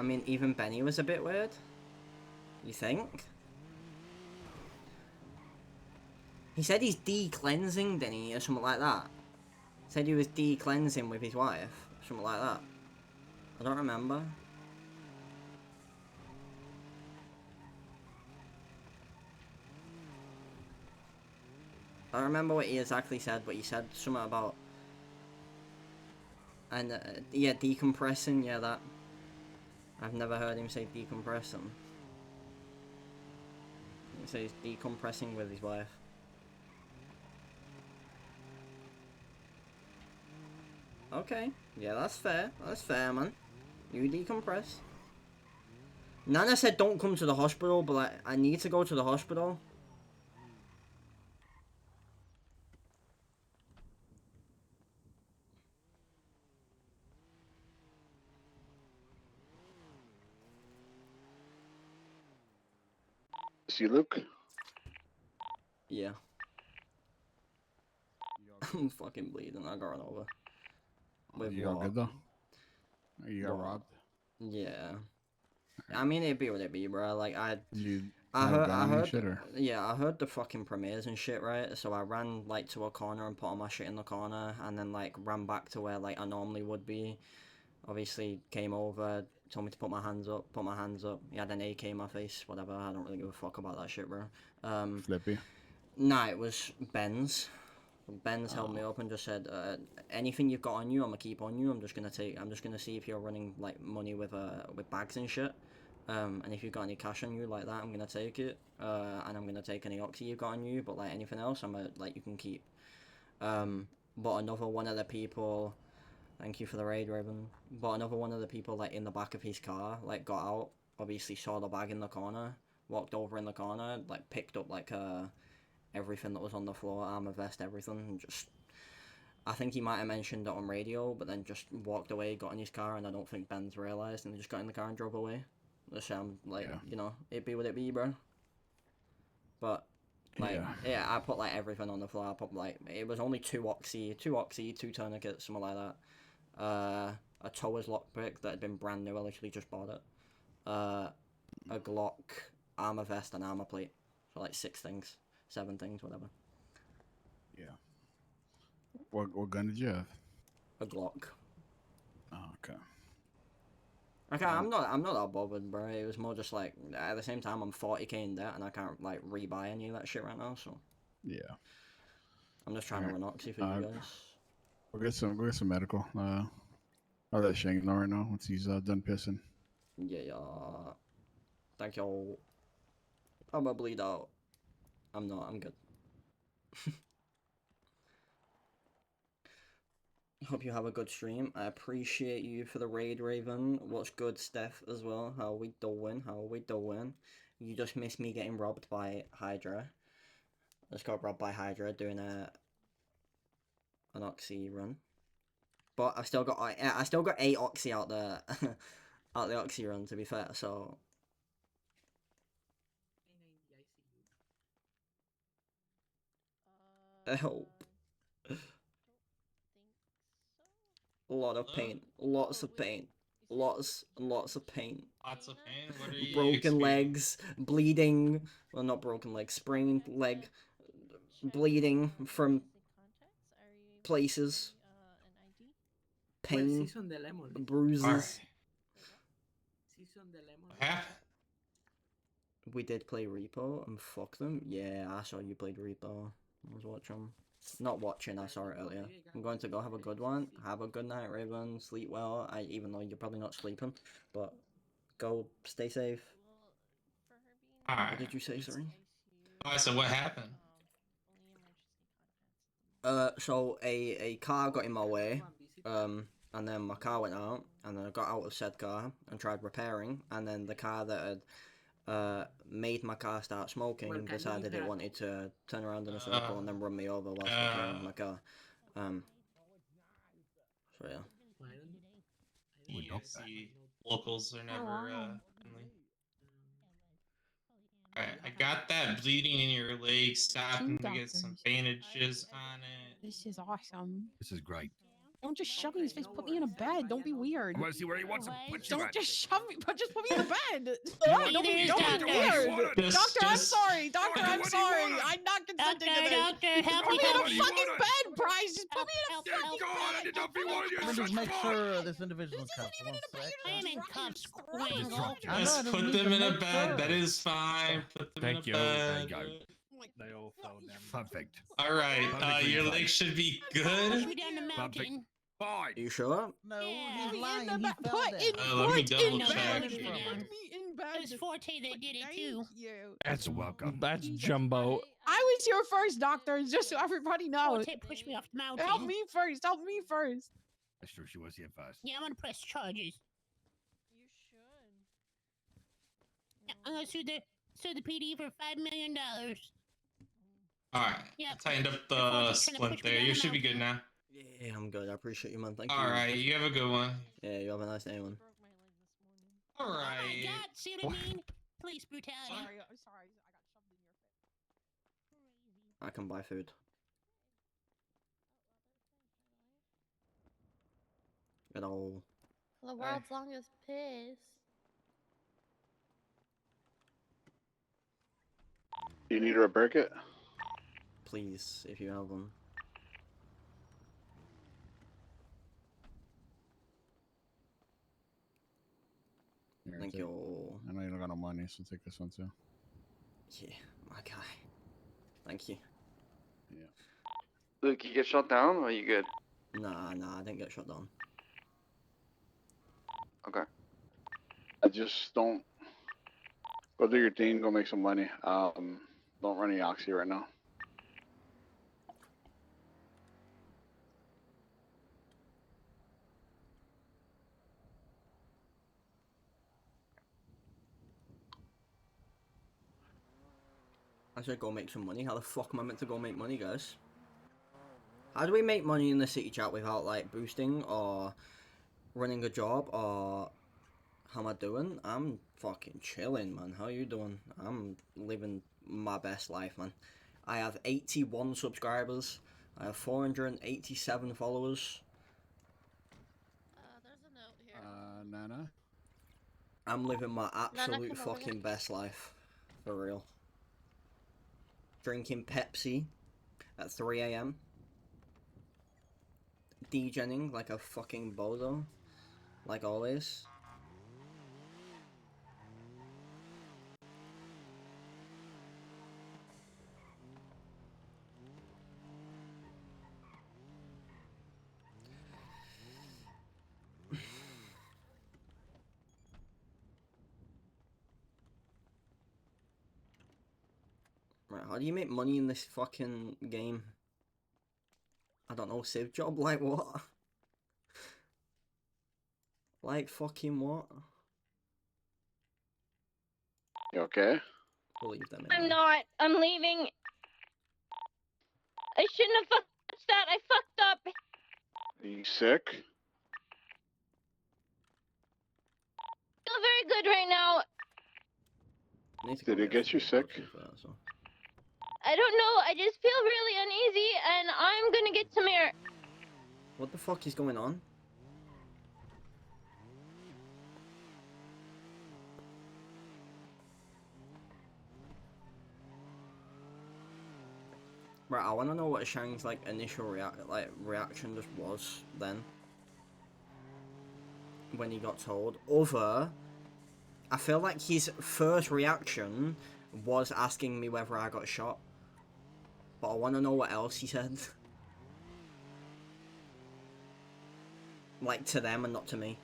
I mean, even Benny was a bit weird. You think? He said he's de-cleansing, didn't he, or something like that. Said he was de-cleansing with his wife, something like that. I don't remember. I don't remember what he exactly said, but he said something about... And, yeah, decompressing, yeah, that. I've never heard him say decompressing. He says he's decompressing with his wife. Okay, yeah, that's fair, man. You decompress. Nana said don't come to the hospital, but like, I need to go to the hospital. See Luke? Yeah. I'm fucking bleeding, I got run over. With You all what? good though? You got What? robbed? Yeah. I mean, it'd be what it be, bro. Like, I heard, shit, yeah, I heard the fucking premieres and shit, right? So I ran, like, to a corner and put all my shit in the corner, and then, like, ran back to where, like, I normally would be. Obviously, came over, told me to put my hands up, He had an AK in my face, whatever, I don't really give a fuck about that shit, bro. Flippy. Nah, it was Ben's. Ben's held me up and just said, anything you've got on you, I'm gonna keep on you. I'm just gonna see if you're running, like, money with bags and shit. And if you've got any cash on you like that, I'm gonna take it. And I'm gonna take any oxy you've got on you, but like anything else, you can keep. But another one of the people, thank you for the raid, Raven. But another one of the people, like, in the back of his car, like, got out, obviously saw the bag in the corner, walked over in the corner, like, picked up, like, everything that was on the floor, armor vest, everything, and just... I think he might have mentioned it on radio, but then just walked away, got in his car, and I don't think Ben's realised, and he just got in the car and drove away. So I'm like, you know, it be what it be, bro. But, like, yeah, I put, like, everything on the floor. I put, like, it was only two oxy, two tourniquets, something like that. A towers lockpick that had been brand new, I literally just bought it. A Glock, armor vest, and armor plate. So, like, 7 things, whatever. Yeah. What gun did you have? A Glock. Oh, okay. Okay, I'm not that bothered, bro. It was more just like, at the same time, I'm 40k in debt, and I can't, like, rebuy any of that shit right now, so... Yeah. I'm just trying to run oxy for you guys. We'll get some medical. I'll let Shane know right now once he's done pissing. Yeah. Thank y'all. I'm gonna bleed out. I'm not, I'm good. Hope you have a good stream. I appreciate you for the raid, Raven. What's good, Steph, as well? How are we doing? You just missed me getting robbed by Hydra. I just got robbed by Hydra doing an oxy run. But I still got 8 oxy out the out the oxy run, to be fair, so help. A lot of pain. Lots of pain. Lots and lots of pain. Lots of pain? What are you Broken legs, bleeding. Well, not broken legs, sprained leg, bleeding from places. Pain, bruises. We did play Repo and fuck them. Yeah, I saw you played Repo. I was watching. Not watching, I saw it earlier. I'm going to go have a good one. Have a good night, Raven. Sleep well. Even though you're probably not sleeping, but go stay safe. Alright. What did you say, sorry? Oh, so what happened? So a car got in my way, and then my car went out, and then I got out of said car and tried repairing, and then the car that had made my car start smoking decided it wanted to turn around in a circle and then run me over whilst repairing my car. So yeah. Yeah, see, locals are never friendly. Alright, I got that bleeding in your leg stopping to get some bandages on it. This is awesome. This is great. Don't just shove me in his face. Put me in a bed. Don't be weird. I want to see where he wants to put you Don't at. just shove me. Just put me in the bed. what? Don't be Doctor, weird. Doctor, I'm sorry. Doctor, Doctor, I'm what do you sorry. want? I'm not consenting to this. Doctor, help Put me, me in help a me. fucking bed, Bryce. Just put me in a fucking God, I did not be wanting you Let me to just make touch sure this individual is This cuffed. isn't even One sec. I am in cuffs, Quangle. dropped you. I know, I Just just put need them to in a make bed. sure. That is fine. Put them Thank in you. a There you bed. go. They all fell down. Perfect. All right. Perfect for Your you, legs guys. should be Push good. me down the mountain. Fine. Are you sure? No, Yeah. he's Put me in lying. the He bed. fell Put down. in. Let me Put double in No, check. no, bed. put me down. Put me in bed. It was Forte that did it too. Thank you. That's welcome. That's Jumbo. I was here first, doctor. Just so everybody knows. Forte pushed me off the mountain. Help me first. Help me first. That's true. She was here first. Yeah, I'm gonna press charges. You should. Yeah, I'm gonna sue the PD for $5 million. All right. Yep. Tightened up They're the trying to splint push me there. down You the should be good now. Yeah, I'm good. I appreciate you, man. Thank you. All right. You have a good one. Yeah, you have a nice day, man. All Oh my right. God, see what I mean? Police brutality. Sorry, I'm sorry. I got shoved in your face. I can buy food. Good old. The world's longest piss. Do you need a Burkett? Please, if you have one. Here, Thank take- you. I know you don't got no money, so take this one too. Yeah, my guy. Thank you. Luke, you get shot down or are you good? Nah, I didn't get shot down. Okay. I just don't go do your thing, go make some money. Don't run any oxy right now. I should go make some money. How the fuck am I meant to go make money, guys? How do we make money in the city chat without, like, boosting or running a job or... How am I doing? I'm fucking chilling, man. How you doing? I'm living my best life, man. I have 81 subscribers. I have 487 followers. There's a note here. Nana? I'm living my absolute come over fucking here. best life. For real. Drinking Pepsi at 3 AM. DJing like a fucking bozo. Like always. Right, how do you make money in this fucking game? I don't know, civ job? Like what? Like fucking what? You okay? Believe them. I'm not. I'm leaving. I shouldn't have touched that. I fucked up. Are you sick? Feel very good right now. Did it get you sick? I don't know. I just feel really uneasy, and I'm gonna get some air. What the fuck is going on? Right, I want to know what Shang's like initial reaction just was then when he got told. I feel like his first reaction was asking me whether I got shot, but I want to know what else he said. Like to them and not to me.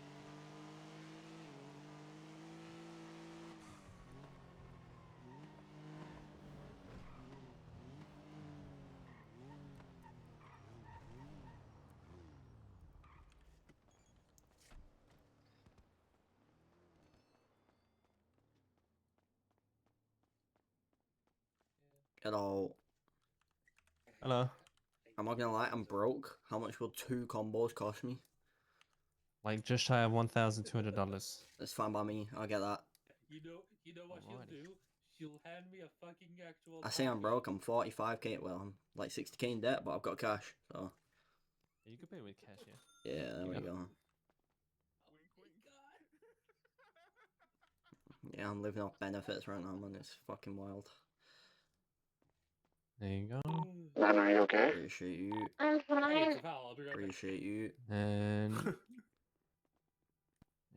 Hello. Hello. I'm not gonna lie, I'm broke. How much will 2 combos cost me? Like just shy of $1,200. That's fine by me, I'll get that. You know what she'll do? She'll hand me a fucking actual. I say I'm broke, I'm 45k, well, I'm like 60k in debt, but I've got cash, so. You could pay with cash, yeah. Yeah, there we go. Yeah, I'm living off benefits right now, man. It's fucking wild. There you go. Man, are you okay? Appreciate you. I'm Hey, fine. it's a foul. I'll be right back. Appreciate you. And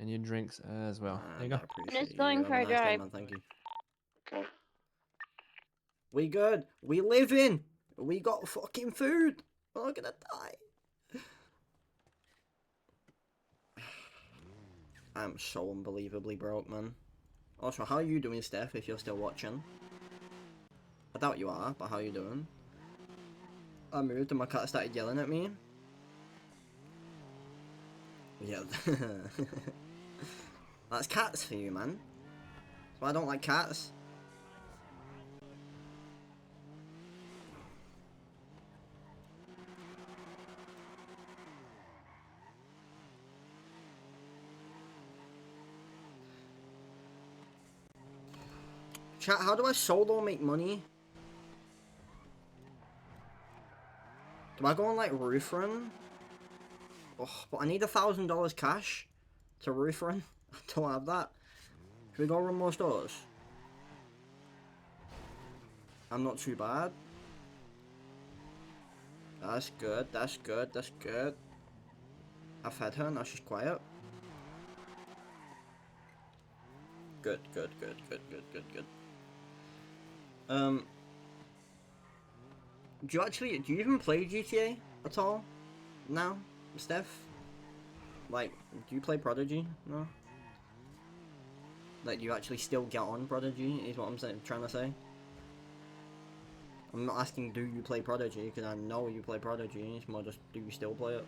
your drinks as well. There you And I go. appreciate just you. going Have for a a nice day, drive. man. Thank you. Okay. We good. We living. We got fucking food. We're not gonna die. I'm so unbelievably broke, man. Also, how are you doing, Steph, if you're still watching? I doubt you are, but how are you doing? I moved and my cat started yelling at me. Yeah. That's cats for you, man. That's why I don't like cats. Chat, how do I solo make money? Do I go on like roof run? Oh, but I need $1,000 cash to roof run. I don't have that. Should we go run more stores? I'm not too bad. That's good, that's good, that's good. I fed her, now she's quiet. Good, good, good, good, good, good, good. Do you even play GTA at all now, Steph? Like, do you play Prodigy? No? Like, do you actually still get on Prodigy, is what I'm trying to say? I'm not asking do you play Prodigy, because I know you play Prodigy, it's more just do you still play it?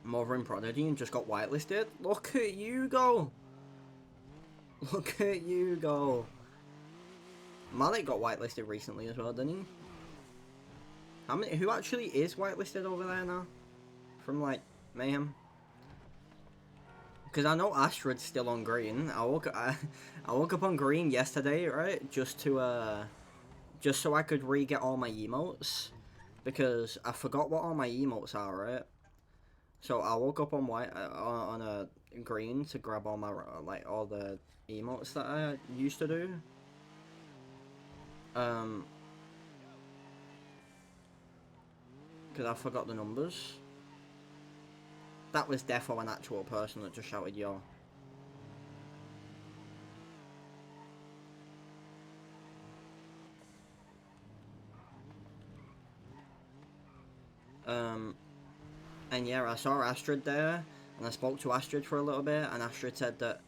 I'm over in Prodigy and just got whitelisted? Look at you go! Look at you go! Malik got whitelisted recently as well, didn't he? Who actually is whitelisted over there now? From, like, Mayhem? Because I know Astrid's still on green. I woke up on green yesterday, right? Just so I could re-get all my emotes. Because I forgot what all my emotes are, right? So I woke up on on a green to grab all my, like, all the emotes that I used to do. Because I forgot the numbers. That was defo an actual person that just shouted yo. And yeah, I saw Astrid there, and I spoke to Astrid for a little bit, and Astrid said that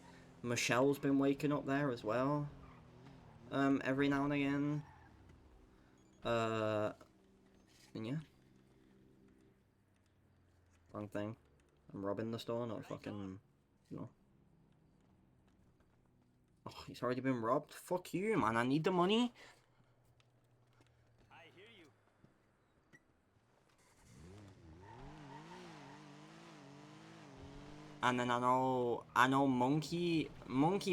Michelle's been waking up there as well. Every now and again. And yeah. Wrong thing. I'm robbing the store, not fucking, no. Oh, he's already been robbed? Fuck you, man, I need the money. I hear you. And then I know Monkey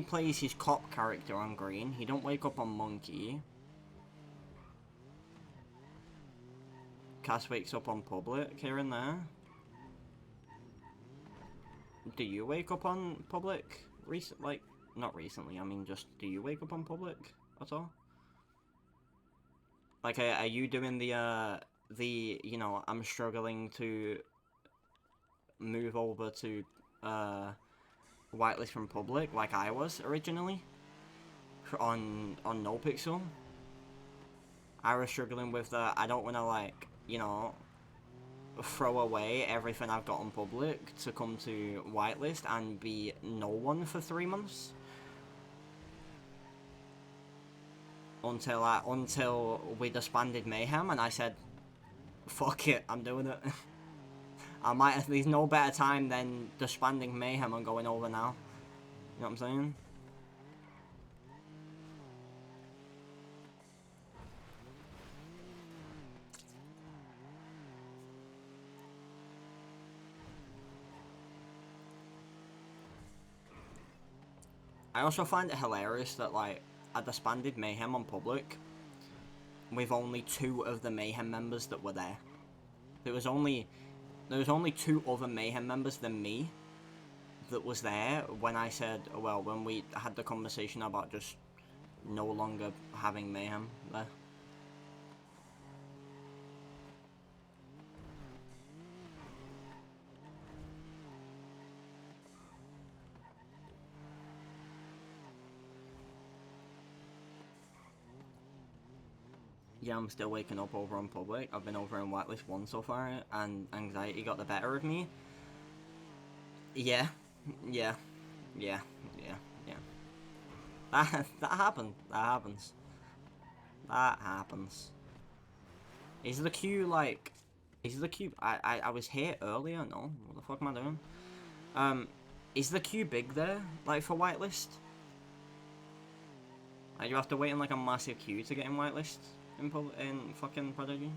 plays his cop character on green. He don't wake up on Monkey. Cass wakes up on public here and there. Do you wake up on public? Like, not recently, I mean just, do you wake up on public at all? Like, are you doing the, you know, I'm struggling to move over to, whitelist from public, like I was originally? On NoPixel? I was struggling with the, I don't want to, like, you know, throw away everything I've got on public to come to whitelist and be no one for 3 months. Until we disbanded Mayhem and I said, fuck it, I'm doing it. There's no better time than disbanding Mayhem and going over now. You know what I'm saying? I also find it hilarious that, like, I disbanded Mayhem on public, with only 2 of the Mayhem members that were there. There was only 2 other Mayhem members than me that was there when I said, well, when we had the conversation about just no longer having Mayhem there. Yeah, I'm still waking up over on public. I've been over in whitelist 1 so far, and anxiety got the better of me. Yeah. That happened. That happens. That happens. Is the queue like... Is the queue... I was here earlier, no? What the fuck am I doing? Is the queue big there? Like, for whitelist? Like, you have to wait in, like, a massive queue to get in whitelist? In fucking Prodigy?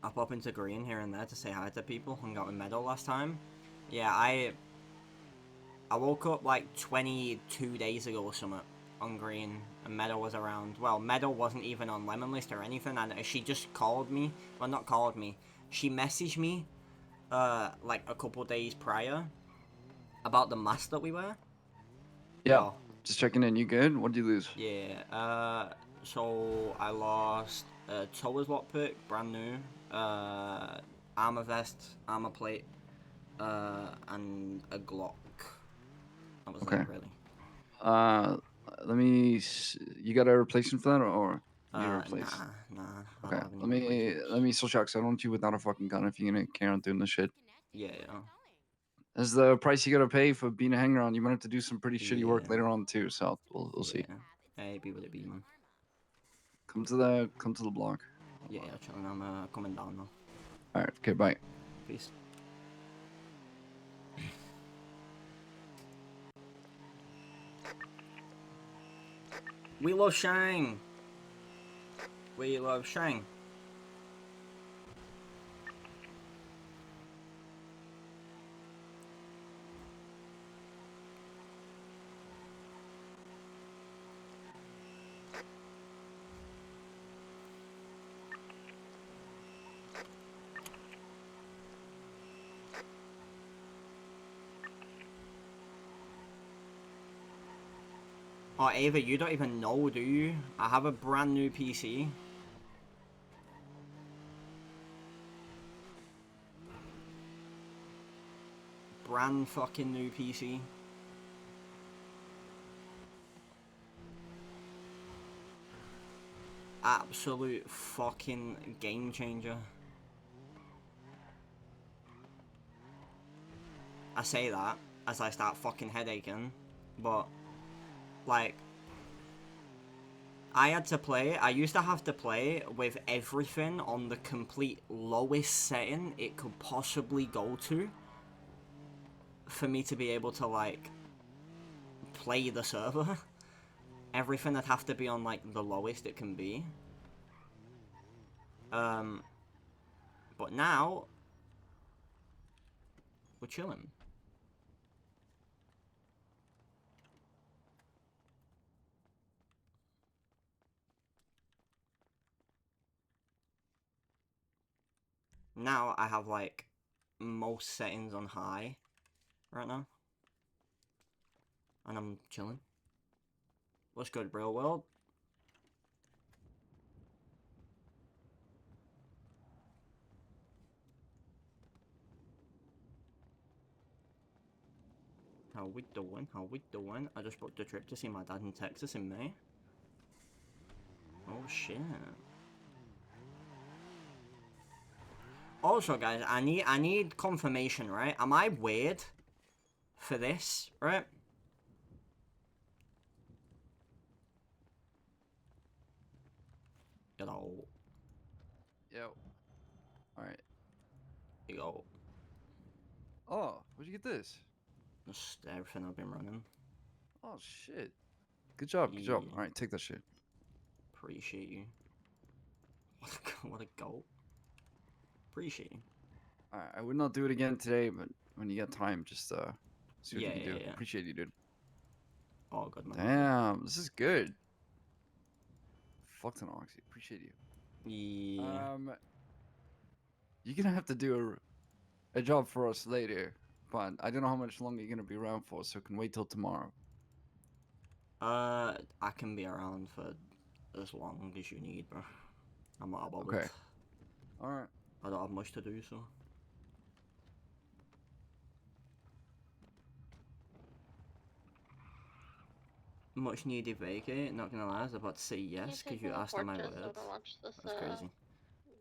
I pop into Green here and there to say hi to people. Hung out with Meadow last time. Yeah, I woke up like 22 days ago or something on Green, and Meadow was around. Well, Meadow wasn't even on Lemon List or anything, and she just called me. Well, not called me. She messaged me, like a couple days prior about the mask that we wear. Yeah. Oh. Just checking in. You good? What did you lose? Yeah, so I lost Tower's lockpick, brand new, armor vest, armor plate, and a Glock. That was Okay. it, really. Let me. You got a replacement for that, or you need to replace? Nah. I Okay. don't have any Let me social shock. 'Cause I don't want you without a fucking gun if you're gonna carry on doing this shit. Yeah. That's the price you gotta pay for being a hanger on. You might have to do some pretty shitty work Yeah. later on too. So we'll see. Hey, be what it be, man. Come to the block. Yeah, chilling. I'm coming down now. All right. Okay. Bye. Peace. We love Shang. We love Shang. Oh, Ava, you don't even know, do you? I have a brand new PC. Brand fucking new PC. Absolute fucking game changer. I say that as I start fucking headaching, but like I used to have to play with everything on the complete lowest setting it could possibly go to for me to be able to like play the server. Everything would have to be on like the lowest it can be. But now we're chilling. Now I have like most settings on high right now. And I'm chilling. What's good, real world? How we doing? How we doing? I just booked a trip to see my dad in Texas in May. Oh shit. Also, guys, I need confirmation, right? Am I weird for this, right? Yo. All right. Yo. Oh, where'd you get this? Just everything I've been running. Oh shit. Good job. Good job. All right, take that shit. Appreciate you. What a goal. Appreciate you. All right, I would not do it again today, but when you get time, just see what you can do. Yeah. Appreciate you, dude. All good, man. Damn, this is good. Fuck to Oxy. Appreciate you. Yeah. You're gonna have to do a job for us later, but I don't know how much longer you're gonna be around for, so can wait till tomorrow. I can be around for as long as you need, bro. I'm not bothered. Okay. Alright. I don't have much to do, so. Much needed vacate, not gonna lie, I was about to say yes, because you asked on my word. That's crazy.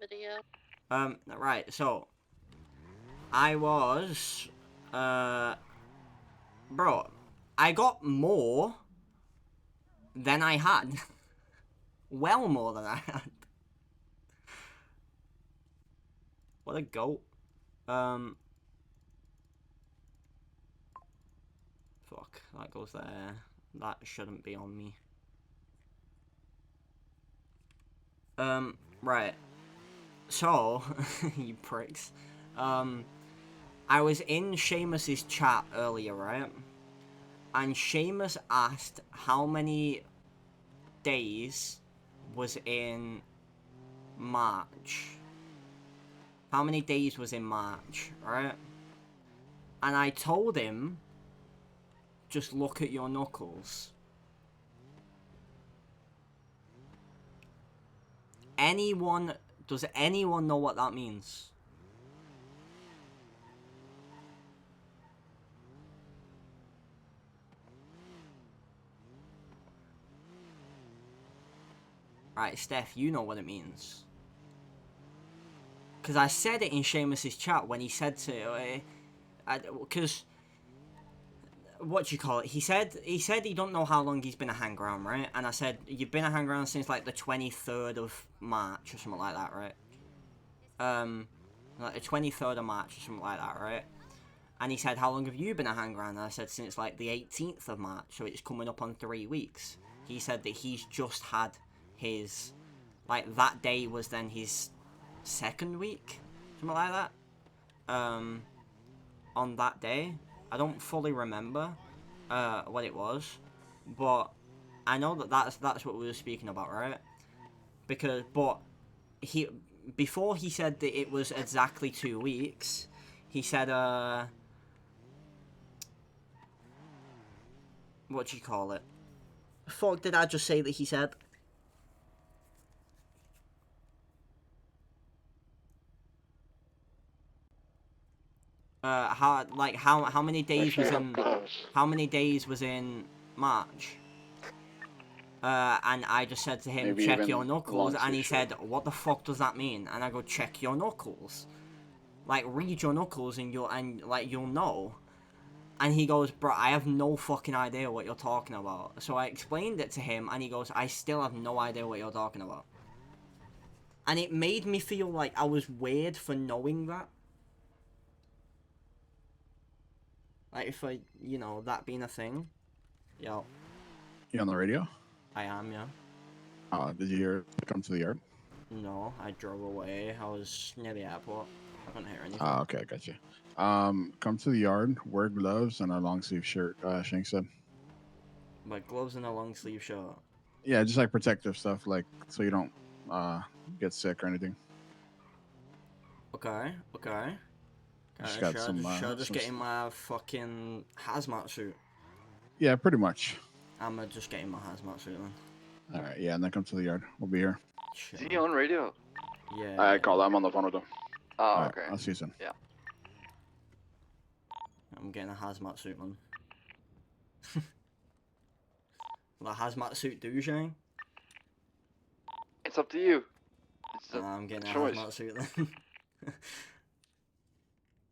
Video. Right, so. I was, bro, I got more than I had. Well more than I had. What a goat. Fuck, that goes there. That shouldn't be on me. Right. So, you pricks. I was in Seamus's chat earlier, right? And Seamus asked how many days was in March. How many days was in March, right? And I told him, just look at your knuckles. Does anyone know what that means? Right, Steph, you know what it means. Because I said it in Seamus's chat when he said to... Because... what do you call it? He said he don't know how long he's been a hangaround, right? And I said, you've been a hangaround since, like, the 23rd of March or something like that, right? Like, the 23rd of March or something like that, right? And he said, how long have you been a hangaround? And I said, since, like, the 18th of March, so it's coming up on 3 weeks. He said that he's just had his... like, that day was then his second week? Something like that? On that day. I don't fully remember what it was, but I know that that's what we were speaking about, right? But before he said that it was exactly 2 weeks, he said what do you call it? Fuck, did I just say that he said? How many days was in March? And I just said to him, Maybe check even your knuckles, long and he sleeve shirt. said, what the fuck does that mean? And I go, check your knuckles. Like, read your knuckles and you'll know. And he goes, bro, I have no fucking idea what you're talking about. So I explained it to him, and he goes, I still have no idea what you're talking about. And it made me feel like I was weird for knowing that. Like, for, you know, that being a thing. Yo. You on the radio? I am, yeah. Did you hear it come to the yard? No, I drove away. I was near the airport. I couldn't hear anything. Okay, I got you. Come to the yard, wear gloves and a long sleeve shirt, Shank said. Like gloves and a long sleeve shirt. Yeah, just like protective stuff, like so you don't get sick or anything. Okay. Just got should some, I just some get in my fucking hazmat suit? Yeah, pretty much. I'm just getting my hazmat suit then. All right, yeah, and then come to the yard. We'll be here. Is he on radio? Yeah. I called. I'm on the phone with him. Oh, All right, okay. I'll see you soon. Yeah. I'm getting a hazmat suit, man. Will a hazmat suit do, Shane? It's up to you. It's I'm getting a choice. hazmat suit then.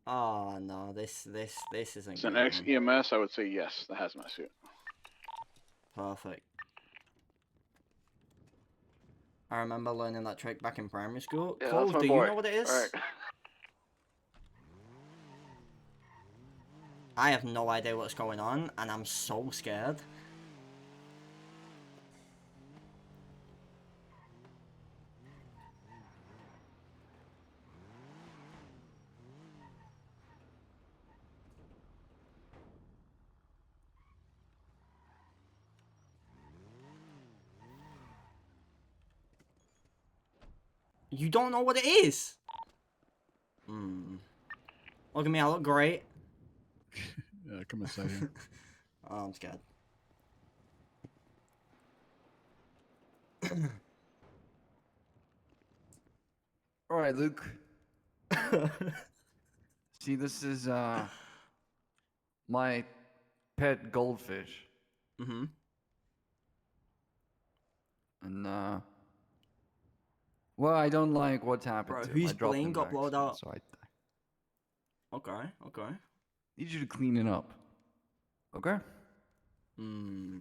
Oh no, this isn't It's an good, ex man. EMS. I would say yes. The hazmat suit. Perfect. I remember learning that trick back in primary school. Yeah, Cole, that's my do boy. you know what it is? Alright. I have no idea what's going on, and I'm so scared. You don't know what it is? Hmm. Look at me, I look great. Yeah, come inside here. Oh, I'm scared. All right, Luke. See, this is my pet goldfish. Mm-hmm. And well, I don't like what's happened Bro, to him. I whose dropped plane him got by blown accident, up? so I Okay, okay. need you to clean it up. Okay? Hmm.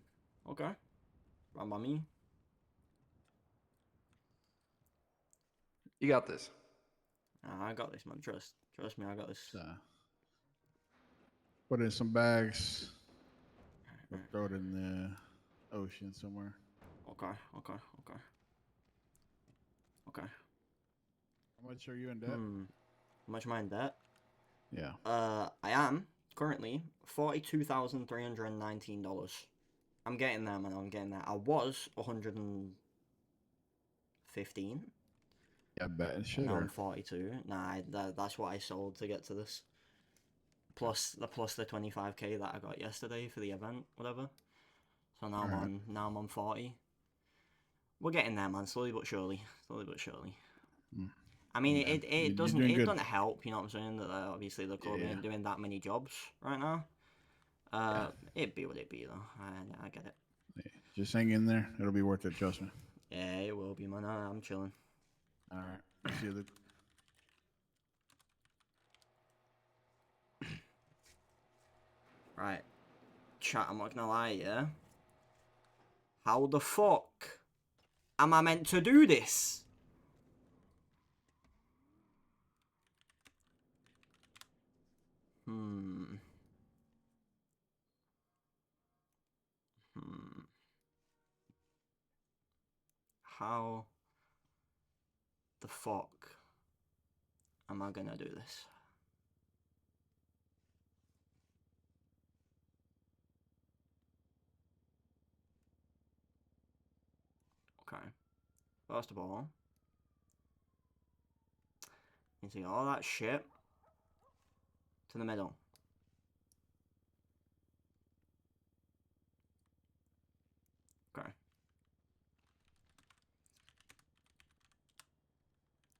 Okay. Right by me. You got this. I got this, man. Trust me, I got this. Put it in some bags. Or throw it in the ocean somewhere. Okay, okay, okay. Okay. How much are you in debt? How much am I in debt? Yeah. I am currently $42,319. I'm getting there, man. I'm getting there. I was 115. Yeah, bet and shit. Now Or I'm 42. Nah, that's what I sold to get to this. Plus the 25k that I got yesterday for the event, whatever. So now I'm on 40. We're getting there, man. Slowly but surely. Slowly but surely. I mean, Yeah, it you're doing good. doesn't help. You know what I'm saying? That obviously the club ain't doing that many jobs right now. It'd be what it be though. I get it. Just hang in there. It'll be worth it. Trust me. Yeah, it will be, man. I'm chilling. All right. See you, Luke. Right. Chat, I'm not gonna lie, yeah? How the fuck am I meant to do this? How the fuck am I gonna do this? Okay. First of all, you see all that shit to the middle. Okay.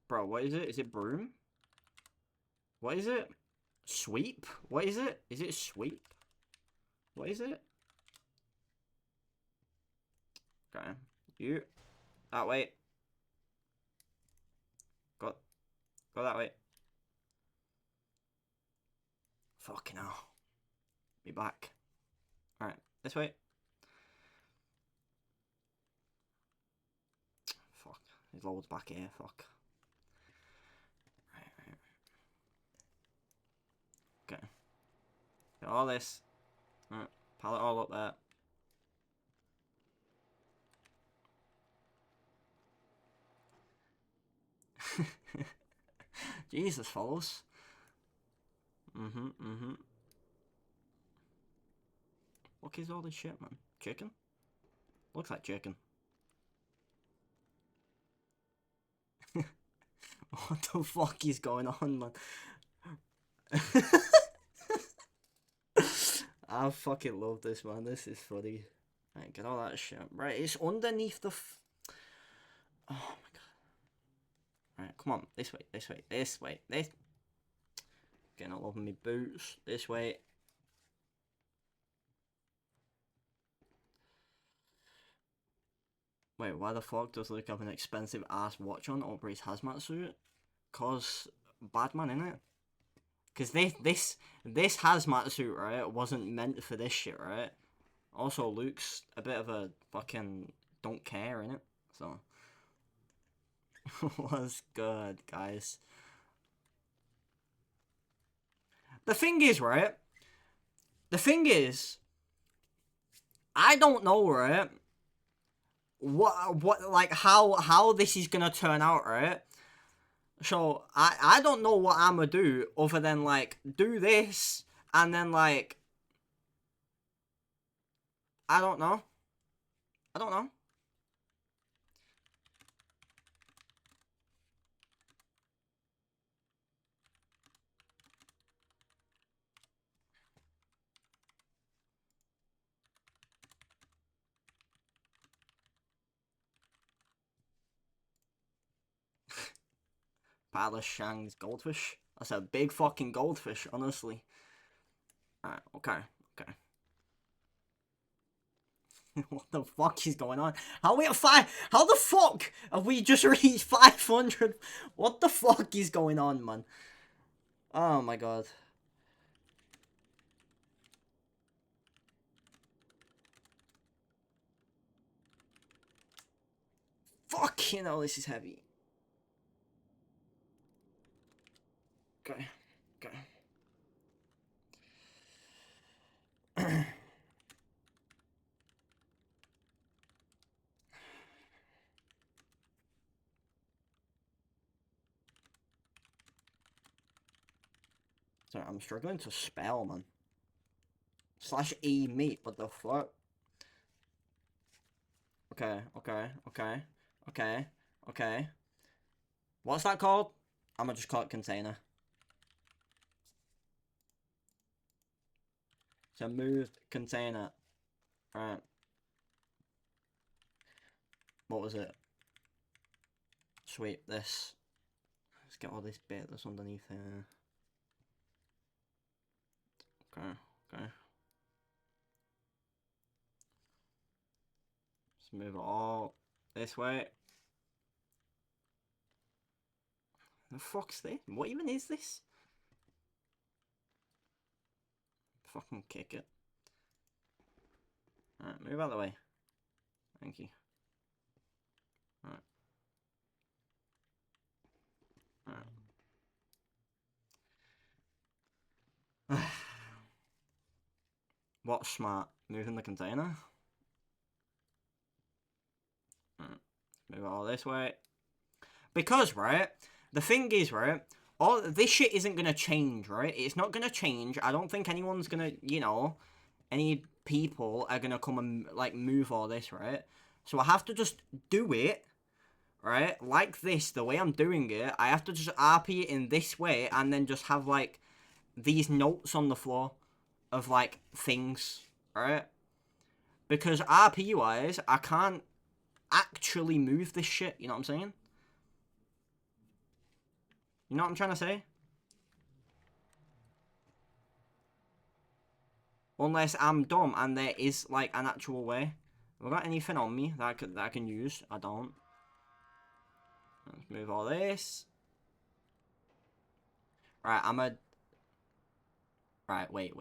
Bro, what is it? Is it broom? What is it? Sweep? What is it? Is it sweep? What is it? Okay. You. That way. Go that way. Fucking hell. Be back. Alright, this way. Fuck. There's loads back here. Fuck. Right. Okay. Got all this. Alright. Pile it all up there. Jesus, follows. What is all this shit, man? Chicken? Looks like chicken. What the fuck is going on, man? I fucking love this, man. This is funny. Right, get all that shit. Right, it's underneath the oh my god. Right, come on. This way, this way, this way, this. Getting all over me boots. This way. Wait, why the fuck does Luke have an expensive ass watch on over his hazmat suit? Cause Badman, innit? Cause this hazmat suit, right, wasn't meant for this shit, right? Also, Luke's a bit of a fucking don't care, innit? So what's good, guys? The thing is, right? The thing is, I don't know, right? What like how this is gonna turn out, right? So I don't know what I'm gonna do other than like do this and then like I don't know. I don't know. Tyler Shang's goldfish. That's a big fucking goldfish, honestly. Alright, okay, okay. What the fuck is going on? How are we at 5? How the fuck have we just reached 500? What the fuck is going on, man? Oh my god. Fuck, you know, this is heavy. Okay, okay. Sorry, I'm struggling to spell, man. /E meat, what the fuck? Okay, okay, okay, okay, okay. What's that called? I'm gonna just call it container. So moved container. Alright. What was it? Sweep this. Let's get all this bit that's underneath here. Okay, okay. Let's move it all this way. The fuck's this? What even is this? Fucking kick it. Alright, move out of the way. Thank you. Alright. Alright. What's smart? Moving the container? Alright. Move it all this way. Because, right, the thing is, right, all this shit isn't gonna change, right? It's not gonna change. I don't think anyone's gonna, you know, any people are gonna come and, like, move all this, right? So I have to just do it, right? Like this, the way I'm doing it, I have to just RP it in this way and then just have, like, these notes on the floor of, like, things, right? Because RP-wise, I can't actually move this shit, you know what I'm saying? You know what I'm trying to say? Unless I'm dumb and there is, like, an actual way. Have I got anything on me that I can use? I don't. Let's move all this. Right, Right, wait.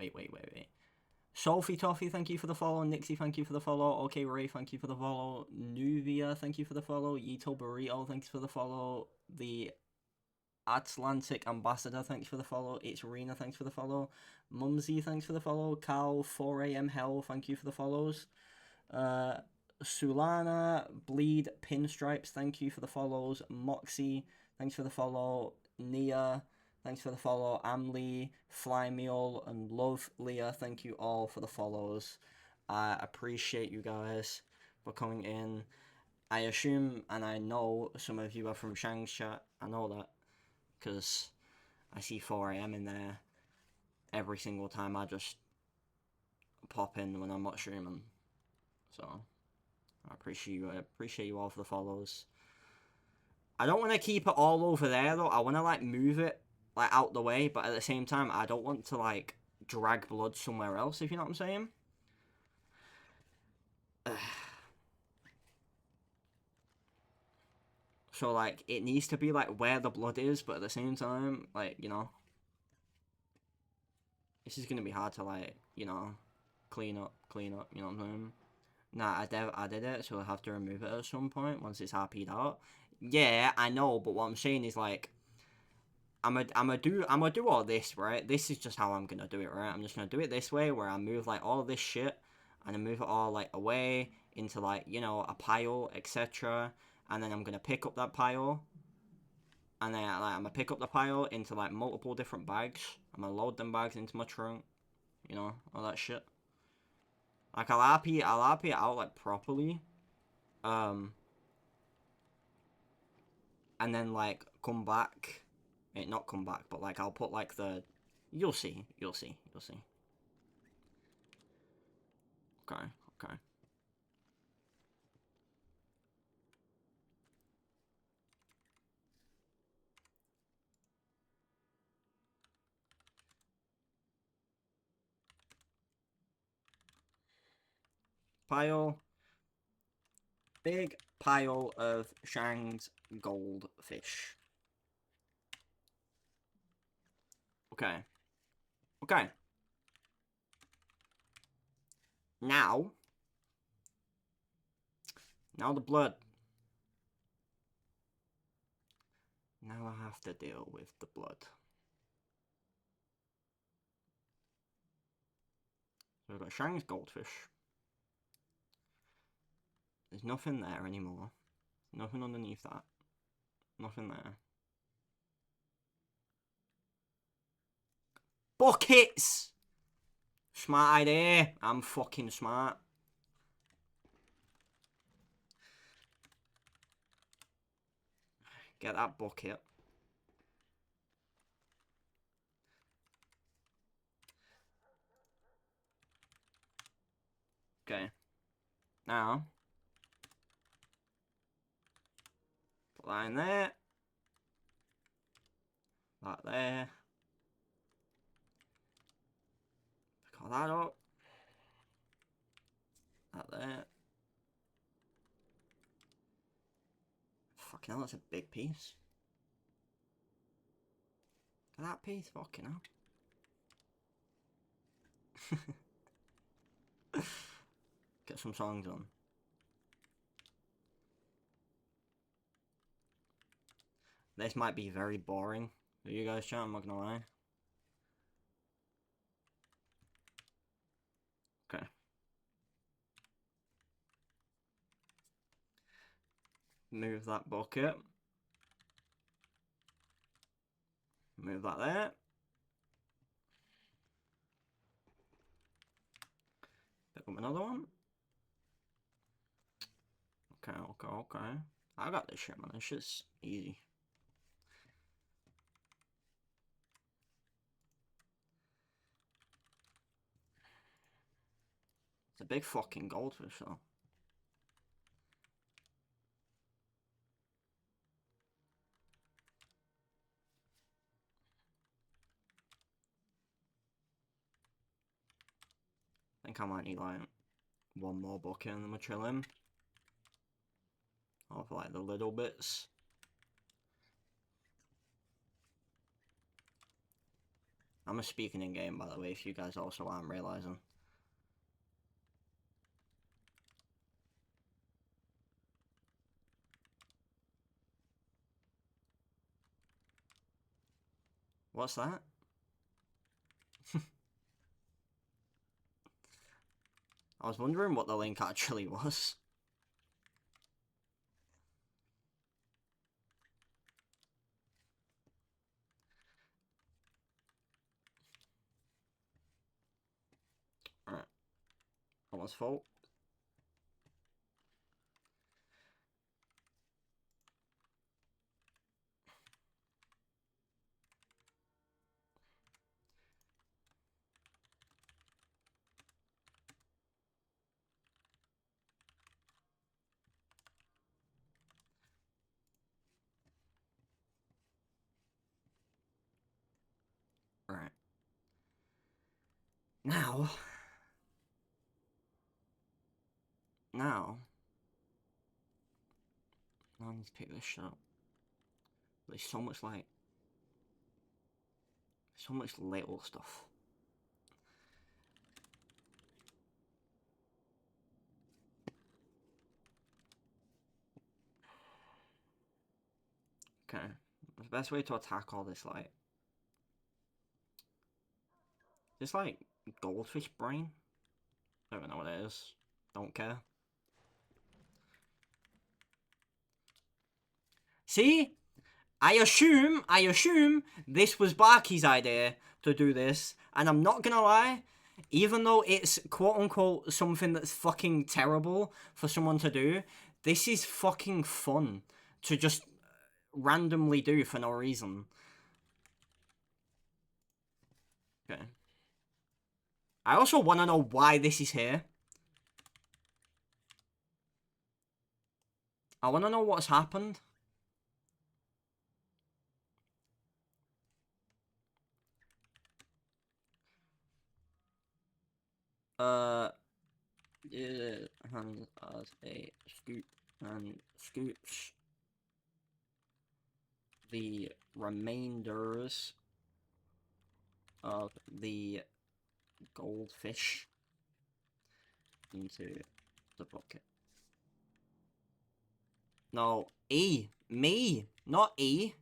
Sophie Toffee, thank you for the follow. Nixie, thank you for the follow. Okay, Ray, thank you for the follow. Nuvia, thank you for the follow. Yito Burrito, thanks for the follow. The Atlantic Ambassador, thanks for the follow. It's Rena, thanks for the follow. Mumsy, thanks for the follow. Cal, 4am Hell, thank you for the follows. Sulana, Bleed, Pinstripes, thank you for the follows. Moxie, thanks for the follow. Nia, thanks for the follow. Amlee, Flymeal, and Love Leah, thank you all for the follows. I appreciate you guys for coming in. I assume and I know some of you are from Shang's chat. I know that because I see 4am in there every single time I just pop in when I'm not streaming. So I appreciate you all for the follows. I don't want to keep it all over there though. I want to like move it like out the way, but at the same time I don't want to like drag blood somewhere else, if you know what I'm saying. So like it needs to be like where the blood is, but at the same time, like, you know, this is gonna be hard to like, you know, clean up, you know what I'm saying? Nah, I did it, so I'll have to remove it at some point once it's RP'd out. Yeah, I know, but what I'm saying is like, I'm gonna do all this, right? This is just how I'm gonna do it, right? I'm just gonna do it this way, where I move like all this shit, and I move it all like away into like, you know, a pile, etc. And then I'm gonna pick up that pile, and then like I'm gonna pick up the pile into like multiple different bags. I'm gonna load them bags into my trunk, you know, all that shit. Like I'll RP it out like properly, and then like come back, not come back, but like I'll put like the, you'll see. Okay. pile. Big pile of Shang's goldfish. Okay. Okay. Now the blood. Now I have to deal with the blood. So we've got Shang's goldfish. There's nothing there anymore. Nothing underneath that. Nothing there. Buckets! Smart idea. I'm fucking smart. Get that bucket. Okay. Now. Put that in there. That there. Pick that up. That there. Fucking hell, that's a big piece. Look at that piece, fucking hell. Get some songs on. This might be very boring for you guys, chat, I'm not gonna lie. Okay. Move that bucket. Move that there. Pick up another one. Okay. I got this shit, man. This shit's easy. It's a big fucking goldfish, though. I think I might need, like, one more bucket and then we're chilling. Of, like, the little bits. I'm a speaking in game, by the way, if you guys also aren't realizing. What's that? I was wondering what the link actually was. Alright. Almost full. Right. Now I need to pick this shit up. There's so much, like, so much little stuff. Okay. The best way to attack all this, like, this, like, goldfish brain? I don't even know what it is. Don't care. See? I assume this was Barky's idea to do this, and I'm not gonna lie, even though it's quote-unquote something that's fucking terrible for someone to do, this is fucking fun to just randomly do for no reason. Okay. I also want to know why this is here. I want to know what's happened. Yeah. hands as a scoop and scoops the remainders of the goldfish into the bucket. No, E. Me, not E.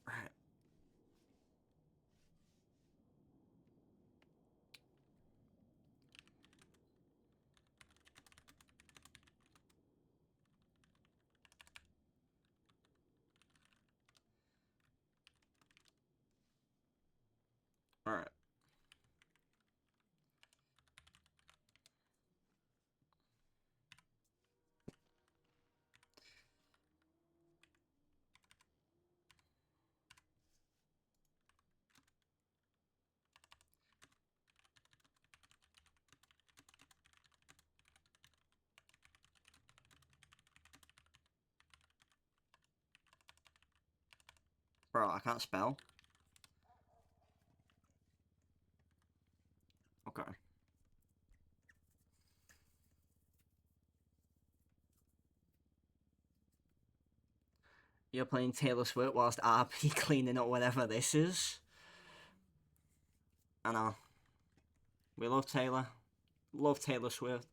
Right. Alright. Bro, I can't spell. Okay. You're playing Taylor Swift whilst RP cleaning up whatever this is. I know. We love Taylor. Love Taylor Swift.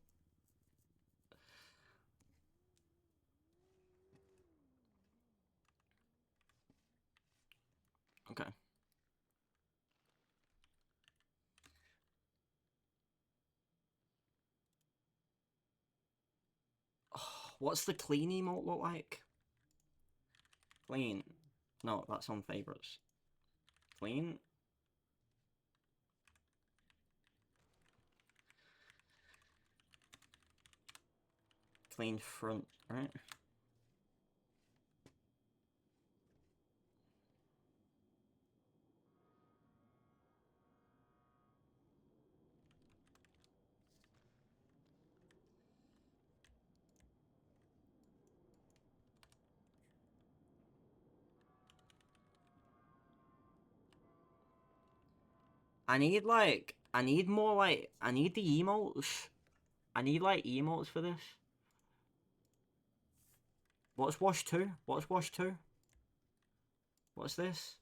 Okay. What's the clean emote look like? Clean. No, that's on favorites. Clean. Clean front, right? I need more I need the emotes. I need like emotes for this. What's wash 2? What's wash 2? What's this?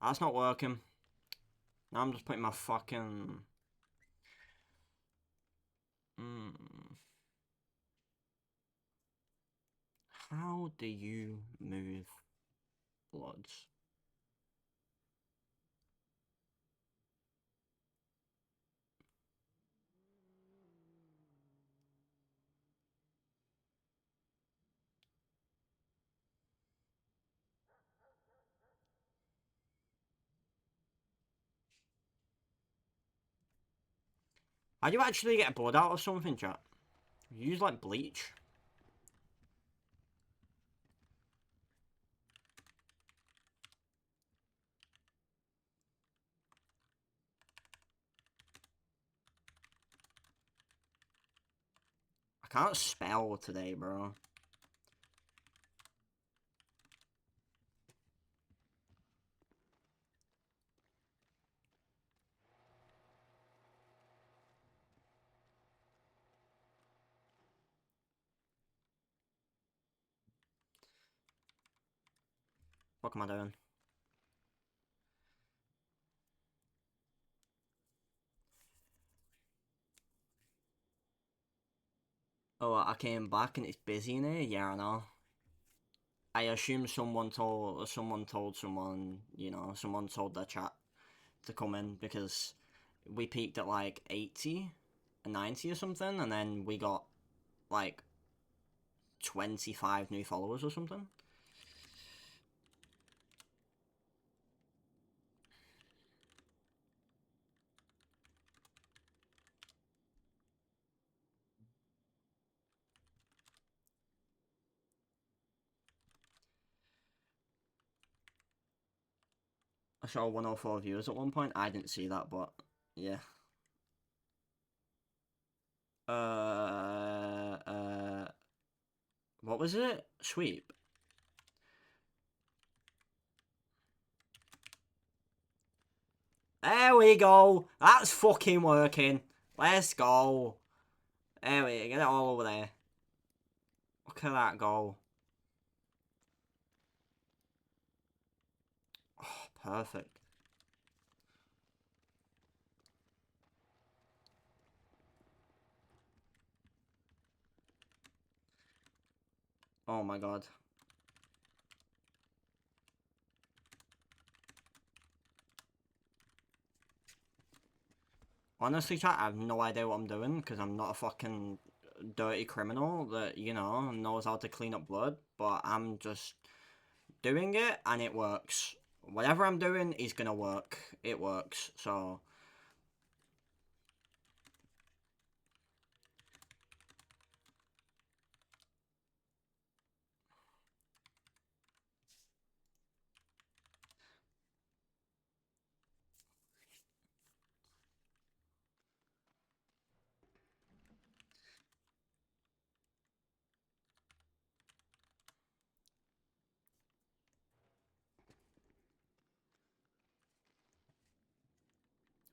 That's not working. Now I'm just putting my fucking... How do you move bloods? How do you actually get blood out of something, chat? You use like bleach? I can't spell today, bro. What am I doing? Oh, I came back and it's busy in here? Yeah, I know. I assume someone told someone, you know, someone told their chat to come in because we peaked at like 80 and 90 or something, and then we got like 25 new followers or something. I saw 104 viewers at one point. I didn't see that, but yeah. What was it? Sweep. There we go. That's fucking working. Let's go. There we go. Get it all over there. Look at that go. Oh, perfect. Oh my god. Honestly, chat, I have no idea what I'm doing because I'm not a fucking dirty criminal that, you know, knows how to clean up blood. But I'm just doing it and it works. Whatever I'm doing is gonna work. It works, so...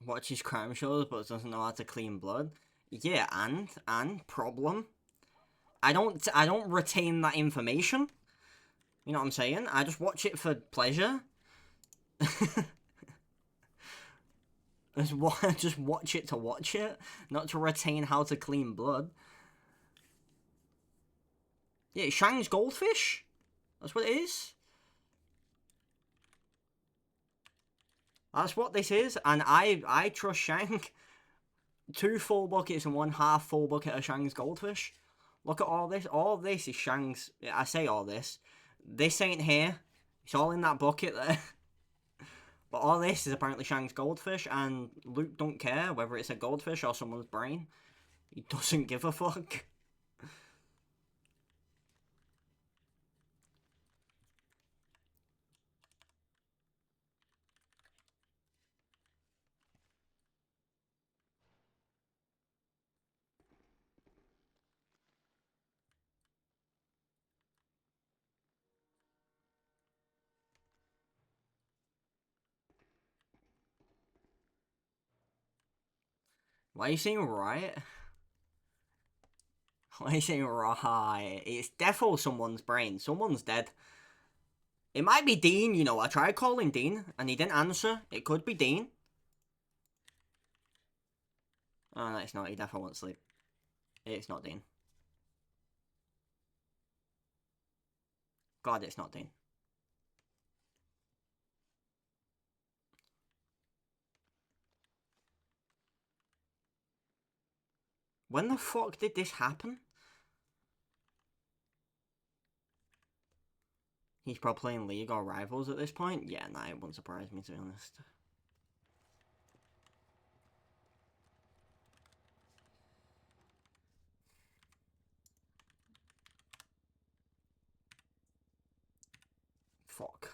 Watches crime shows but doesn't know how to clean blood. Yeah, and problem. I don't retain that information. You know what I'm saying? I just watch it for pleasure. just watch it to watch it, not to retain how to clean blood. Yeah, Shang's goldfish. That's what it is. That's what this is, and I trust Shang. 2 full buckets and 1 half full bucket of Shang's goldfish. Look at all this. All this is Shang's. I say all this. This ain't here. It's all in that bucket there. But all this is apparently Shang's goldfish, and Luke don't care whether it's a goldfish or someone's brain. He doesn't give a fuck. Why are you saying right? Why are you saying right? It's defo someone's brain. Someone's dead. It might be Dean, you know. I tried calling Dean, and he didn't answer. It could be Dean. Oh, no, it's not. He definitely won't sleep. It's not Dean. God, it's not Dean. When the fuck did this happen? He's probably playing League or Rivals at this point? Yeah, nah, it wouldn't surprise me, to be honest. Fuck.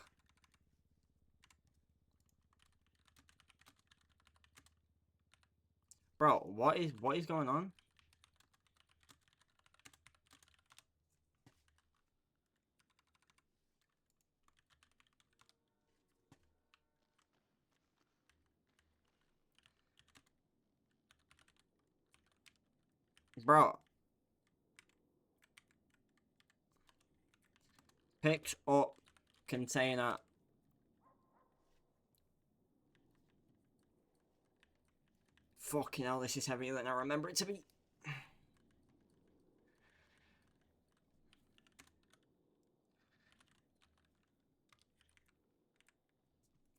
Bro, what is going on? Bro. Picks up container. Fucking hell, this is heavier than I remember it to be.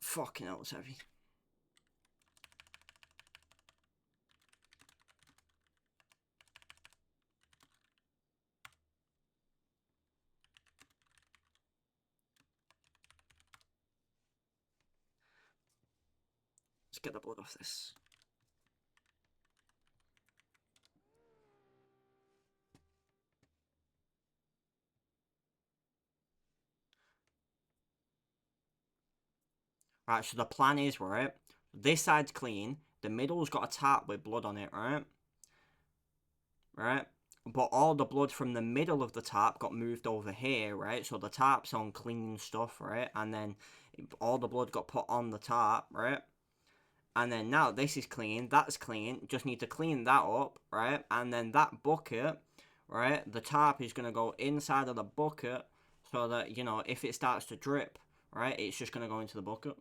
Fucking hell, it's heavy. Let's get the blood off this. Right, so the plan is, right, this side's clean, the middle's got a tap with blood on it, right? Right? But all the blood from the middle of the tap got moved over here, right? So the tap's on clean stuff, right? And then all the blood got put on the tap, right? And then now this is clean, that's clean, just need to clean that up, right? And then that bucket, right, the tap is going to go inside of the bucket so that, you know, if it starts to drip, right, it's just going to go into the bucket.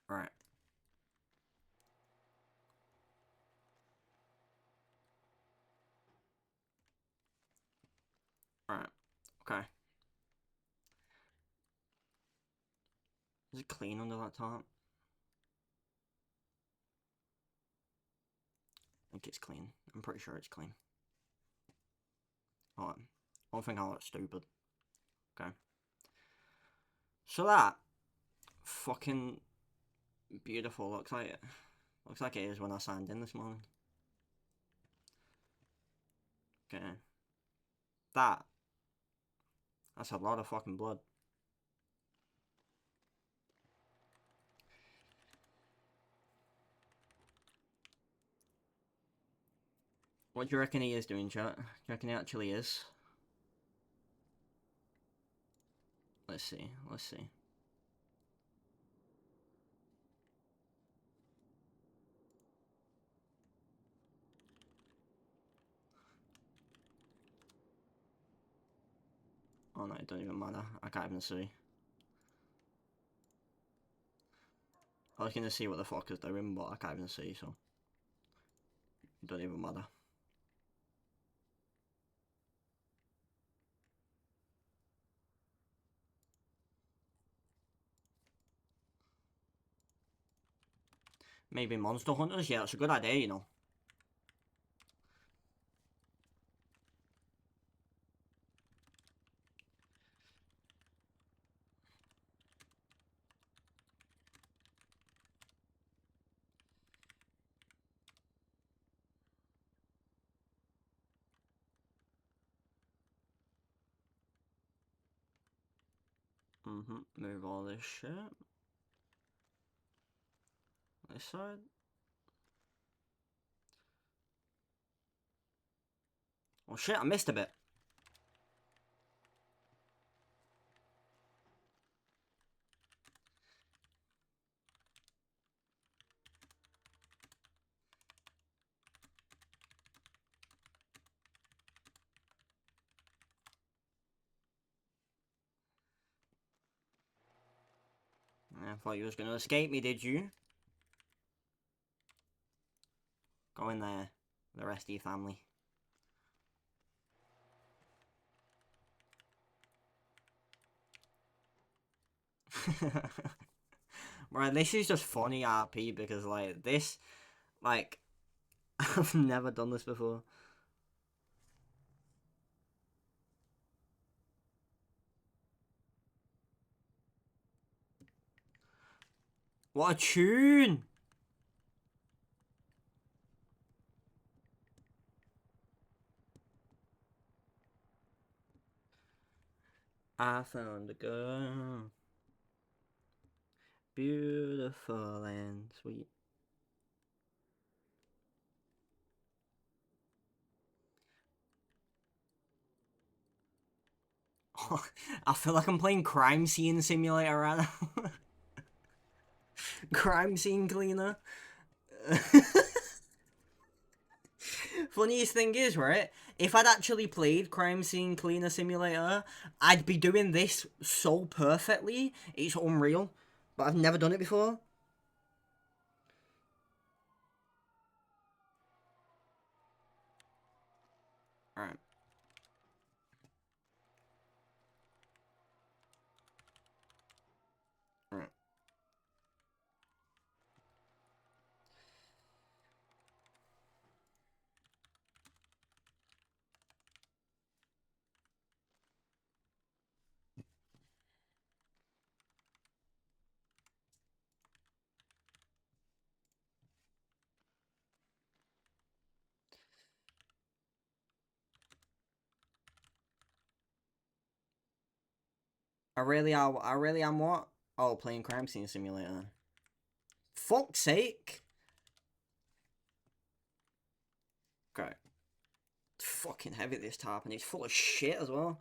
Right. Right. Okay. Is it clean under that top? I think it's clean. I'm pretty sure it's clean. Hold on. I don't think I look stupid. Okay. So that fucking beautiful looks like it. Looks like it is when I signed in this morning. Okay. That's a lot of fucking blood. What do you reckon he is doing, chat? Do you reckon he actually is? Let's see. Let's see. Oh no, it doesn't even matter. I can't even see. I was gonna see what the fuck is doing, but I can't even see, so it doesn't even matter. Maybe monster hunters? Yeah, it's a good idea, you know. Move all this shit. This side. Oh shit, I missed a bit. I thought you was gonna escape me, did you? Go in there. The rest of your family. Right, this is just funny RP because, like, this, like, I've never done this before. What a tune! I found a girl. Beautiful and sweet. I feel like I'm playing Crime Scene Simulator right now. Crime Scene Cleaner. Funniest thing is, right, if I'd actually played Crime Scene Cleaner Simulator, I'd be doing this so perfectly, it's unreal. But I've never done it before. Alright. Alright. I really am what? Oh, playing Crime Scene Simulator. Fuck's sake! Okay. It's fucking heavy, this tarp, and it's full of shit as well.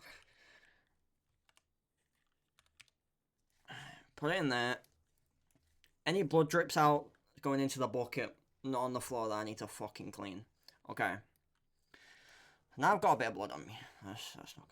Put it in there. Any blood drips out going into the bucket, not on the floor that I need to fucking clean. Okay. Now I've got a bit of blood on me. That's not good.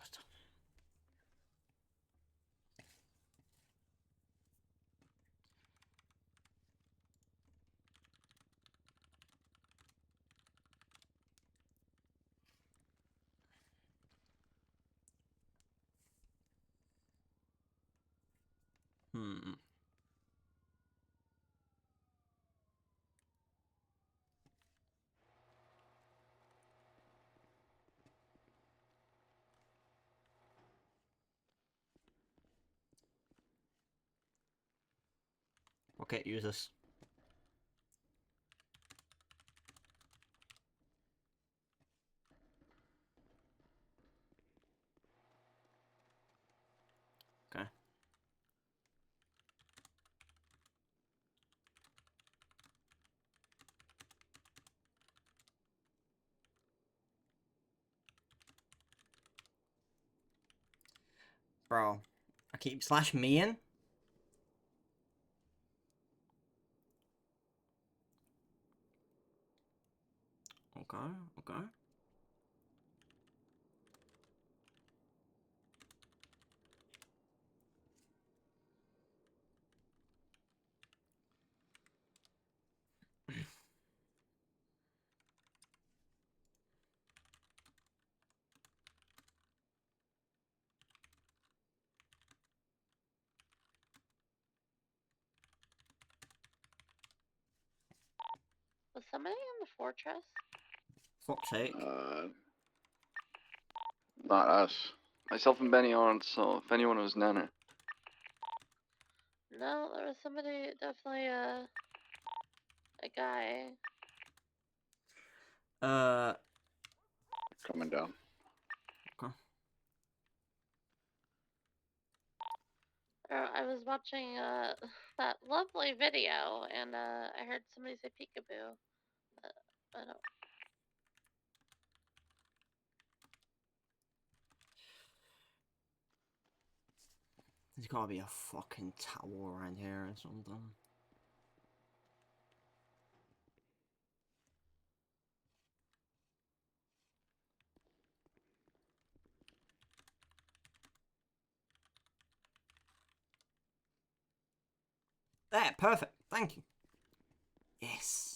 Okay, use this. Okay. Bro, I keep slash me in. Okay, okay. Was somebody in the fortress? Fuck's sake. Not us. Myself and Benny aren't, so if anyone was Nana. No, there was somebody, definitely a guy. Coming down. Okay. I was watching that lovely video, and I heard somebody say peekaboo. I don't. There's gotta be a fucking tower around here or something. There, perfect. Thank you. Yes.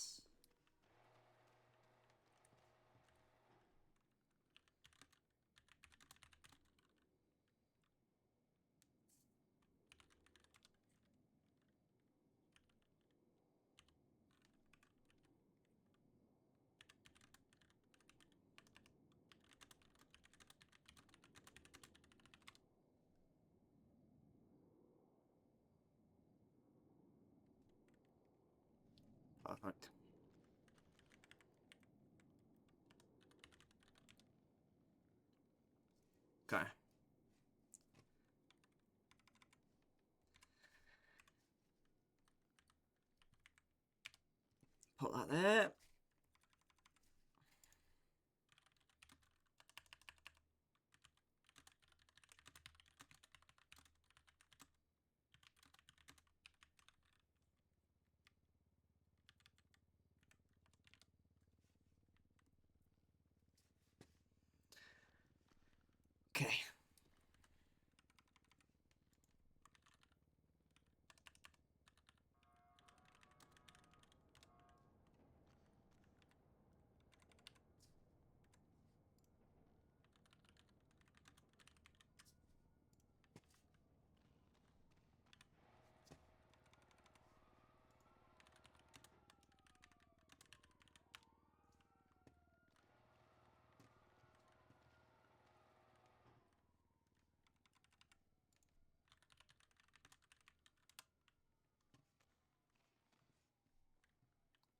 Perfect. Okay. Put that there. Okay.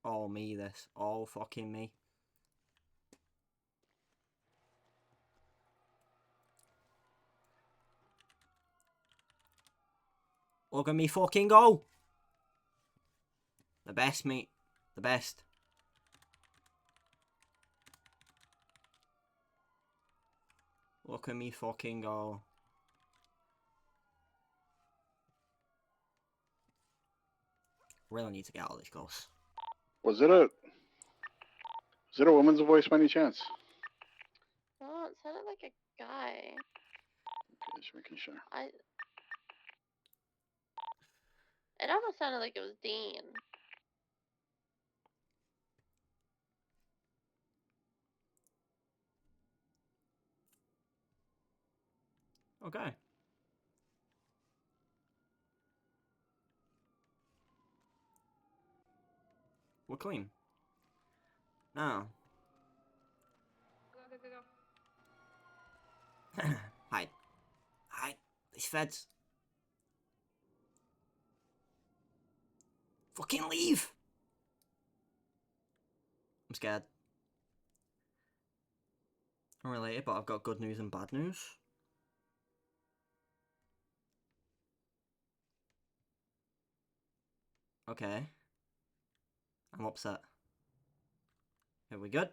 All me, this. All fucking me. Look at me fucking go! The best, mate. The best. Look at me fucking go. Really need to get out of this course. Was it a woman's voice by any chance? No, it sounded like a guy. Okay, just making sure. It almost sounded like it was Dean. Okay. We're clean. Now. Hide. Hide. These feds. Fucking leave! I'm scared. Unrelated, but I've got good news and bad news. Okay. I'm upset. Are we good?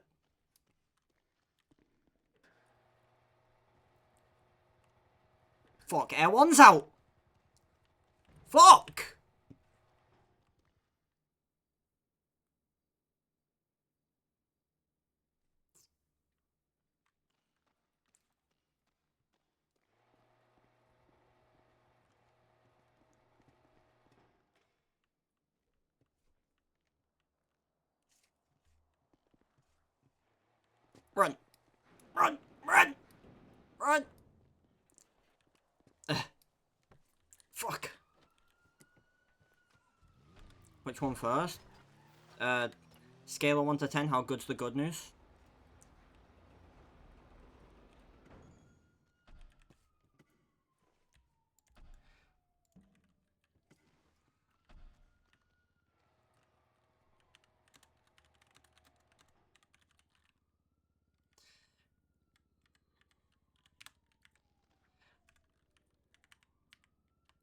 Fuck, Air 1's out! Fuck! Run! Run! Run! Run! Fuck. Which one first? Scale of 1 to 10, how good's the good news?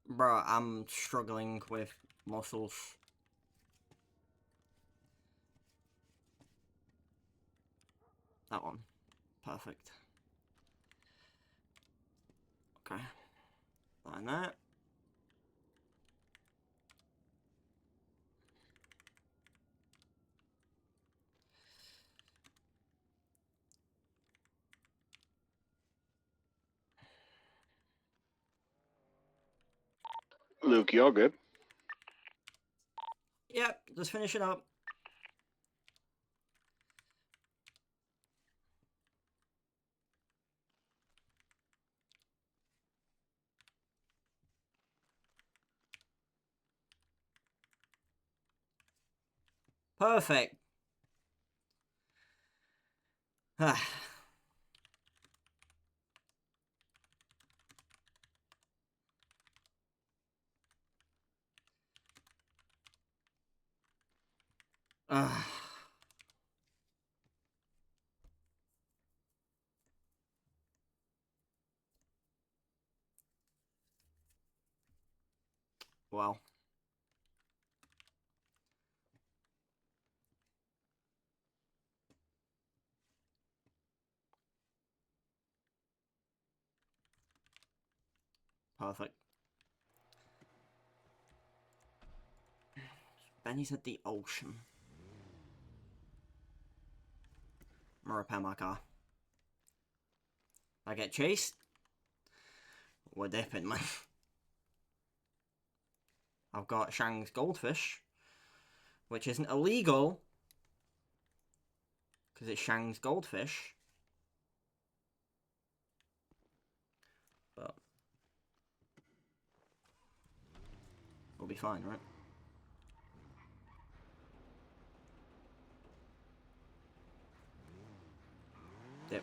Bro, I'm struggling with muscles. That one. Perfect. Okay. Line that. Luke, you all good? Yep, just finish it up. Perfect. Well. Perfect. Benny's at the ocean. I'm gonna repair my car. I get chased? We're dipping, man. I've got Shang's goldfish, which isn't illegal, because it's Shang's goldfish. But we'll be fine, right? Yep.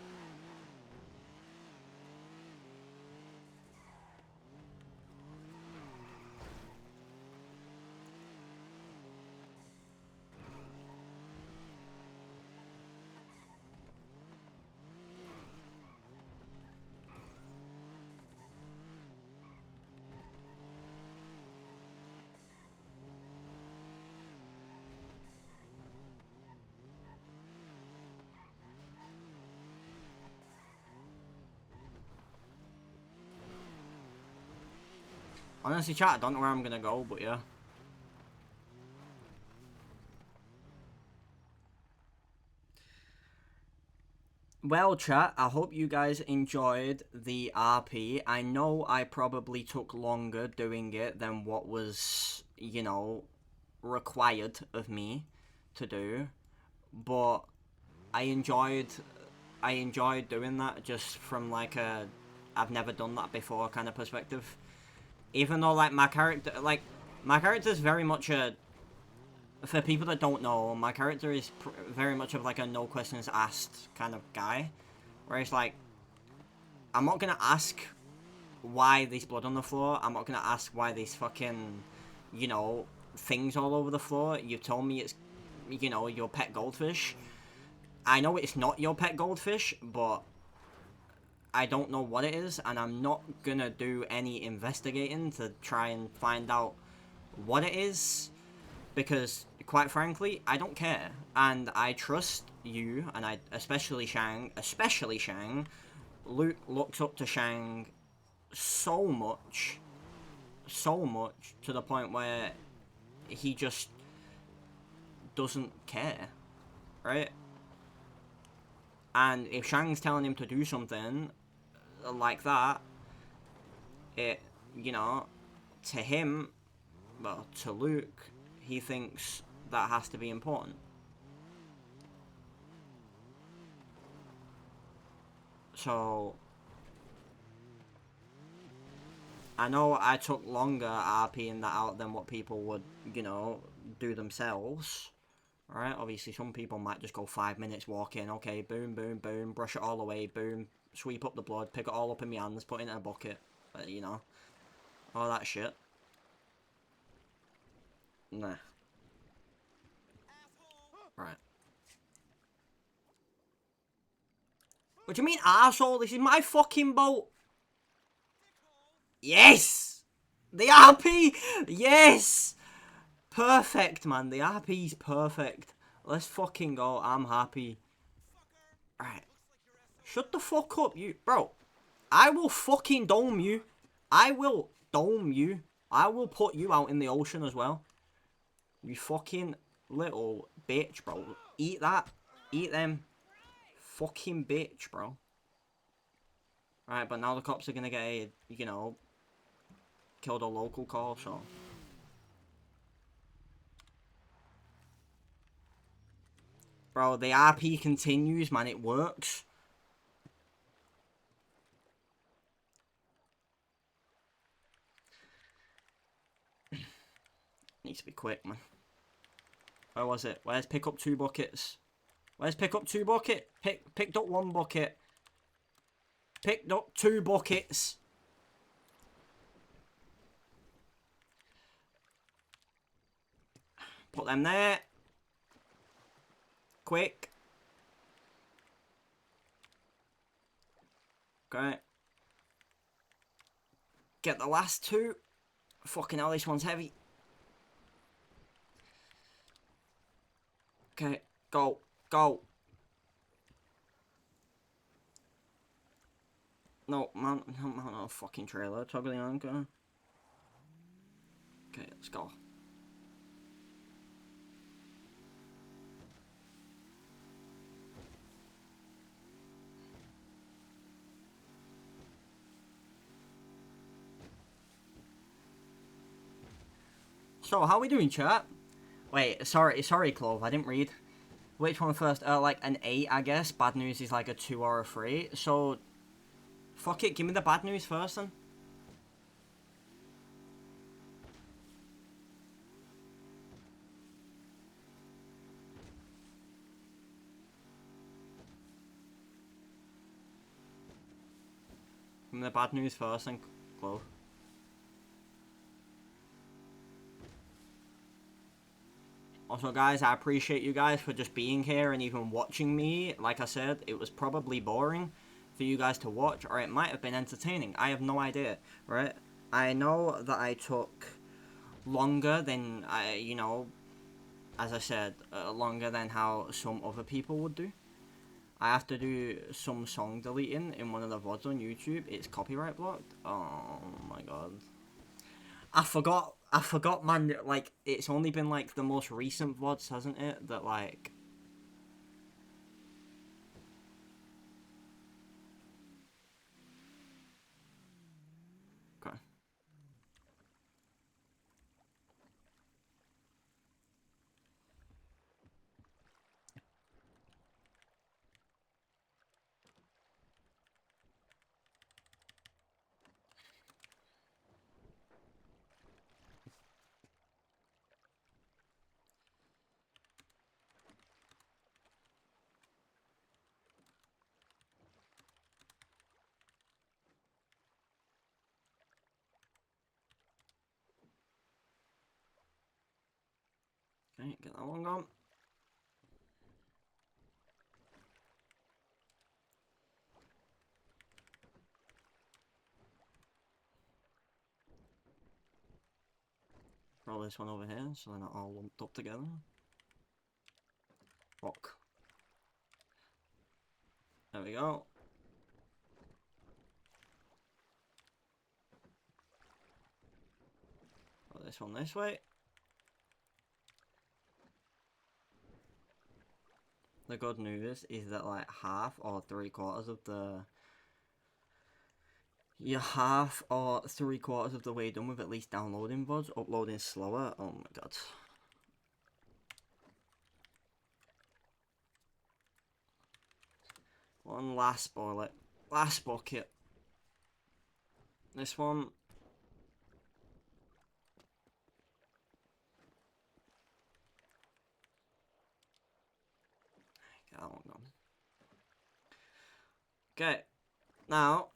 Honestly, chat, I don't know where I'm gonna go, but yeah. Well, chat, I hope you guys enjoyed the RP. I know I probably took longer doing it than what was, you know, required of me to do, but I enjoyed doing that just from like a I've never done that before kind of perspective. Even though like my character's very much a, for people that don't know, my character is very much of like a no questions asked kind of guy, where it's like, I'm not gonna ask why there's blood on the floor, I'm not gonna ask why there's fucking, you know, things all over the floor. You told me it's, you know, your pet goldfish. I know it's not your pet goldfish, but I don't know what it is, and I'm not gonna do any investigating to try and find out what it is, because quite frankly, I don't care, and I trust you, and I especially Shang. Luke looks up to Shang so much to the point where he just doesn't care, right? And if Shang's telling him to do something like that, it, you know, to him, well, to Luke, he thinks that has to be important. So, I know I took longer RPing that out than what people would, you know, do themselves. Right? Obviously, some people might just go 5 minutes walking. Okay, boom, boom, boom, brush it all away, boom, sweep up the blood, pick it all up in my hands, put it in a bucket. You know, all that shit. Nah. Right. What do you mean, arsehole? This is my fucking boat. Yes! The RP! Yes! Perfect, man. The RP's perfect. Let's fucking go. I'm happy. Right. Shut the fuck up, you. Bro, I will fucking dome you. I will dome you. I will put you out in the ocean as well. You fucking little bitch, bro. Eat that. Eat them. Fucking bitch, bro. Right, but now the cops are gonna get a, you know, killed a local call, so. Bro, the RP continues, man. It works. Needs to be quick, man. Where was it? Where's pick up 2 buckets? Where's pick up 2 bucket? Picked up 1 bucket. Picked up 2 buckets. Put them there. Quick. Okay. Get the last 2. Fucking hell, this one's heavy. Okay, go. Go. No, man, no, fucking trailer. Toggle the anchor. Okay, let's go. So, how are we doing, chat? Wait, sorry, Clove, I didn't read. Which one first? Like an 8, I guess. Bad news is like a 2 or a 3. So, fuck it, give me the bad news first then. Give me the bad news first then, Clove. Also, guys, I appreciate you guys for just being here and even watching me. Like I said, it was probably boring for you guys to watch, or it might have been entertaining. I have no idea, right? I know that I took longer than, you know, as I said, longer than how some other people would do. I have to do some song deleting in one of the VODs on YouTube. It's copyright blocked. Oh my god. I forgot, man. Like, it's only been like the most recent VODs, hasn't it? That like. Okay. Okay, get that one gone. Roll this one over here so they're not all lumped up together. Rock. There we go. Roll this one this way. The good news is that like half or 3/4 of the you're half or 3/4 of the way done with at least downloading VODs. Uploading slower. Oh my god. One last bullet. Last bucket. This one. Get that one gone. Okay. Now.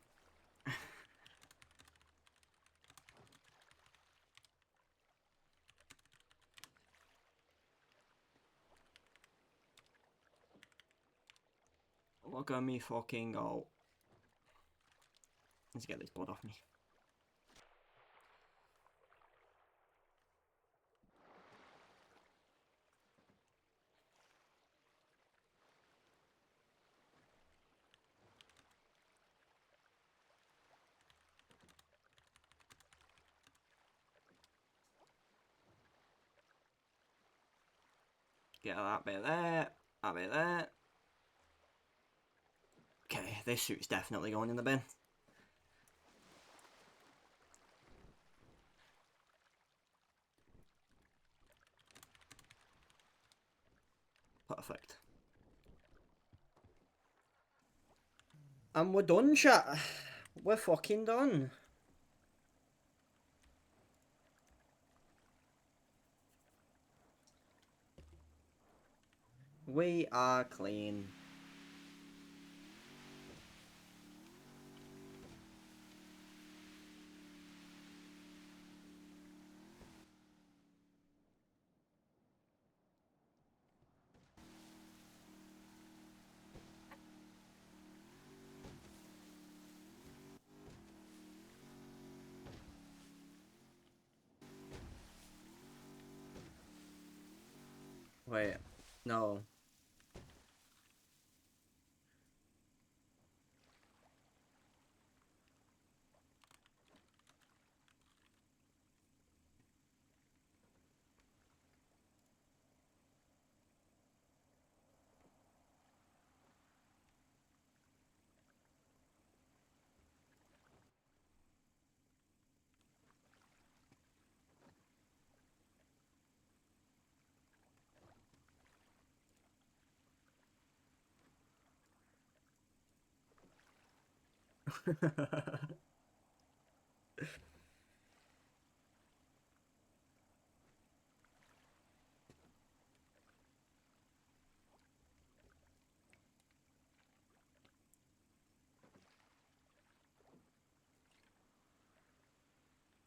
Look at me fucking go. Let's get this blood off me. Get that bit there. That bit there. Okay, this suit's definitely going in the bin. Perfect. And we're done, chat. We're fucking done. We are clean. Wait, no.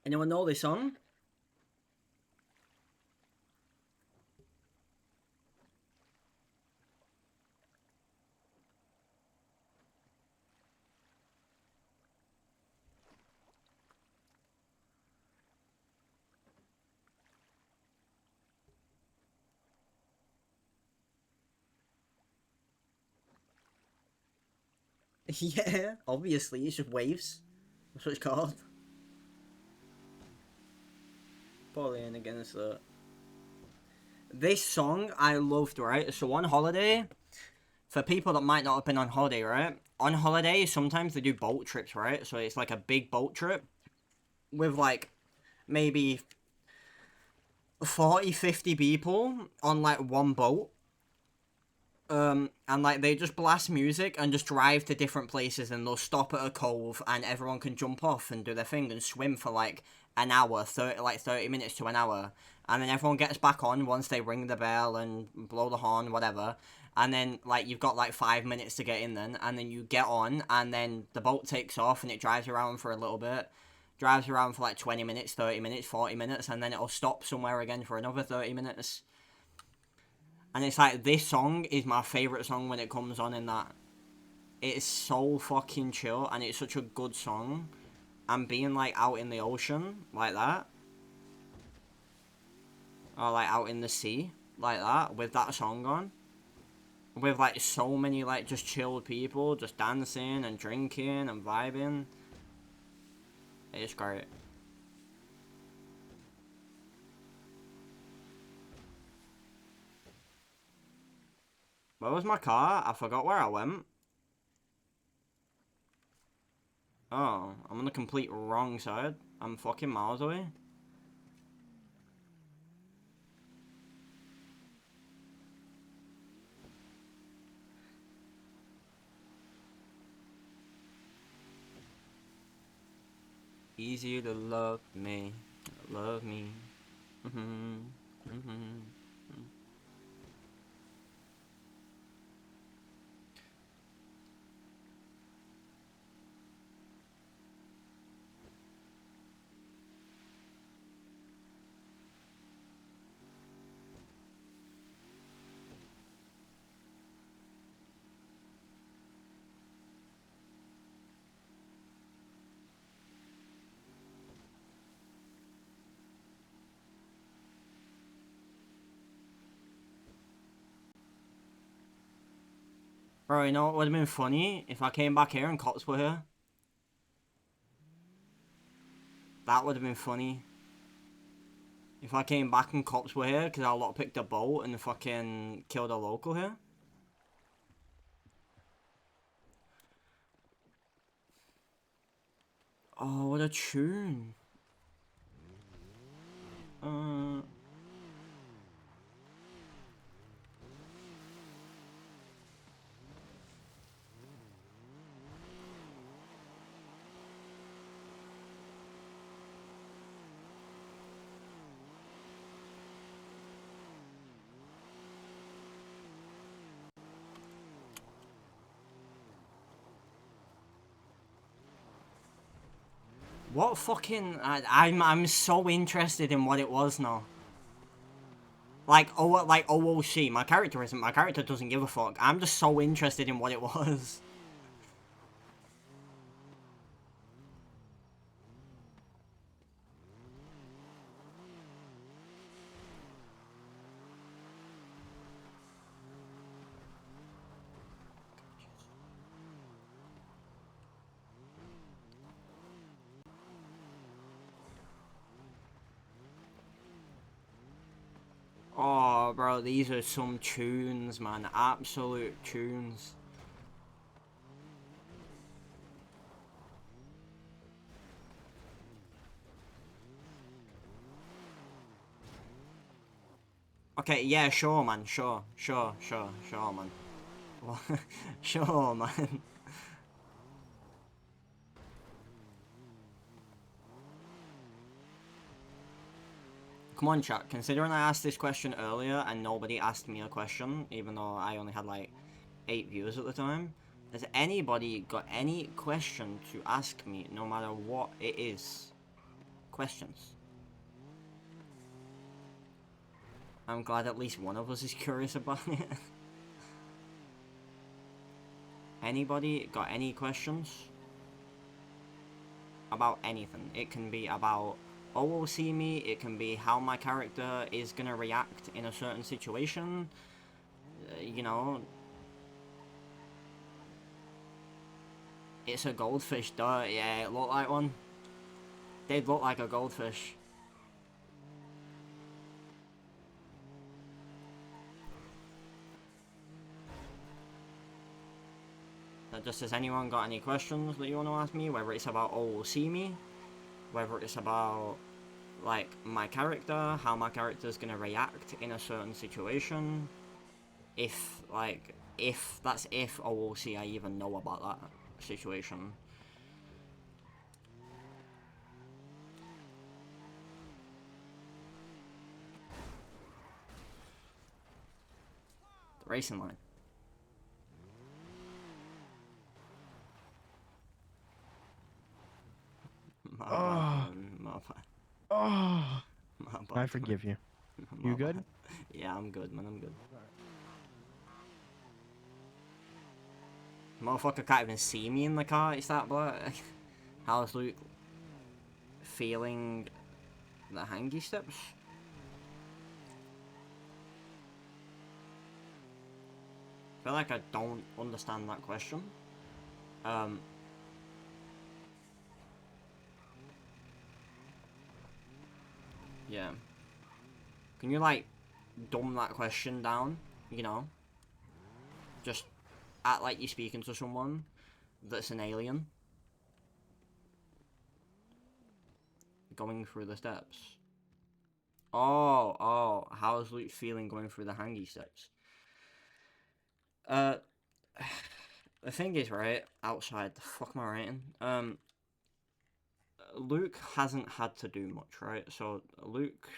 Anyone know this song? Yeah, obviously, it's just waves. That's what it's called. Bullying against the... This song I loved, right? So on holiday, for people that might not have been on holiday, right? On holiday, sometimes they do boat trips, right? So it's like a big boat trip with like maybe 40, 50 people on like one boat. And like they just blast music and just drive to different places, and they'll stop at a cove and everyone can jump off and do their thing and swim for like an hour, 30 minutes to an hour. And then everyone gets back on once they ring the bell and blow the horn, whatever. And then like you've got like 5 minutes to get in then, and then you get on, and then the boat takes off and it drives around for a little bit. Drives around for like 20 minutes, 30 minutes, 40 minutes, and then it'll stop somewhere again for another 30 minutes. And it's like, this song is my favourite song when it comes on in that. It's so fucking chill, and it's such a good song. And being like out in the ocean, like that. Or like out in the sea, like that, with that song on. With like so many like just chilled people, just dancing and drinking and vibing. It's great. Where was my car? I forgot where I went. Oh, I'm on the complete wrong side. I'm fucking miles away. Easier to love me. Love me. Bro, you know what would have been funny? If I came back here and cops were here. That would have been funny. If I came back and cops were here, because I lot picked a boat and fucking killed a local here. Oh, what a tune. What fucking... I'm so interested in what it was now. Like OOC. My character isn't. My character doesn't give a fuck. I'm just so interested in what it was. Oh, bro, these are some tunes, man. Absolute tunes. Okay, yeah, sure, man. Sure, man. Sure, man. Come on, chat. Considering I asked this question earlier and nobody asked me a question, even though I only had like 8 viewers at the time, has anybody got any question to ask me, no matter what it is? Questions. I'm glad at least one of us is curious about it. Anybody got any questions? About anything. It can be about OOC me, it can be how my character is gonna react in a certain situation. You know. It's a goldfish, duh. Yeah, it looked like one. Did look like a goldfish. just has anyone got any questions that you want to ask me? Whether it's about OOC me, whether it's about like my character, how my character's gonna react in a certain situation. If OOC I even know about that situation. The racing line. My bad, man. My bad. Oh, My bad, I forgive you. My You good? bad. Yeah, I'm good, man. I'm good. Motherfucker can't even see me in the car. It's that black. How's Luke feeling the hangy steps? I feel like I don't understand that question. Yeah. Can you, like, dumb that question down? You know? Just act like you're speaking to someone that's an alien. Going through the steps. Oh, how's Luke feeling going through the hangy steps? The thing is, right, outside, the fuck am I writing? Luke hasn't had to do much, right? So, Luke,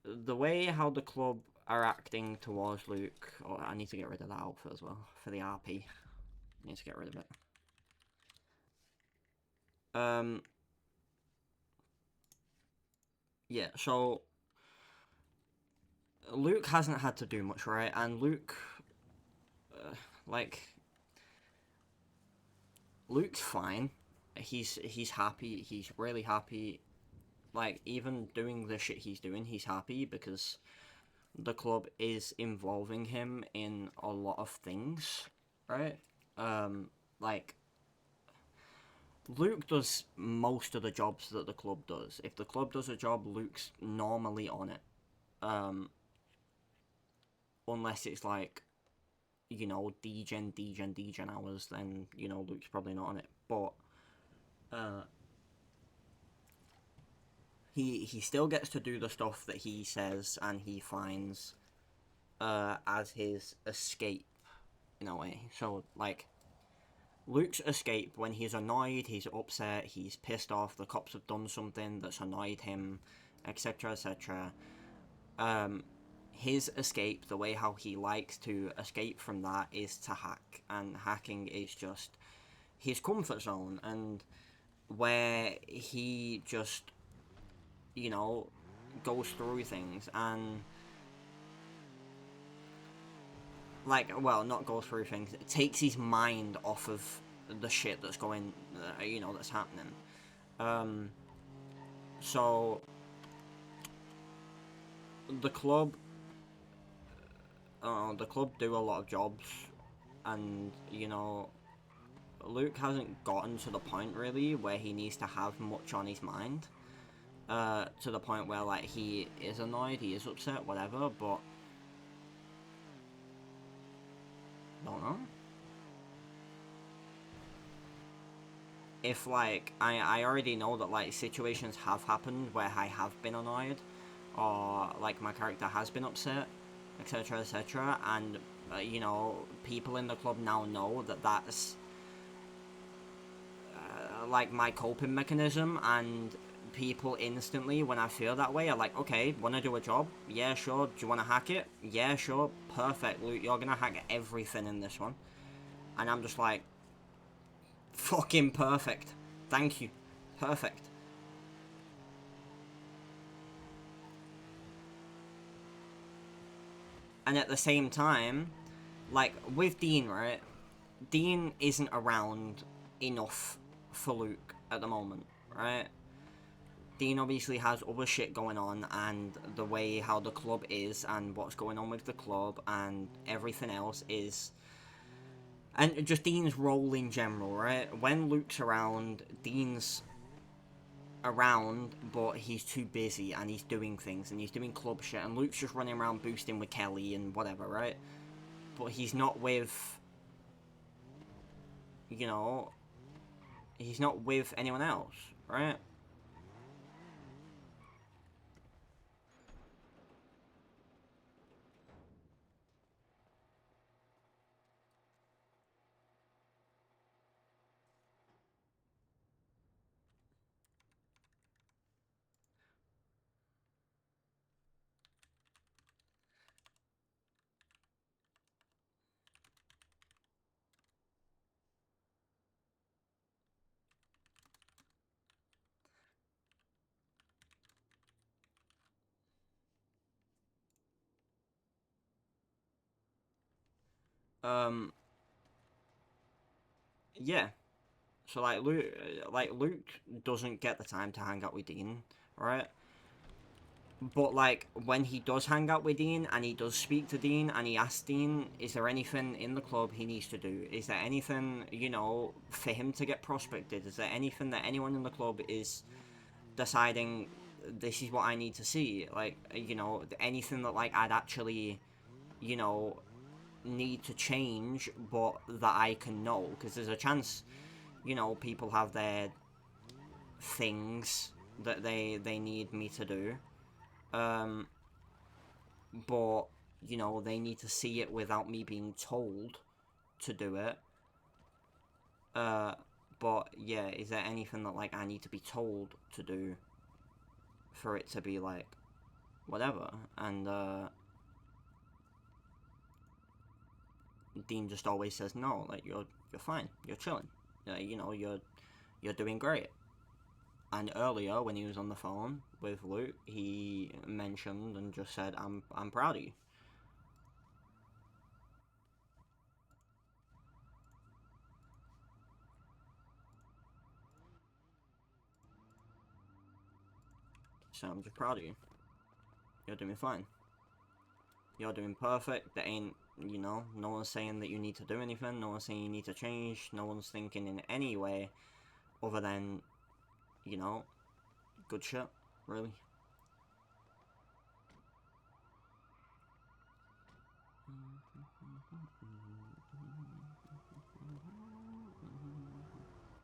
the way how the club are acting towards Luke, oh, I need to get rid of that outfit as well, for the RP. I need to get rid of it. Yeah, so, Luke hasn't had to do much, right? And Luke, Luke's fine. He's happy. He's really happy. Like, even doing the shit he's doing, he's happy because the club is involving him in a lot of things, right? Like, Luke does most of the jobs that the club does. If the club does a job, Luke's normally on it. Unless it's like, you know, degen hours, then, you know, Luke's probably not on it. But, he still gets to do the stuff that he says and he finds, as his escape, in a way. So, like, Luke's escape when he's annoyed, he's upset, he's pissed off, the cops have done something that's annoyed him, etc, etc. His escape, the way how he likes to escape from that is to hack, and hacking is just his comfort zone, and where he just, you know, goes through things and, like, well, not go through things, it takes his mind off of the shit that's going, you know, that's happening. So, the club do a lot of jobs, and, you know, Luke hasn't gotten to the point, really, where he needs to have much on his mind, to the point where, like, he is annoyed, he is upset, whatever, but don't know. If, like, I already know that, like, situations have happened where I have been annoyed, or, like, my character has been upset, etc, etc, and, you know, people in the club now know that that's, like, my coping mechanism, and people instantly, when I feel that way, are like, okay, wanna do a job? Yeah, sure. Do you wanna hack it? Yeah, sure. Perfect, Luke, you're gonna hack everything in this one. And I'm just like, fucking perfect. Thank you. Perfect. And at the same time, like, with Dean, right? Dean isn't around enough for Luke at the moment, right? Dean obviously has other shit going on, and the way how the club is, and what's going on with the club, and everything else is... And just Dean's role in general, right? When Luke's around, Dean's around, but he's too busy, and he's doing things, and he's doing club shit, and Luke's just running around boosting with Kelly and whatever, right? But he's not with you know, he's not with anyone else, right? Yeah. So Luke doesn't get the time to hang out with Dean, right? But like when he does hang out with Dean and he does speak to Dean and he asks Dean, is there anything in the club he needs to do? Is there anything, you know, for him to get prospected? Is there anything that anyone in the club is deciding this is what I need to see? Like, you know, anything that like I'd actually, you know, need to change but that I can know, because there's a chance, you know, people have their things that they need me to do, but you know, they need to see it without me being told to do it. But yeah, is there anything that like I need to be told to do for it to be like whatever? And Dean just always says no, like you're fine, you're chilling, you know, you're doing great. And earlier when he was on the phone with Luke, he mentioned and just said, I'm proud of you. So I'm just proud of you. You're doing fine. You're doing perfect. There ain't, you know, no one's saying that you need to do anything. No one's saying you need to change. No one's thinking in any way other than, you know, good shit, really.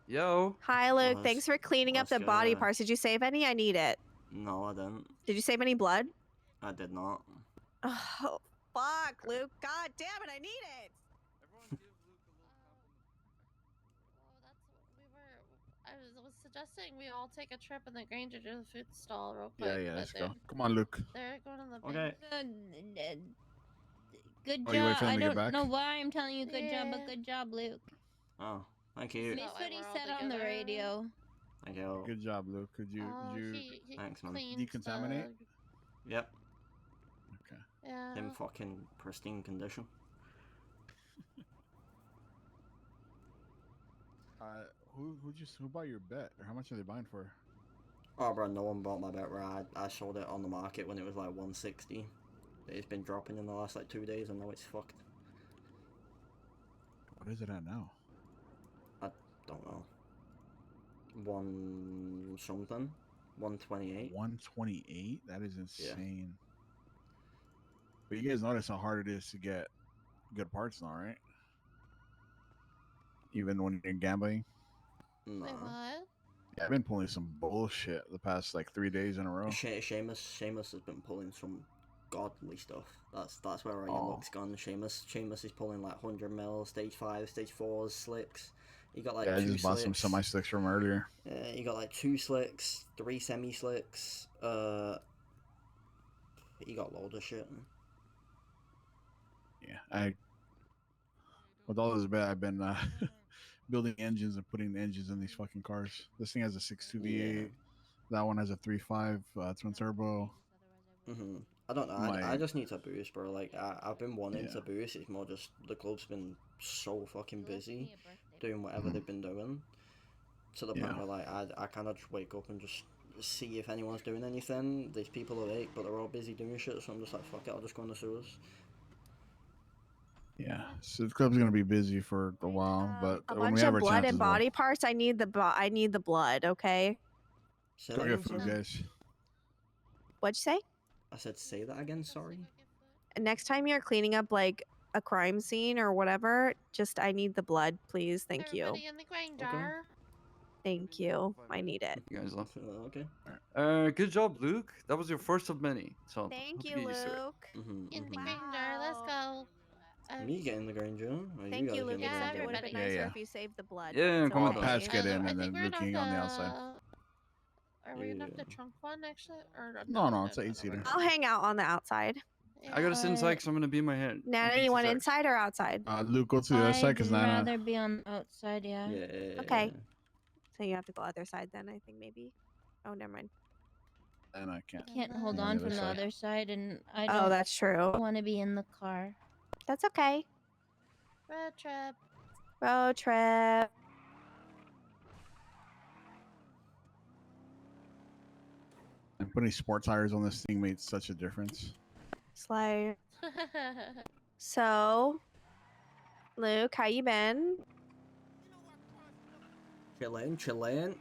Yo. Hi, Luke. Thanks for cleaning up the body good? parts. Did you save any? I need it. No, I didn't. Did you save any blood? I did not. Oh, fuck, Luke. God damn it, I need it. I was suggesting we all take a trip in the Granger to the food stall real Yeah, quick. yeah, but let's go. Come on, Luke. They're going to the Okay. Good Oh, you wait job. for them I to get don't back? know why I'm telling you good job, Yeah. but good job, Luke. Oh, thank you. Miss what he said on the radio. Thank you. Good job, Luke. Could you He Thanks, man. cleaned decontaminate? Yep. Okay. Yeah. In fucking pristine condition. Who bought your bet, or how much are they buying for? Oh, bro, no one bought my bet. Right, I sold it on the market when it was like 160. It's been dropping in the last like 2 days, and now it's fucked. What is it at now? I don't know. One something. 128. 128? That is insane. But you guys notice how hard it is to get good parts now, right? Even when you're gambling. No. Wait, what? Yeah, I've been pulling some bullshit the past like 3 days in a row. Seamus has been pulling some godly stuff. That's where your luck's gone. Seamus is pulling like 100 mil, stage 5, stage 4s, slicks. He got like yeah, I 2 just bought some slicks. semi-slicks from earlier. Yeah, he got like 2 slicks, 3 semi-slicks. He got loads of shit. Yeah, with all this bet, I've been building engines and putting the engines in these fucking cars. This thing has a 6.2 V8. Yeah. That one has a 3.5 twin turbo. I don't know. I Like, just need to boost, bro. Like I've been wanting Yeah. to boost. It's more just the club's been so fucking busy doing whatever they've been doing, to the point Yeah. where like I kind of just wake up and just see if anyone's doing anything. There's people awake, but they're all busy doing shit. So I'm just like, fuck it. I'll just go in the sewers. Yeah, so the club's gonna be busy for a while, but A when bunch we have of our blood chances, and we'll body parts. I need the blood. Okay. Say go that get again, food, sorry? guys. What'd you say? I said say that again. Sorry. Next time you're cleaning up like a crime scene or whatever. Just I need the blood, please. Thank you. Everybody in the grain jar. Thank you. I need it. You guys left. Okay. Good job, Luke. That was your first of many. So Thank hope you, get used to it. Luke. In the grain jar. Let's go. Me getting the Granger? Or you Thank guys you, Luke. getting the Except Granger? it would have been Yeah, nicer yeah. if you saved the blood. Yeah, It's come on, okay. Patch get in I and think then we're Luke gonna King on the outside. Are we gonna have the trunk one actually? Or No, it's an 8-seater. I'll hang out on the outside. I gotta sit inside because I'm gonna be in my head. Nana, you want inside or outside? Luke, go to the other side because I'd Nana. rather be on the outside, yeah. Okay. So you have to go other side then, I think maybe. Oh, never mind. And I can't. Can't hold Yeah, on the from the other other side, and I Oh, don't that's true. want to be in the car. That's okay. Road trip. Road trip. And putting sport tires on this thing made such a difference. Slay. So, Luke, how you been? Chillin'.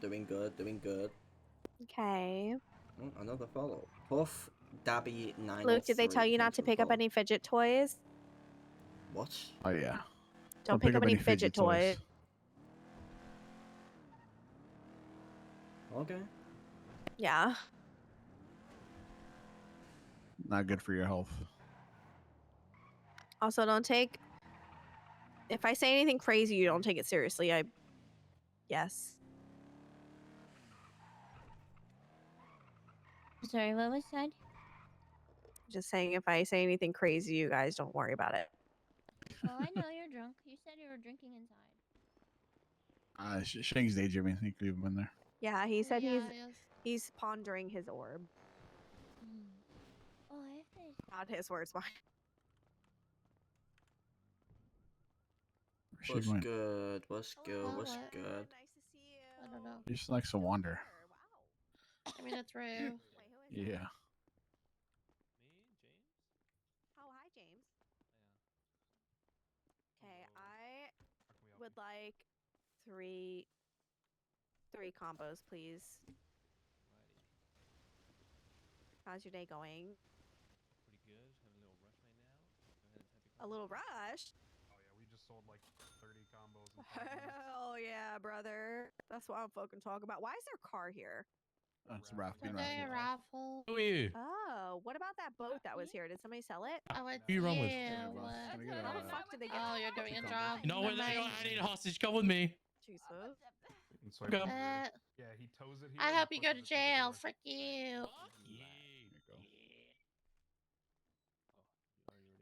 Doing good. Okay. Oh, another follow. Puff Dabby 9. Luke, did they tell you not to pick up any fidget toys? What? Oh yeah. Don't pick up any fidget toys. Okay. Yeah. Not good for your health. Also, don't take. If I say anything crazy, you don't take it seriously. Yes. Sorry, what was said? Just saying, if I say anything crazy, you guys don't worry about it. Oh, I know you're drunk. You said you were drinking inside. Shang's daydreaming. He could leave him in there. Yeah, he said yes. he's pondering his orb. Oh, I have to. Not his words, mine. What's good? What's good? Nice to see you. I don't know. He just likes to wander. I mean, it's Rue. Yeah. Oh, hi, James. Okay, I would like three combos, please. How's your day going? Pretty good. Have a little rush right now. Go ahead and type your A little rush? Oh yeah, we just sold like 30 combos. In 5 minutes. Hell yeah, brother. That's what I'm fucking talking about. Why is there a car here? That's Raph. Today a raffle. Who are you? Oh, what about that boat that was here? Did somebody sell it? Oh, it's Who you wrong with? How the fuck did they get? Oh, you're doing a job. You know what? I need a hostage. Come with me. Jesus. Go. Yeah, he tows it here. I hope you go to jail. Frick you.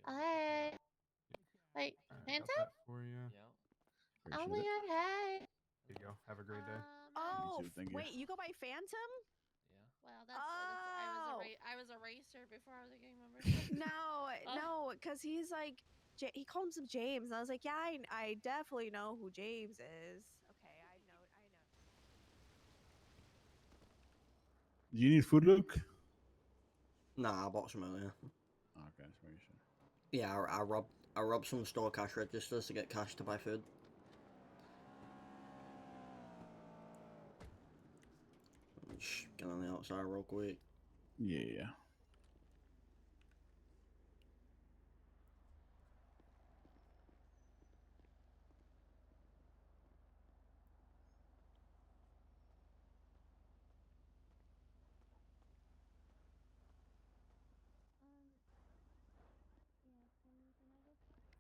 Hey. Wait, Phantom? For you. Oh my god, hey. Here you go. Have a great day. Oh, thank you. wait, you go by Phantom? Well, I was a racer before I was a gang member. No, because he's like, he calls him James. And I was like, yeah, I definitely know who James is. Okay, I know. Do you need food, Luke? Nah, I bought some earlier. Okay, that's what you should. Yeah, I robbed some store cash registers to get cash to buy food. Shh, get on the outside real quick. Yeah.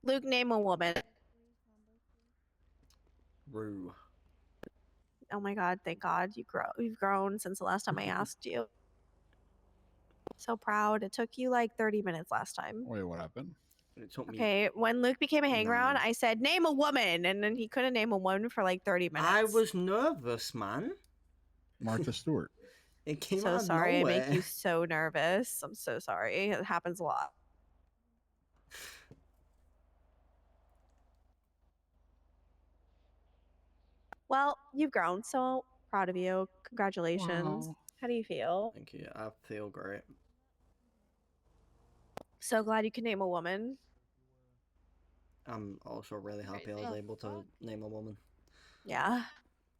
Luke, name a woman. Rue. Oh my god, thank God you've grown since the last time I asked you. So proud. It took you like 30 minutes last time. Wait, what happened? It took me. Okay, when Luke became a hang around, I said, name a woman, and then he couldn't name a woman for like 30 minutes. I was nervous, man. Martha Stewart. It came so out of sorry I nowhere. make you so nervous. I'm so sorry. It happens a lot. Well, you've grown, so proud of you. Congratulations. Wow. How do you feel? Thank you. I feel great. So glad you can name a woman. I'm also really happy I was able to name a woman. Yeah.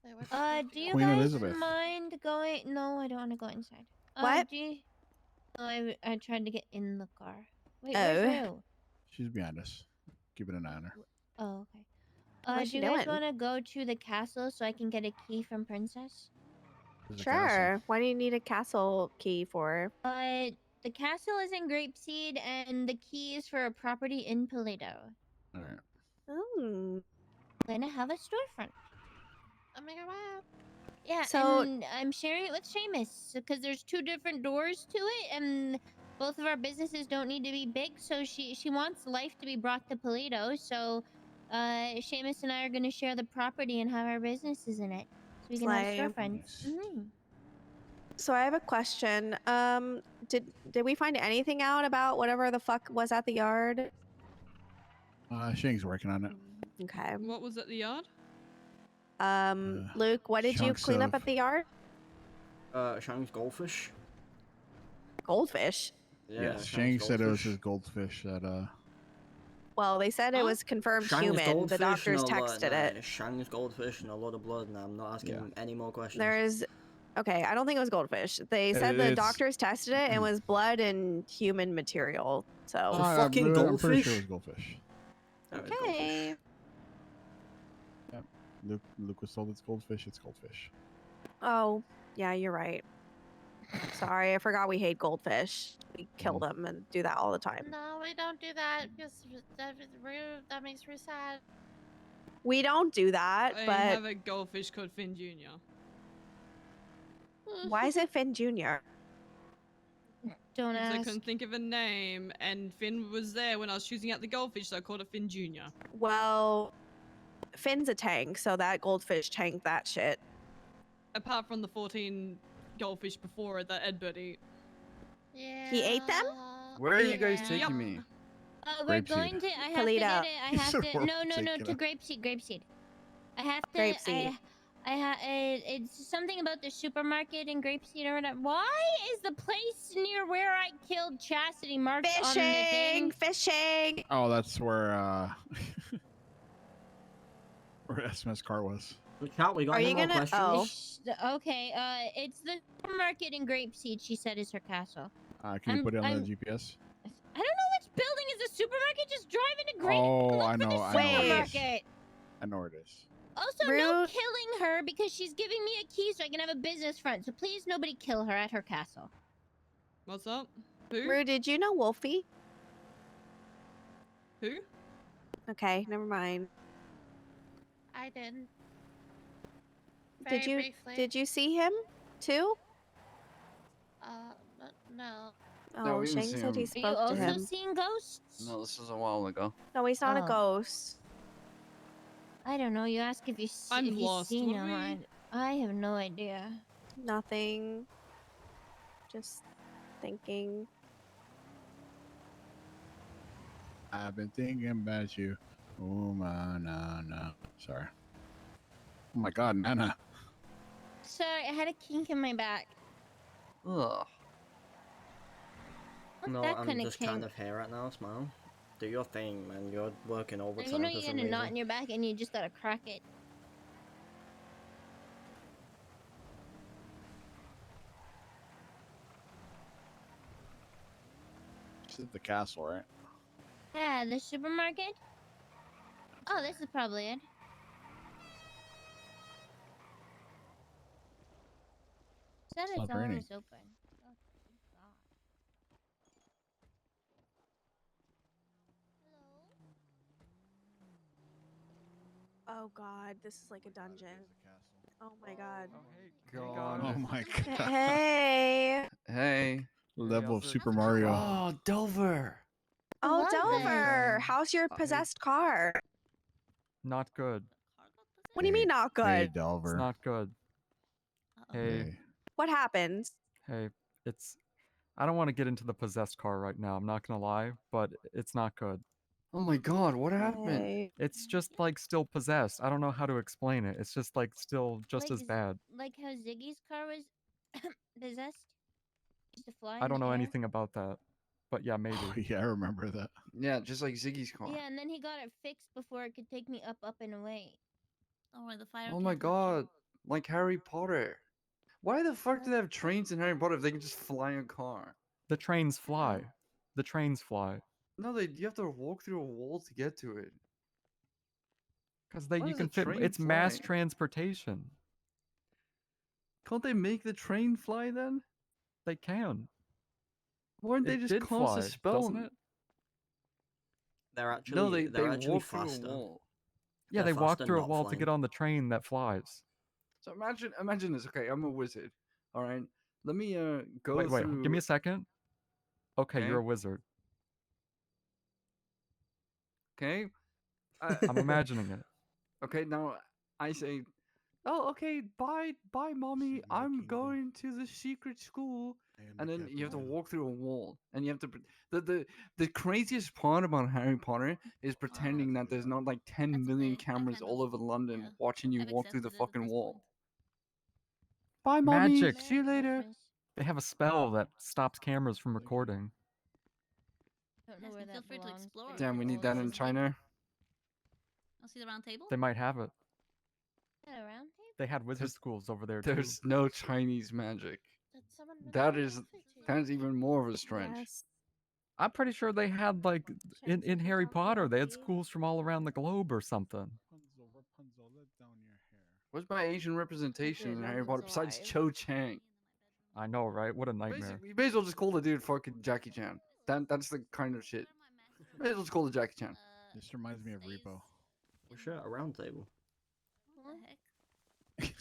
Do you Queen guys Elizabeth. mind going? No, I don't want to go inside. What? Do you... No, I tried to get in the car. Wait, Oh. where's Rue? She's behind us. Keeping an eye on her. Oh, okay. What's Do she you guys doing? want to go to the castle so I can get a key from Princess? There's a castle. Sure. What do you need a castle key for? The castle is in Grapeseed, and the key is for a property in Paleto. All right. Oh. Gonna have a storefront. Oh my god. Yeah, So- and I'm sharing it with Seamus because there's 2 different doors to it, and both of our businesses don't need to be big. So she wants life to be brought to Paleto. So, Seamus and I are gonna share the property and have our businesses in it, so we can have Slay. storefronts. So I have a question. Did we find anything out about whatever the fuck was at the yard? Shing's working on it. Okay. What was at the yard? Luke, what did you chunks clean up of- at the yard? Shang's goldfish. Goldfish. Yeah, Yes, Shang said it was his goldfish that Well, they said it was confirmed Shang's human. goldfish The doctors and a lot, texted it. Shang's goldfish and a lot of blood, and I'm not asking him any more questions. There's okay, I don't think it was goldfish. They said the It's- doctors tested it and was blood and human material. So fucking I'm pretty goldfish? sure it was goldfish. okay. Yep. Luke was told it's goldfish. It's goldfish. Oh, yeah, you're right. Sorry, I forgot we hate goldfish. We kill them and do that all the time. No, we don't do that because that is rude. That makes me sad. We don't do that, I but have a goldfish called Finn Jr. why is it Finn Jr.? Don't Because I ask. couldn't think of a name, and Finn was there when I was choosing out the goldfish, so I called it Finn Jr. Well, Finn's a tank, so that goldfish tanked that shit. Apart from the 14 goldfish before it that Ed Bird ate. Yeah. He ate them? Where are you guys Yep. taking me? We're Grapeseed. going to. I have to Kalita. get it. I have to. We're No, taking to it. Grapeseed. I have to. Grapeseed. It's something about the supermarket in Grapeseed or whatever. Why is the place near where I killed Chastity marked on the thing? Fishing! Oh, that's where where SMS car was. Chat, we got Are any you more gonna- questions? oh. Okay. It's the supermarket in Grapeseed. She said is her castle. Can you put it on I'm- the GPS? I don't know which building is the supermarket. Just drive into Grape. Oh, Look I for know. the I know. Where it is. supermarket. I know where it is. Also, no Rude. killing her because she's giving me a key so I can have a business front. So please, nobody kill her at her castle. What's up? Who? Rue, did you know Wolfie? Who? Okay, never mind. I did. Did you Briefly. did you see him too? No. No, Oh, we didn't Shang see said he him. Are you spoke to also him. seeing ghosts? No, this was a while ago. No, he's not a Oh. ghost. I don't know. You ask if you I'm if you've lost. seen What him. are we- I have no idea. Nothing. Just thinking. I've been thinking about you. Oh my no. Sorry. Oh my God, Nana. Sorry, I had a kink in my back. Ugh. What's No, that I'm kind of just kink? kind of here right now, Smile. Do your thing, man. You're working overtime You know for you some got a knot reason. in your back and you just gotta crack it. This is the castle, right? Yeah, the supermarket. Oh, this is probably it. Said It's it's not raining. always open. Oh, thank God. Oh God, this is like a dungeon. Oh my God. God. Oh my God. Hey. Hey. Level of Super Mario. Oh, Delver. Oh, Love Delver. it. How's your possessed car? Not good. What do you mean not good? Hey, Delver. It's not good. Hey, Hey. What happened? hey, it's. I don't want to get into the possessed car right now. I'm not gonna lie, but it's not good. Oh my God, what happened? Hey. It's just like still possessed. I don't know how to explain it. It's just like still just as bad. Like how Ziggy's car was possessed? Used to fly I in don't the know air? anything about that, but yeah, maybe. Oh, yeah, I remember that. Yeah, just like Ziggy's car. Yeah, and then he got it fixed before it could take me up and away. Oh, where the fire. Oh my God, like Harry Potter. Why the fuck do they have trains in Harry Potter if they can just fly a car? The trains fly. The trains fly. No, you have to walk through a wall to get to it. Because Why you does can a fit. train It's mass fly? transportation. Can't they make the train fly then? They can. Why don't they It just did cast fly, a spell? doesn't it? They're No, actually they actually walk through a faster. wall. Yeah, They're they walk faster through a not wall to flying. get on the train that flies. So imagine this. Okay, I'm a wizard. All right, let me go Wait, through. give me a second. Okay, you're a Okay. wizard. Okay. I'm imagining it. Okay, now I say, oh, okay, bye, mommy. I'm going to the secret school, and then you have to walk through a wall, and you have to. The craziest part about Harry Potter is pretending that there's not like 10 million cameras all over London watching you walk through the fucking wall. Bye, mommy. Magic. See you later. They have a spell that stops cameras from recording. Don't know where that Feel free to belongs. explore. Damn, we need that in China. I'll see the round table. They might have it. Is that a round table? They had wizard schools over there too. There's no Chinese magic. That is even more of a stretch. I'm pretty sure they had like in Harry Potter, they had schools from all around the globe or something. Rapunzel, let down your hair. What's my Asian representation in Harry Potter besides Cho Chang? I know, right? What a nightmare. You may as well just call the dude fucking Jackie Chan. That's the kind of shit. May as well just call the Jackie Chan. This reminds me of Repo. We're sure at a round table. What the heck?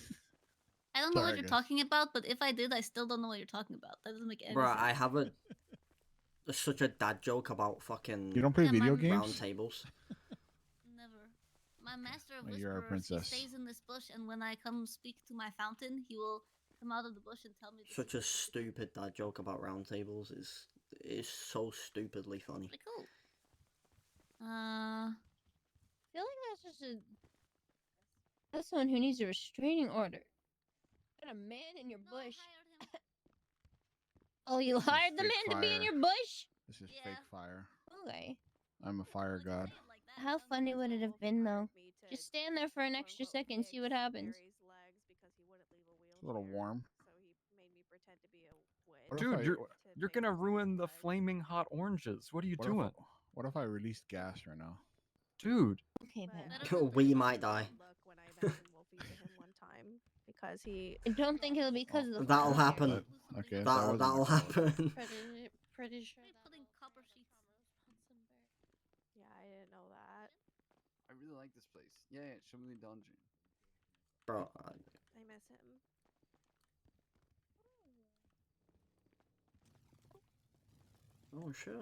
I don't know Sorry, what you're guys. talking about, but if I did, I still don't know what you're talking about. That doesn't make any Bruh, sense. I have such a dad joke about fucking. You don't play video round games? tables. Never. My master of Oh, you're a whisperers, he princess. stays in this bush, and when I come speak to my fountain, he will come out of the bush and tell me. Such a stupid dad joke about round tables is so stupidly funny. Pretty cool. I feel like that's someone who needs a restraining order. Got a man in your bush. Oh, you This is hired the fake man to be in fire. your bush? This is fake fire. Okay. I'm a fire god. How funny would it have been though? Just stand there for an extra second, see what happens. It's a little warm. What if Dude, I- you're gonna ruin the flaming hot oranges. What are you what doing? What if I released gas right now? Dude. Okay, Ben. We might die. Because he. I don't think it'll be because of the. That'll happen. Okay, That'll happen. Pretty sure. Putting copper sheets. Yeah, I didn't know that. I really like this place. Yeah, show me the dungeon. Bro, I miss him. oh shit.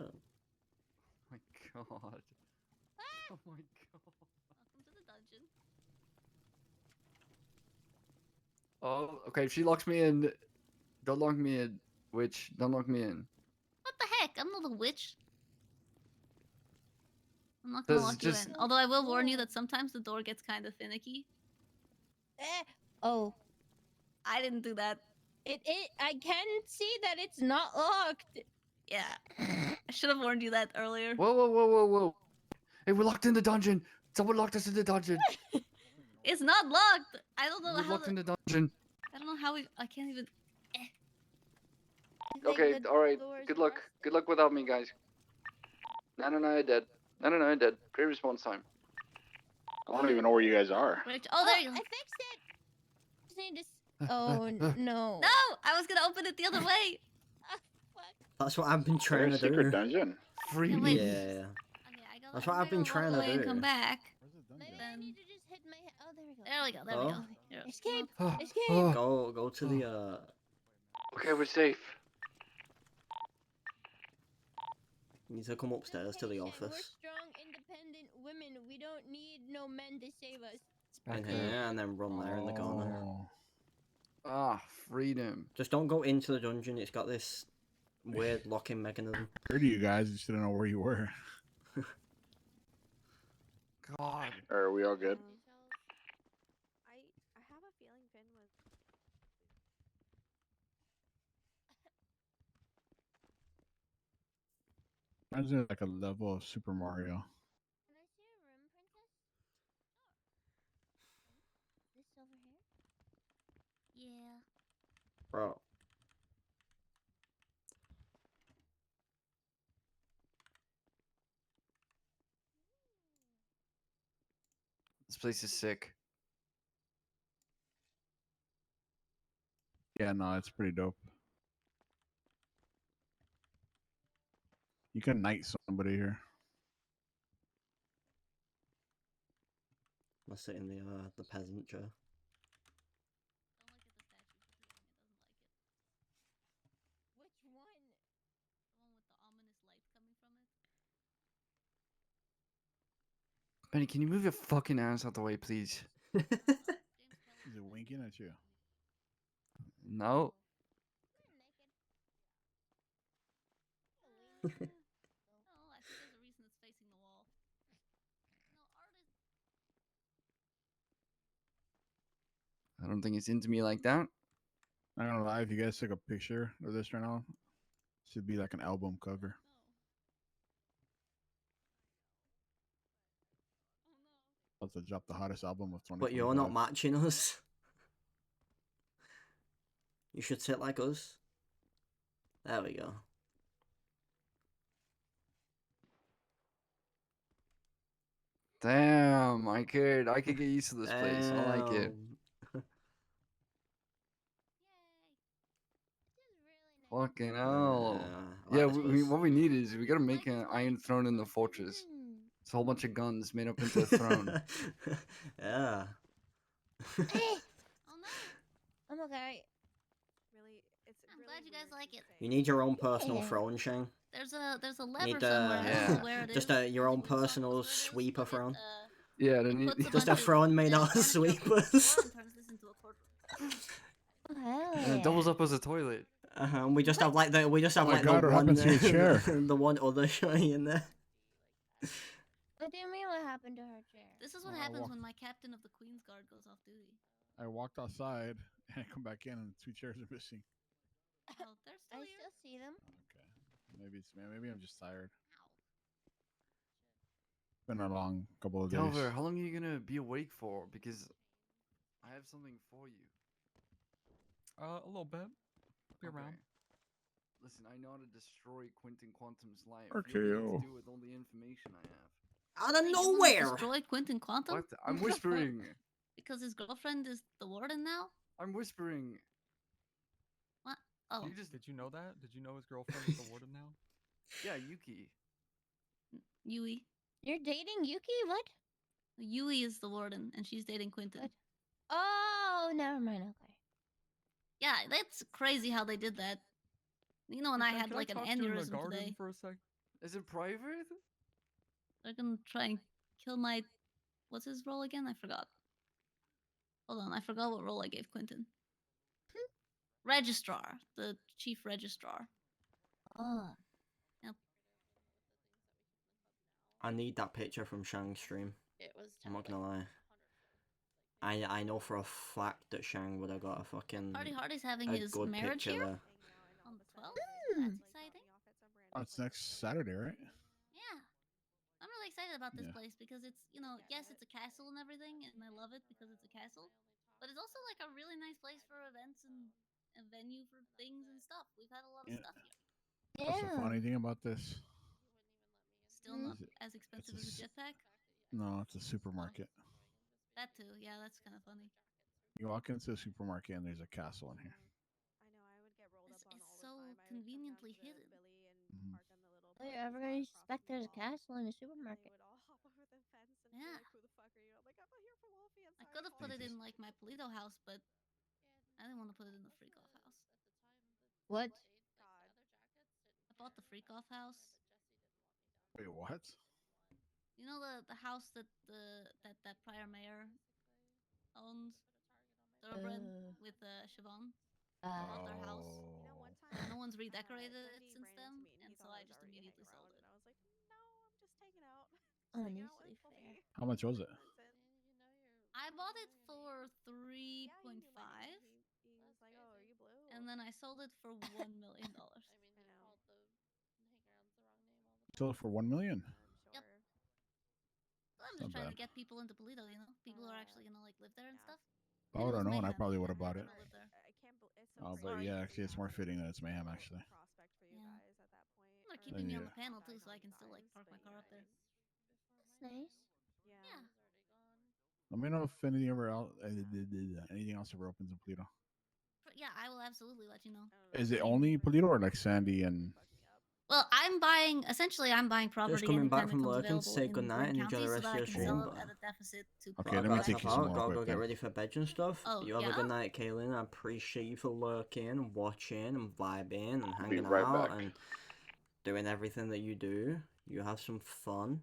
My God. Oh my God. Welcome to the dungeon. Oh, okay. If she locks me in, don't lock me in. Witch, don't lock me in. What the heck? I'm not a witch. I'm not gonna Does lock you just- in. Although I will warn you that sometimes the door gets kind of finicky. Oh, I didn't do that. I can see that it's not locked. Yeah. I should have warned you that earlier. Whoa. Hey, we're locked in the dungeon. Someone locked us in the dungeon. It's not locked. I don't know We're how. locked in the dungeon. I don't know how we. I can't even. Okay, alright. Good luck. Good luck without me, guys. No, I dead. No, I dead. Great response time. I don't even know where you guys are. Oh, there you I go. fixed it. Just need to. Oh no. No, I was gonna open it the other way. That's what I've been trying to secret do. dungeon. Free Yeah, me. wait. Yeah. That's what I've been Walk trying to away and come do. back. Maybe I Then- need to just hit my. Oh, there we go. There we go. There we Oh. go. Here. Escape! Oh, Escape! oh. Go to the Okay, we're safe. you need to come upstairs to the We're office. strong, independent women. We don't need no men to save us. In here and then run there in the corner. Oh. Ah, freedom. Just don't go into the dungeon, it's got this weird locking mechanism. Heard of you guys, just didn't know where you were. God. Are we all good? I have a feeling Finn was. Imagine like a level of Super Mario. Can I see a room, princess? This over here? Yeah. Bro. This place is sick. Yeah, no, it's pretty dope. You can knight somebody here. Let's sit in the peasant chair. Which one? The one with the ominous light coming from it. Benny, can you move your fucking ass out the way, please? Is it winking at you? No. No, I think there's a reason it's facing the wall. No, artist. I don't think it's into me like that. Not gonna lie, if you guys took a picture of this right now, it should be like an album cover. About to drop the hottest album of 2025. But you're not matching us. You should sit like us. There we go. Damn, I could get used to this place. I like it. Fucking hell. I Yeah, like this place. what we need is we gotta make an iron throne in the fortress. It's a whole bunch of guns made up into a throne. Yeah. I'm okay. Really, it's. I'm glad you guys like it. You need your own personal throne, Shang. There's a lever Need somewhere. I don't know where it just is. your own personal sweeper throne. Yeah, then you, Just a throne made out of sweepers. Turns this into a courtroom. and it doubles up as a toilet. And we just have like the Oh my the God, what one happened to your chair? the one other shiny in there. What do you mean what happened to her chair? This is what Oh, happens well. when my captain of the Queen's Guard goes off duty. I walked outside and I come back in and 2 chairs are missing. Oh, they're still I here. still see them. Maybe I'm just tired. Been a long couple of days. Delver, how long are you gonna be awake for? Because I have something for you. A little bit. Be around. Listen, I know how to destroy Quentin Quantum's life. RKO. You'll be able to do it with all the information I have. Out of Wait, you wanna nowhere. Destroy Quentin Quantum? What? I'm whispering. Because his girlfriend is the warden now? I'm whispering. What? Oh. Did you know that? Did you know his girlfriend is the warden now? Yeah, Yuki. Yui. You're dating Yuki? What? Yui is the warden, and she's dating Quentin. Oh, never mind. Okay. Yeah, that's crazy how they did that. You know, and I Shang, had can like an talk to you in the aneurysm garden today. for a sec? Is it private? They're gonna try and kill my... What's his role again? I forgot. Hold on, I forgot what role I gave Quentin. Registrar. The chief registrar. Oh. Yep. I need that picture from Shang's stream. It was I'm not gonna lie. I know for a fact that Shang would have got a fucking Hardy's having a his good marriage picture here there. on the 12th. That's exciting. Oh, it's next Saturday, right? Yeah. I'm really excited about this Yeah. place because it's, you know, yes, it's a castle and everything, and I love it because it's a castle. But it's also like a really nice place for events and a venue for things and stuff. We've had a lot of Yeah. stuff here. That's the funny thing about this. Still not Is it- as expensive it's as a jetpack. No, it's a supermarket. That too. Yeah, that's kind of funny. You walk into a supermarket and there's a castle in here. It's so conveniently hidden. Mhm. Are you ever gonna suspect there's a castle in a supermarket? Yeah. I could have put it in like my Polito house, but I didn't want to put it in the freak off house. What? I bought the freak off house. Wait, what? You know the house that that prior mayor owns, Thoroughbred with Siobhan. I bought their house. Oh. And no one's redecorated it since then, and so I just immediately sold it. Honestly, fair. How much was it? I bought it for 3.5, and then I sold it for $1 million. Sold it for 1 million. Yep. I'm Not just trying bad. to get people into Polito, you know? People who are actually gonna like live there and stuff. I would have known. I probably would have I'm bought it. gonna live there. Oh, but yeah, actually, it's more fitting that it's mayhem. Actually. Yeah. They're keeping me on yeah. the panel too, so I can still like park my car up there. That's nice. Yeah. Let me know if anything else ever opens in Polito. Yeah, I will absolutely let you know. Is it only Polito or like Sandy and? Well, I'm buying. Essentially, I'm buying property coming back anytime it from comes lurking to available say in goodnight Glen and enjoy County, the so rest that of I your can stream, sell it but at a deficit to. Okay, I let me gotta take you tap some out. more Gotta quick go get then. ready for bed and stuff. Oh, You have a yeah? good night, Kaylin. I appreciate you for lurking and watching and vibing and I'll be hanging right out back. and doing everything that you do. You have some fun.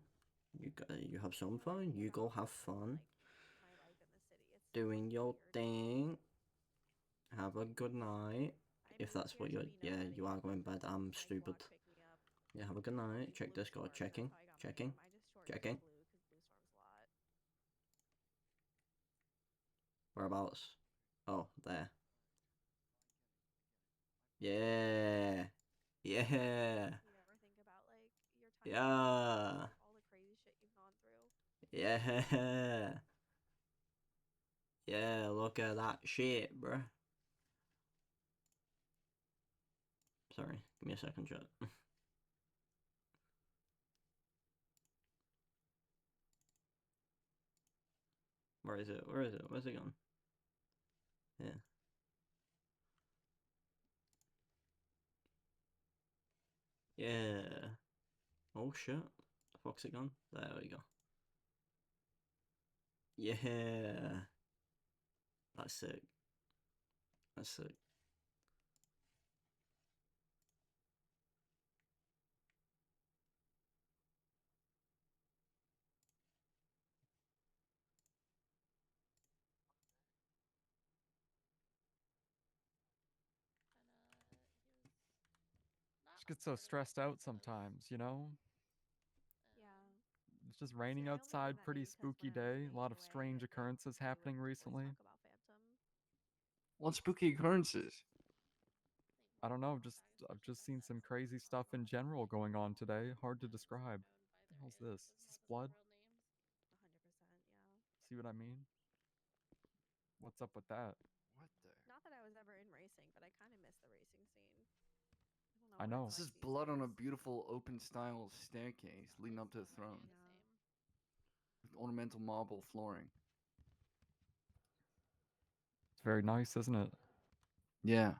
You have some fun. You go have fun. Doing your thing. Have a good night. If that's what you're, yeah, you are going to bed. I'm stupid. Yeah, have a good night. Check Discord. Checking. Checking. Checking. Whereabouts? Oh, there. Yeah. Yeah. Yeah. Yeah. Yeah, look at that shit, bruh. Sorry, give me a second, chat. Where is it? Where is it? Where's it gone? Yeah. Yeah. Oh shit. The fuck's it gone? There we go. Yeah. That's sick. That's sick. Just get so stressed out sometimes, you know? It's just raining outside, pretty spooky day. A lot of strange occurrences happening recently. What spooky occurrences? I don't know, I've just seen some crazy stuff in general going on today. Hard to describe. What the hell's this? Is this blood? See what I mean? What's up with that? What the? Not that I was ever in racing, but I kind of miss the racing scene. I know. This is blood on a beautiful open style staircase leading up to the throne. With ornamental marble flooring. It's very nice, isn't it? Yeah.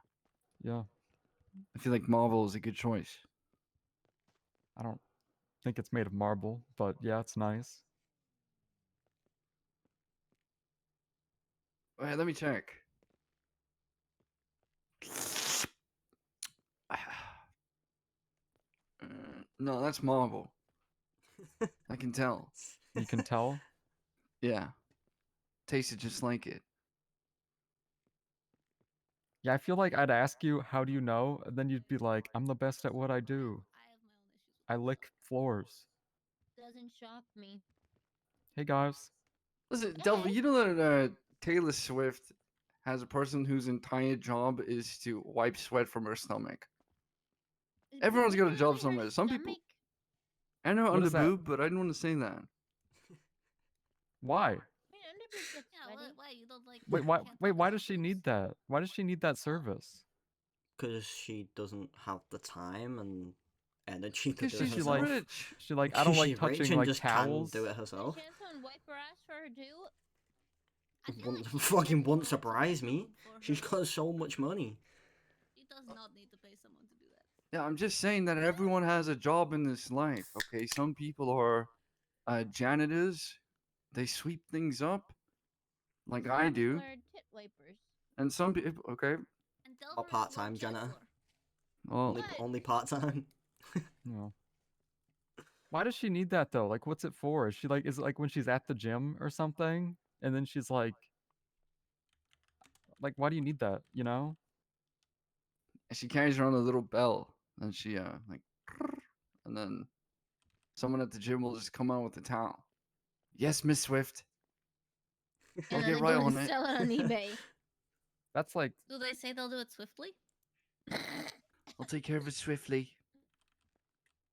Yeah. I feel like marble is a good choice. I don't think it's made of marble, but yeah, it's nice. Wait, let me check. No, that's marble. I can tell. You can tell? Yeah. Tasted just like it. Yeah, I feel like I'd ask you, how do you know? And then you'd be like, I'm the best at what I do. I lick floors. Doesn't shock me. Hey guys. Listen, Delva, you know that Taylor Swift has a person whose entire job is to wipe sweat from her stomach. Everyone's got a job somewhere. Some people. I know What under is that? boob, but I didn't want to say that. Why? Yeah, why you don't like? Wait, why does she need that? Why does she need that service? Because she doesn't have the time and energy to Because do it she's herself. rich. She like, I don't like She's rich touching and like just towels. can't do it herself. Chance someone wipe her ass for her too? Fucking won't surprise me. She's got so much money. She does not need to pay someone to do that. Yeah, I'm just saying that everyone has a job in this life, okay? Some people are janitors. They sweep things up, like I do. Are tit wipers. And some people, okay. Or part-time janitor. Well, Only part-time. No. Why does she need that though? Like, what's it for? Is it like when she's at the gym or something? And then she's like, why do you need that? You know? she carries around a little bell, and she like, and then someone at the gym will just come out with a towel. Yes, Miss Swift. I'll And get then right they go on and it. sell it on eBay. That's like. Do they say they'll do it swiftly? I'll take care of it swiftly.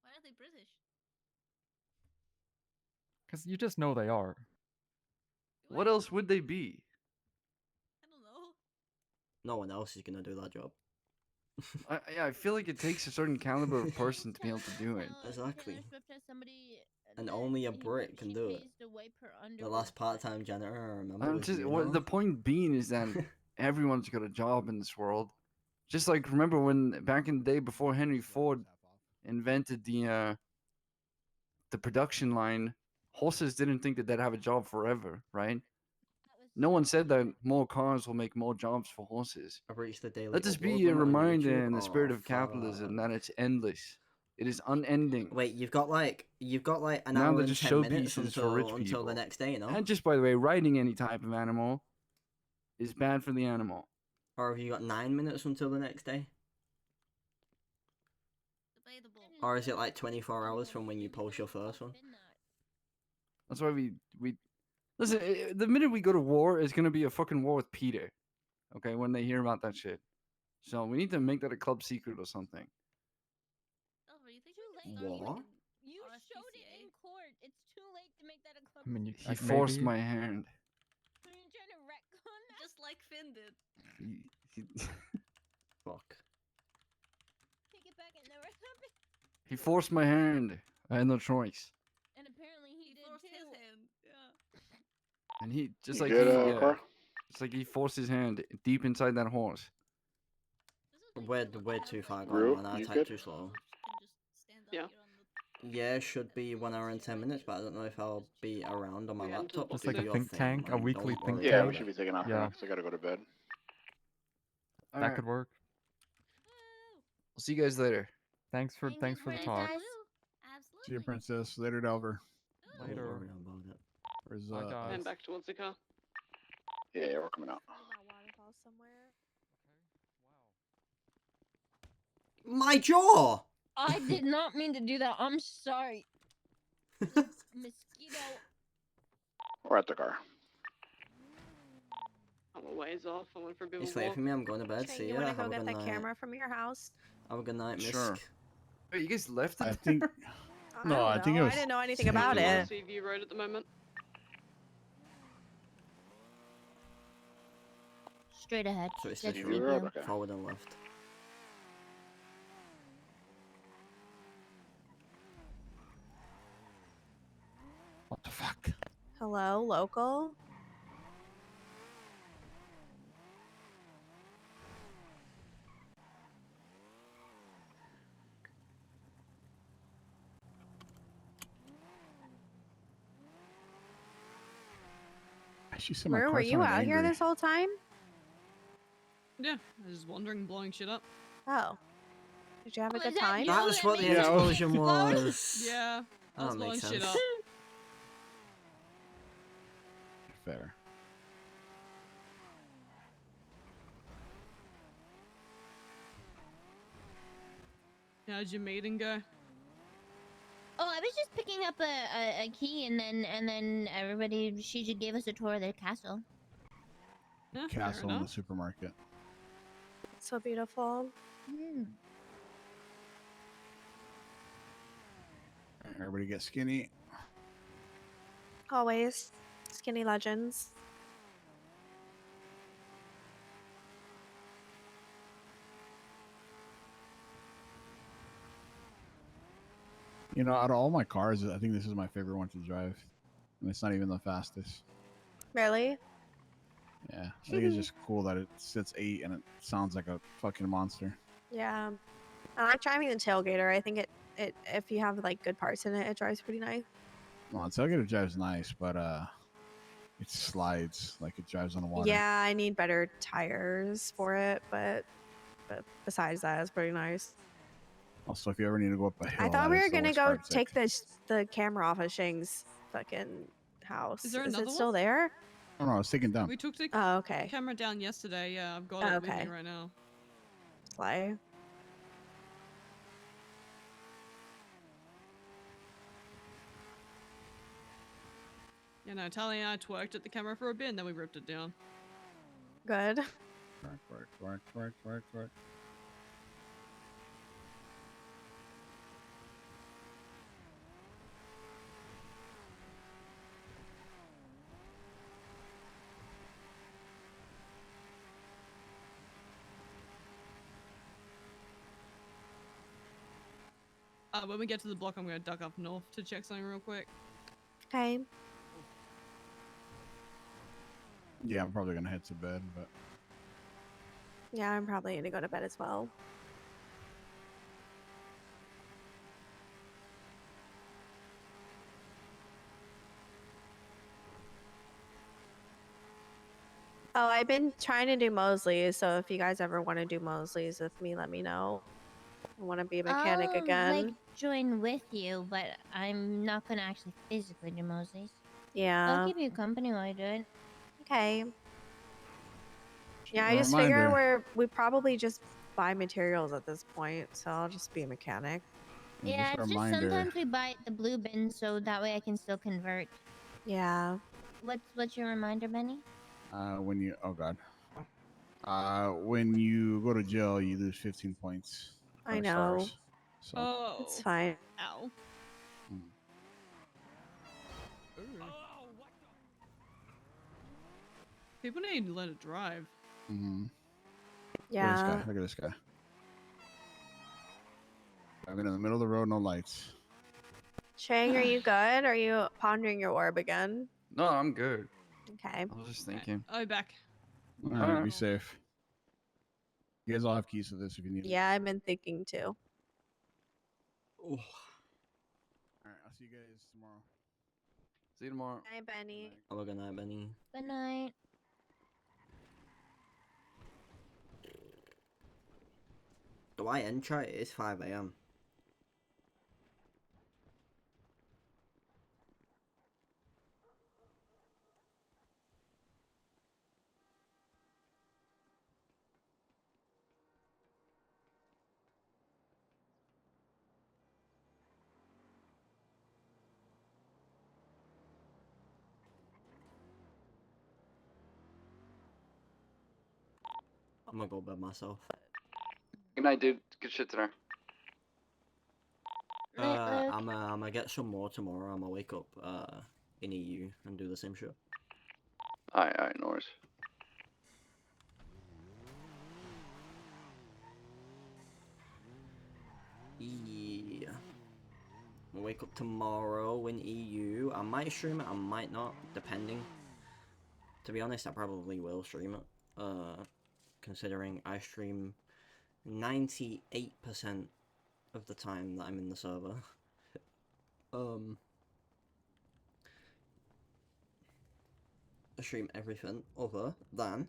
Why are they British? Because you just know they are. What else would they be? I don't know. No one else is gonna do that job. I feel like it takes a certain caliber of person to be able to do it. Exactly. Taylor Swift has somebody And only a brick can do it. The last part-time janitor I remember was the point being is that everyone's got a job in this world. Just like remember when back in the day before Henry Ford invented the production line, horses didn't think that they'd have a job forever, right? No one said that more cars will make more jobs for horses. I've reached the daily. Let this be upload a limit on reminder YouTube. in the spirit Oh, of capitalism fuck. that it's endless. It is unending. Wait, you've got like an Now hour they're and just 10 minutes showpieces for rich until the people. next day, you know? And just by the way, riding any type of animal is bad for the animal. Or have you got 9 minutes until the next day? Or is it like 24 hours from when you post your first one? That's why we listen. The minute we go to war, it's gonna be a fucking war with Peter. Okay, when they hear about that shit. So we need to make that a club secret or something. What? You showed it in court. It's too late to make that a club. I mean, He forced my hand. Are you trying to retcon that? Just like Finn did. Fuck. Take it back. It never happened. He forced my hand. I had no choice. And apparently he did forced too. his hand. Yeah. And he just You like good, he Cora? just like he forced his hand deep inside that horse. We're too far Rue, gone, man. I you typed good? too slow. Yeah. Yeah, should be 1 hour and 10 minutes, but I don't know if I'll be around on my We entered laptop the to Just like do a your think thing, tank, a man. weekly Don't think worry Yeah, about we it. should be taking off Yeah. now because I gotta go to bed. That Alright. could work. I'll see you guys later. Thanks for the talk. See you, Princess. Later, Delver. Don't Later. worry about it. Where's Bye, guys. And back towards the car. Yeah, we're coming out. Waterfall somewhere. My jaw! I did not mean to do that. I'm sorry. Mosquito. We're at the car. I'm a ways off. I went for a bit of It's a late walk. for me. I'm going to bed. Train, See you ya. want to go Have a get good that night. camera from your house? Have a good night, Misk. Sure. Wait, you guys left it? I think. No, don't I think it know. was. I didn't know anything Thank about you. it. Seaview Road at the moment. Straight ahead. So it's Just this leave road, you. Okay. forward and left. What the fuck? Hello, local? She said my Where were car you sounded out here angry. this whole time? Yeah, I was just wandering, blowing shit up. Oh. Did you have a Oh, good is that time? you? That was what the Yeah. explosion was. Yeah, I was That blowing makes shit sense. up. Fair. How'd your meeting go? Oh, I was just picking up a key, and then everybody she just gave us a tour of the castle. Yeah, Castle in the supermarket. So beautiful. Everybody get skinny. Always. Skinny legends. You know, out of all my cars, I think this is my favorite one to drive. And it's not even the fastest. Really? Yeah. I think it's just cool that it sits 8 and it sounds like a fucking monster. Yeah. I like driving the tailgater. I think it if you have like good parts in it, it drives pretty nice. Well, tailgater drives nice, but it slides like it drives on the water. Yeah, I need better tires for it, but besides that, it's pretty nice. Also, if you ever need to go up a hill, I thought we that were is the gonna worst go part to take the camera off of Shing's fucking house. Is there it another still one? there? Oh no, it's taken down. We took the Oh, okay. camera down yesterday. Yeah, I've got Oh, it with okay. me right now. Slay. Yeah, no, Tally and I twerked at the camera for a bit, and then we ripped it down. Good. Work. When we get to the block, I'm gonna duck up north to check something real quick. Okay. Yeah, I'm probably gonna head to bed, but Yeah, I'm probably gonna go to bed as well. Oh, I've been trying to do Mosley's, so if you guys ever want to do Mosley's with me, let me know. I want to be a mechanic I'll, again. like, join with you, but I'm not gonna actually physically do Mosley's. Yeah. I'll keep you company while I do it. Okay. Yeah, I A just figure reminder. we probably just buy materials at this point, so I'll just be a mechanic. Yeah, it's just sometimes we buy at the blue bin, so that way I can still convert. Yeah. What's your reminder, Benny? When you when you go to jail, you lose 15 points. I or know. Stars. So. Oh. It's fine. Ow. People need to learn to drive. Mm-hmm. Yeah. Look at this guy. Look at this guy. Driving in the middle of the road, no lights. Shang, are you good? Are you pondering your orb again? No, I'm good. Okay. I was just thinking. I'll be back. All right, be safe. You guys all have keys to this if you need it. Yeah, I've been thinking too. All right, I'll see you guys tomorrow. See you tomorrow. Hi, Benny. Have a good night, Benny. Good night. Do I end chat? It's 5 AM. I'm gonna go bed myself. Good night, dude. Good shit tonight. I'm gonna get some more tomorrow. I'm gonna wake up in EU and do the same shit. Alright, no worries. Yeah. I'll wake up tomorrow in EU. I might stream it, I might not, depending. To be honest, I probably will stream it. Considering I stream 98% of the time that I'm in the server. I stream everything other than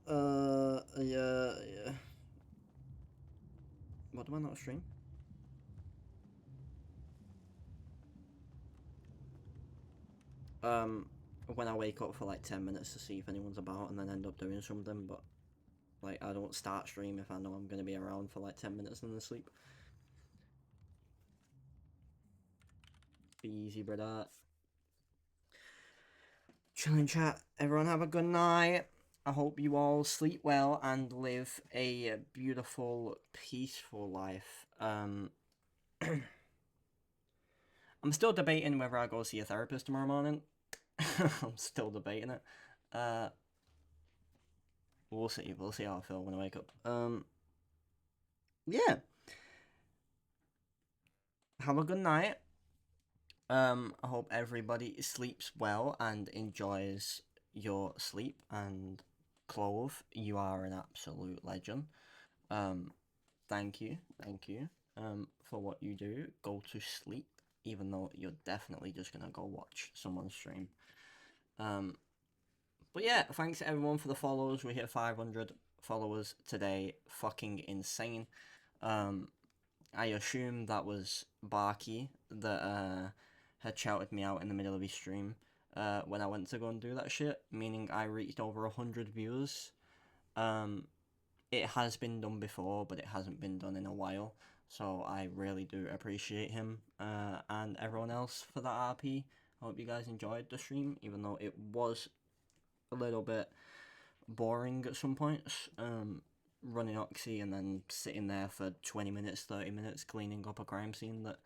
yeah. What do I not stream? When I wake up for like 10 minutes to see if anyone's about and then end up doing something, but like I don't start stream if I know I'm gonna be around for like 10 minutes and then sleep. Be easy, brother. Chilling chat. Everyone have a good night. I hope you all sleep well and live a beautiful, peaceful life. I'm still debating whether I go see a therapist tomorrow morning. I'm still debating it. We'll see. We'll see how I feel when I wake up. Yeah. Have a good night. I hope everybody sleeps well and enjoys your sleep. And Clove, you are an absolute legend. Thank you for what you do. Go to sleep, even though you're definitely just gonna go watch someone's stream. But yeah, thanks everyone for the follows. We hit 500 followers today. Fucking insane. I assume that was Barky that had shouted me out in the middle of his stream when I went to go and do that shit, meaning I reached over 100 viewers. It has been done before, but it hasn't been done in a while, so I really do appreciate him and everyone else for that RP. I hope you guys enjoyed the stream, even though it was a little bit boring at some points. Running Oxy and then sitting there for 20 minutes, 30 minutes cleaning up a crime scene that